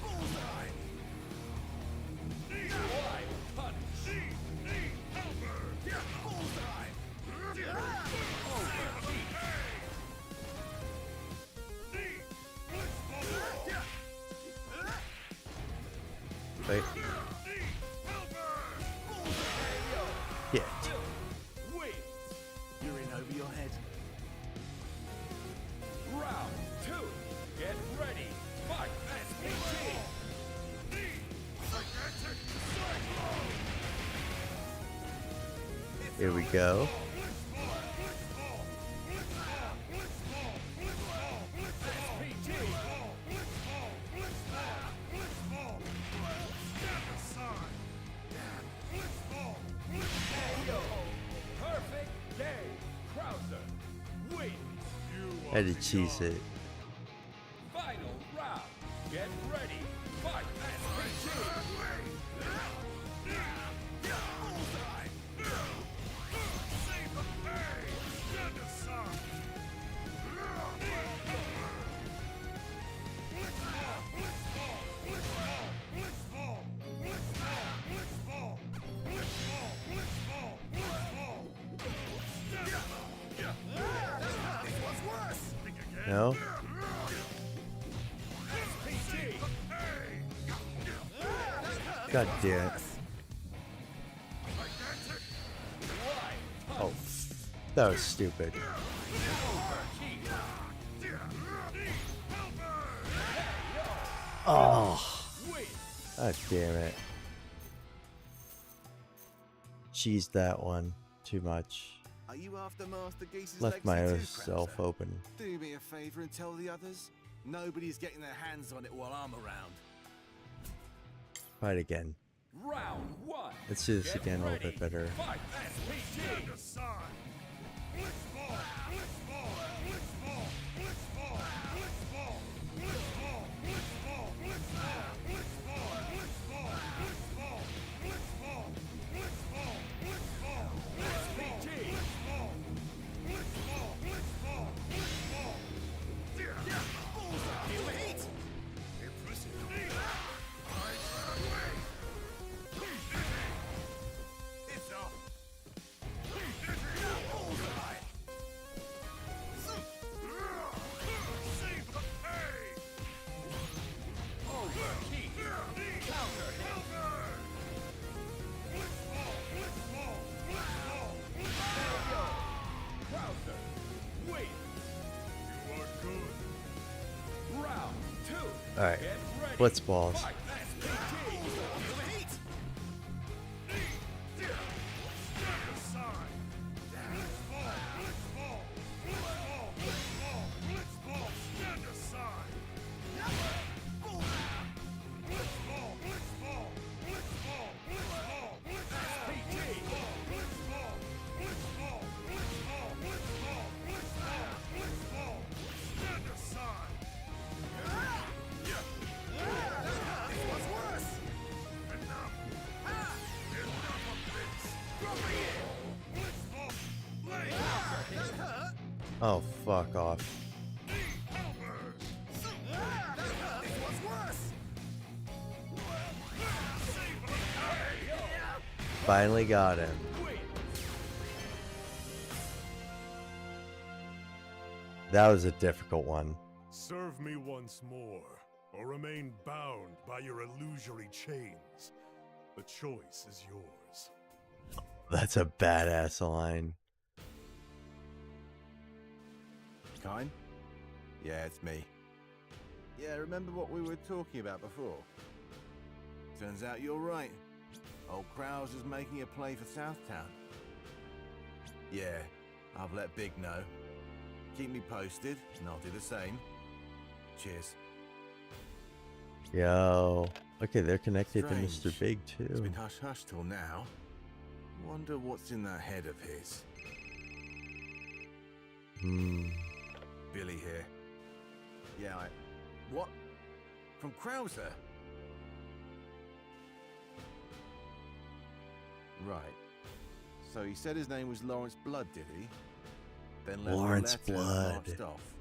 Speaker 19: Bullseye. Knee.
Speaker 2: Wild punch.
Speaker 19: Knee. Helper. Bullseye. Overheat. Knee. Blitzball.
Speaker 1: Wait. Yeah.
Speaker 22: You're in over your head.
Speaker 2: Round 2. Get ready. Fight SPG.
Speaker 1: Here we go.
Speaker 2: Perfect game. Krauser wins.
Speaker 1: I had to cheese it.
Speaker 2: Final round. Get ready. Fight SPG.
Speaker 1: No? God damn it. Oh, that was stupid. Oh, god damn it. Cheesed that one too much.
Speaker 22: Are you after Master Geese's
Speaker 1: Left
Speaker 22: legacy
Speaker 1: myself
Speaker 22: too, Krauser?
Speaker 1: open.
Speaker 22: Do me a favor and tell the others. Nobody's getting their hands on it while I'm around.
Speaker 1: Fight again.
Speaker 2: Round 1.
Speaker 1: Let's do this again a little bit better.
Speaker 2: Fight SPG.
Speaker 1: Alright, blitz balls. Oh, fuck off. Finally got him. That was a difficult one.
Speaker 19: Serve me once more, or remain bound by your illusory chains. The choice is yours.
Speaker 1: That's a badass line.
Speaker 22: Kine? Yeah, it's me. Yeah, remember what we were talking about before? Turns out you're right. Old Krauser's making a play for Southtown. Yeah, I've let Big know. Keep me posted, and I'll do the same. Cheers.
Speaker 1: Yo. Okay, they're connected
Speaker 22: Strange.
Speaker 1: to Mr. Big, too.
Speaker 22: It's been hush-hush till now. Wonder what's in that head of his. Billy here. Yeah, What? From Krauser? Right. So he said his name was Lawrence Blood, did he? Then left
Speaker 1: Lawrence
Speaker 22: a letter and
Speaker 1: Blood.
Speaker 22: marched off.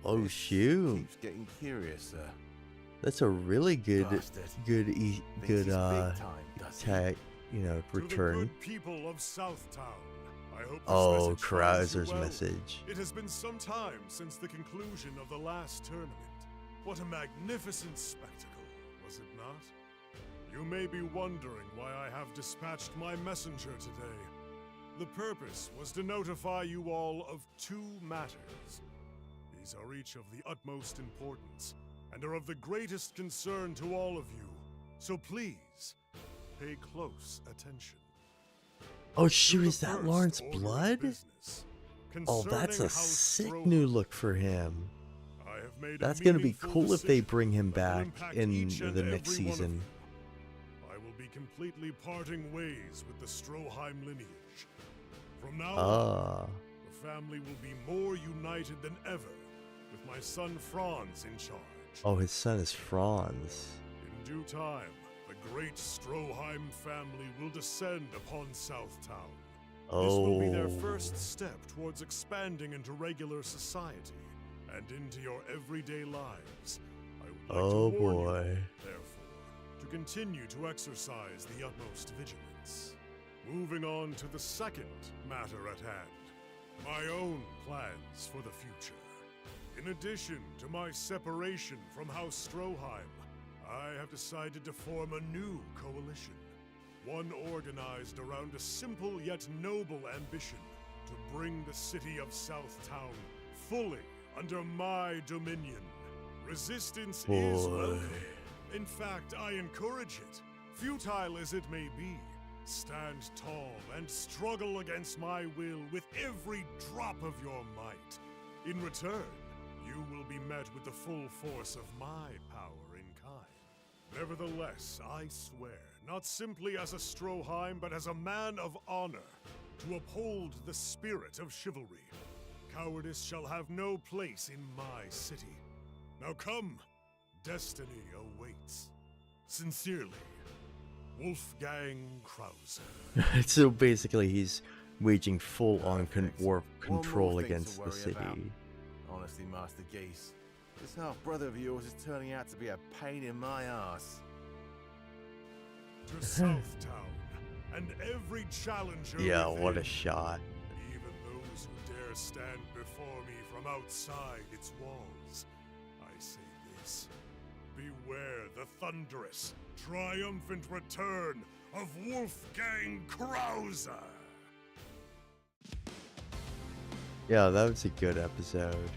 Speaker 1: Oh,
Speaker 22: This
Speaker 1: shoot.
Speaker 22: Keeps getting curious, sir.
Speaker 1: That's a really good,
Speaker 22: Bastard.
Speaker 1: good
Speaker 22: Thinks he's big time, does he?
Speaker 1: tag, return.
Speaker 19: To the good people of Southtown, I hope this
Speaker 1: Oh,
Speaker 19: message finds you
Speaker 1: Krauser's
Speaker 19: well.
Speaker 1: message.
Speaker 19: It has been some time since the conclusion of the last tournament. What a magnificent spectacle, was it not? You may be wondering why I have dispatched my messenger today. The purpose was to notify you all of two matters. These are each of the utmost importance, and are of the greatest concern to all of you. So please, pay close attention.
Speaker 1: Oh, shoot, is that Lawrence Blood? Oh, that's a sick new look for him. That's gonna be cool if they bring him back in the next season.
Speaker 19: I will be completely parting ways with the Stroheim lineage. From now
Speaker 1: Ah.
Speaker 19: on, the family will be more united than ever, with my son Franz in charge.
Speaker 1: Oh, his son is Franz.
Speaker 19: In due time, the great Stroheim family will descend upon Southtown. This will be their
Speaker 1: Oh.
Speaker 19: first step towards expanding into regular society and into your everyday lives. I would like
Speaker 1: Oh,
Speaker 19: to warn
Speaker 1: boy.
Speaker 19: you, therefore, to continue to exercise the utmost vigilance. Moving on to the second matter at hand, my own plans for the future. In addition to my separation from House Stroheim, I have decided to form a new coalition. One organized around a simple yet noble ambition to bring the city of Southtown fully under my dominion. Resistance is
Speaker 1: Boy.
Speaker 19: welcome. In fact, I encourage it, futile as it may be. Stand tall and struggle against my will with every drop of your might. In return, you will be met with the full force of my power in kind. Nevertheless, I swear, not simply as a Stroheim, but as a man of honor, to uphold the spirit of chivalry. Cowardice shall have no place in my city. Now come, destiny awaits. Sincerely, Wolfgang Krauser.
Speaker 1: So basically, he's waging full-on war
Speaker 22: One
Speaker 1: control
Speaker 22: more thing to
Speaker 1: against the
Speaker 22: worry
Speaker 1: city.
Speaker 22: about. Honestly, Master Geese, this half-brother of yours is turning out to be a pain in my ass.
Speaker 19: To Southtown, and every challenger
Speaker 1: Yeah,
Speaker 19: within,
Speaker 1: what a shot.
Speaker 19: even those who dare stand before me from outside its walls. I say this, beware the thunderous, triumphant return of Wolfgang Krauser!
Speaker 1: Yeah, that was a good episode.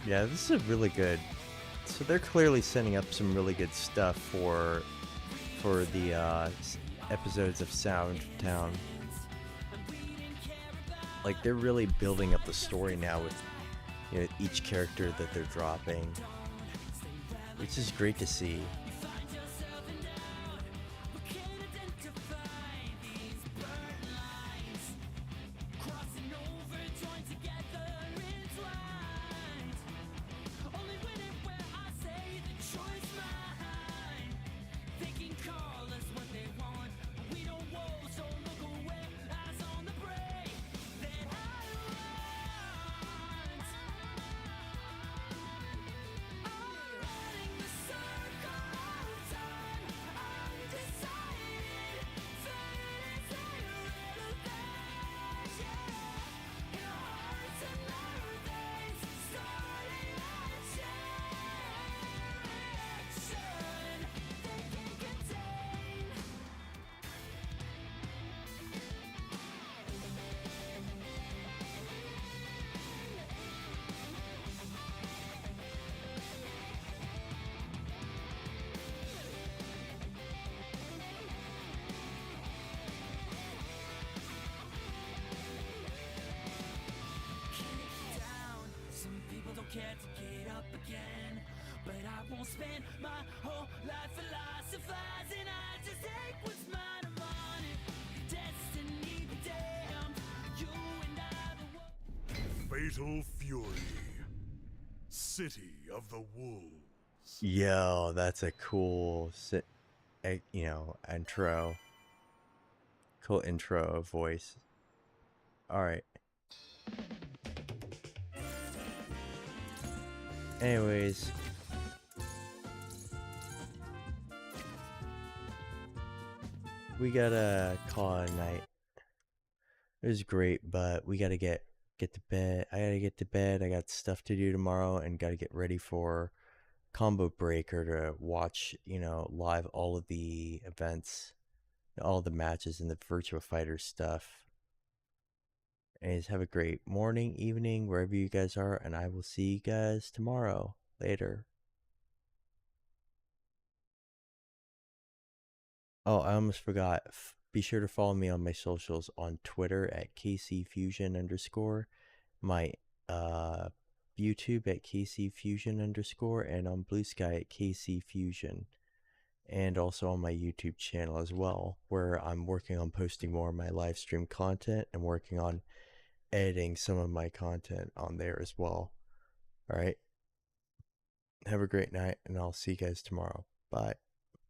Speaker 1: Yeah, this is really good. So they're clearly setting up some really good stuff for the episodes of Soundtown. Like, they're really building up the story now with, you know, each character that they're dropping, which is great to see.
Speaker 19: Fatal Fury, City of the Wolves.
Speaker 1: Yo, that's a cool, you know, intro. Cool intro voice. Alright. Anyways. We gotta call it a night. It was great, but we gotta get to bed. I gotta get to bed. I got stuff to do tomorrow and gotta get ready for Combo Breaker to watch, you know, live all of the events, all the matches and the Virtua Fighter stuff. And have a great morning, evening, wherever you guys are, and I will see you guys tomorrow. Later. Oh, I almost forgot. Be sure to follow me on my socials on Twitter at KCFusion_, my YouTube at KCFusion_, and on Blue Sky at KCFusion. And also on my YouTube channel as well, where I'm working on posting more of my live stream content and working on editing some of my content on there as well. Alright. Have a great night, and I'll see you guys tomorrow. Bye.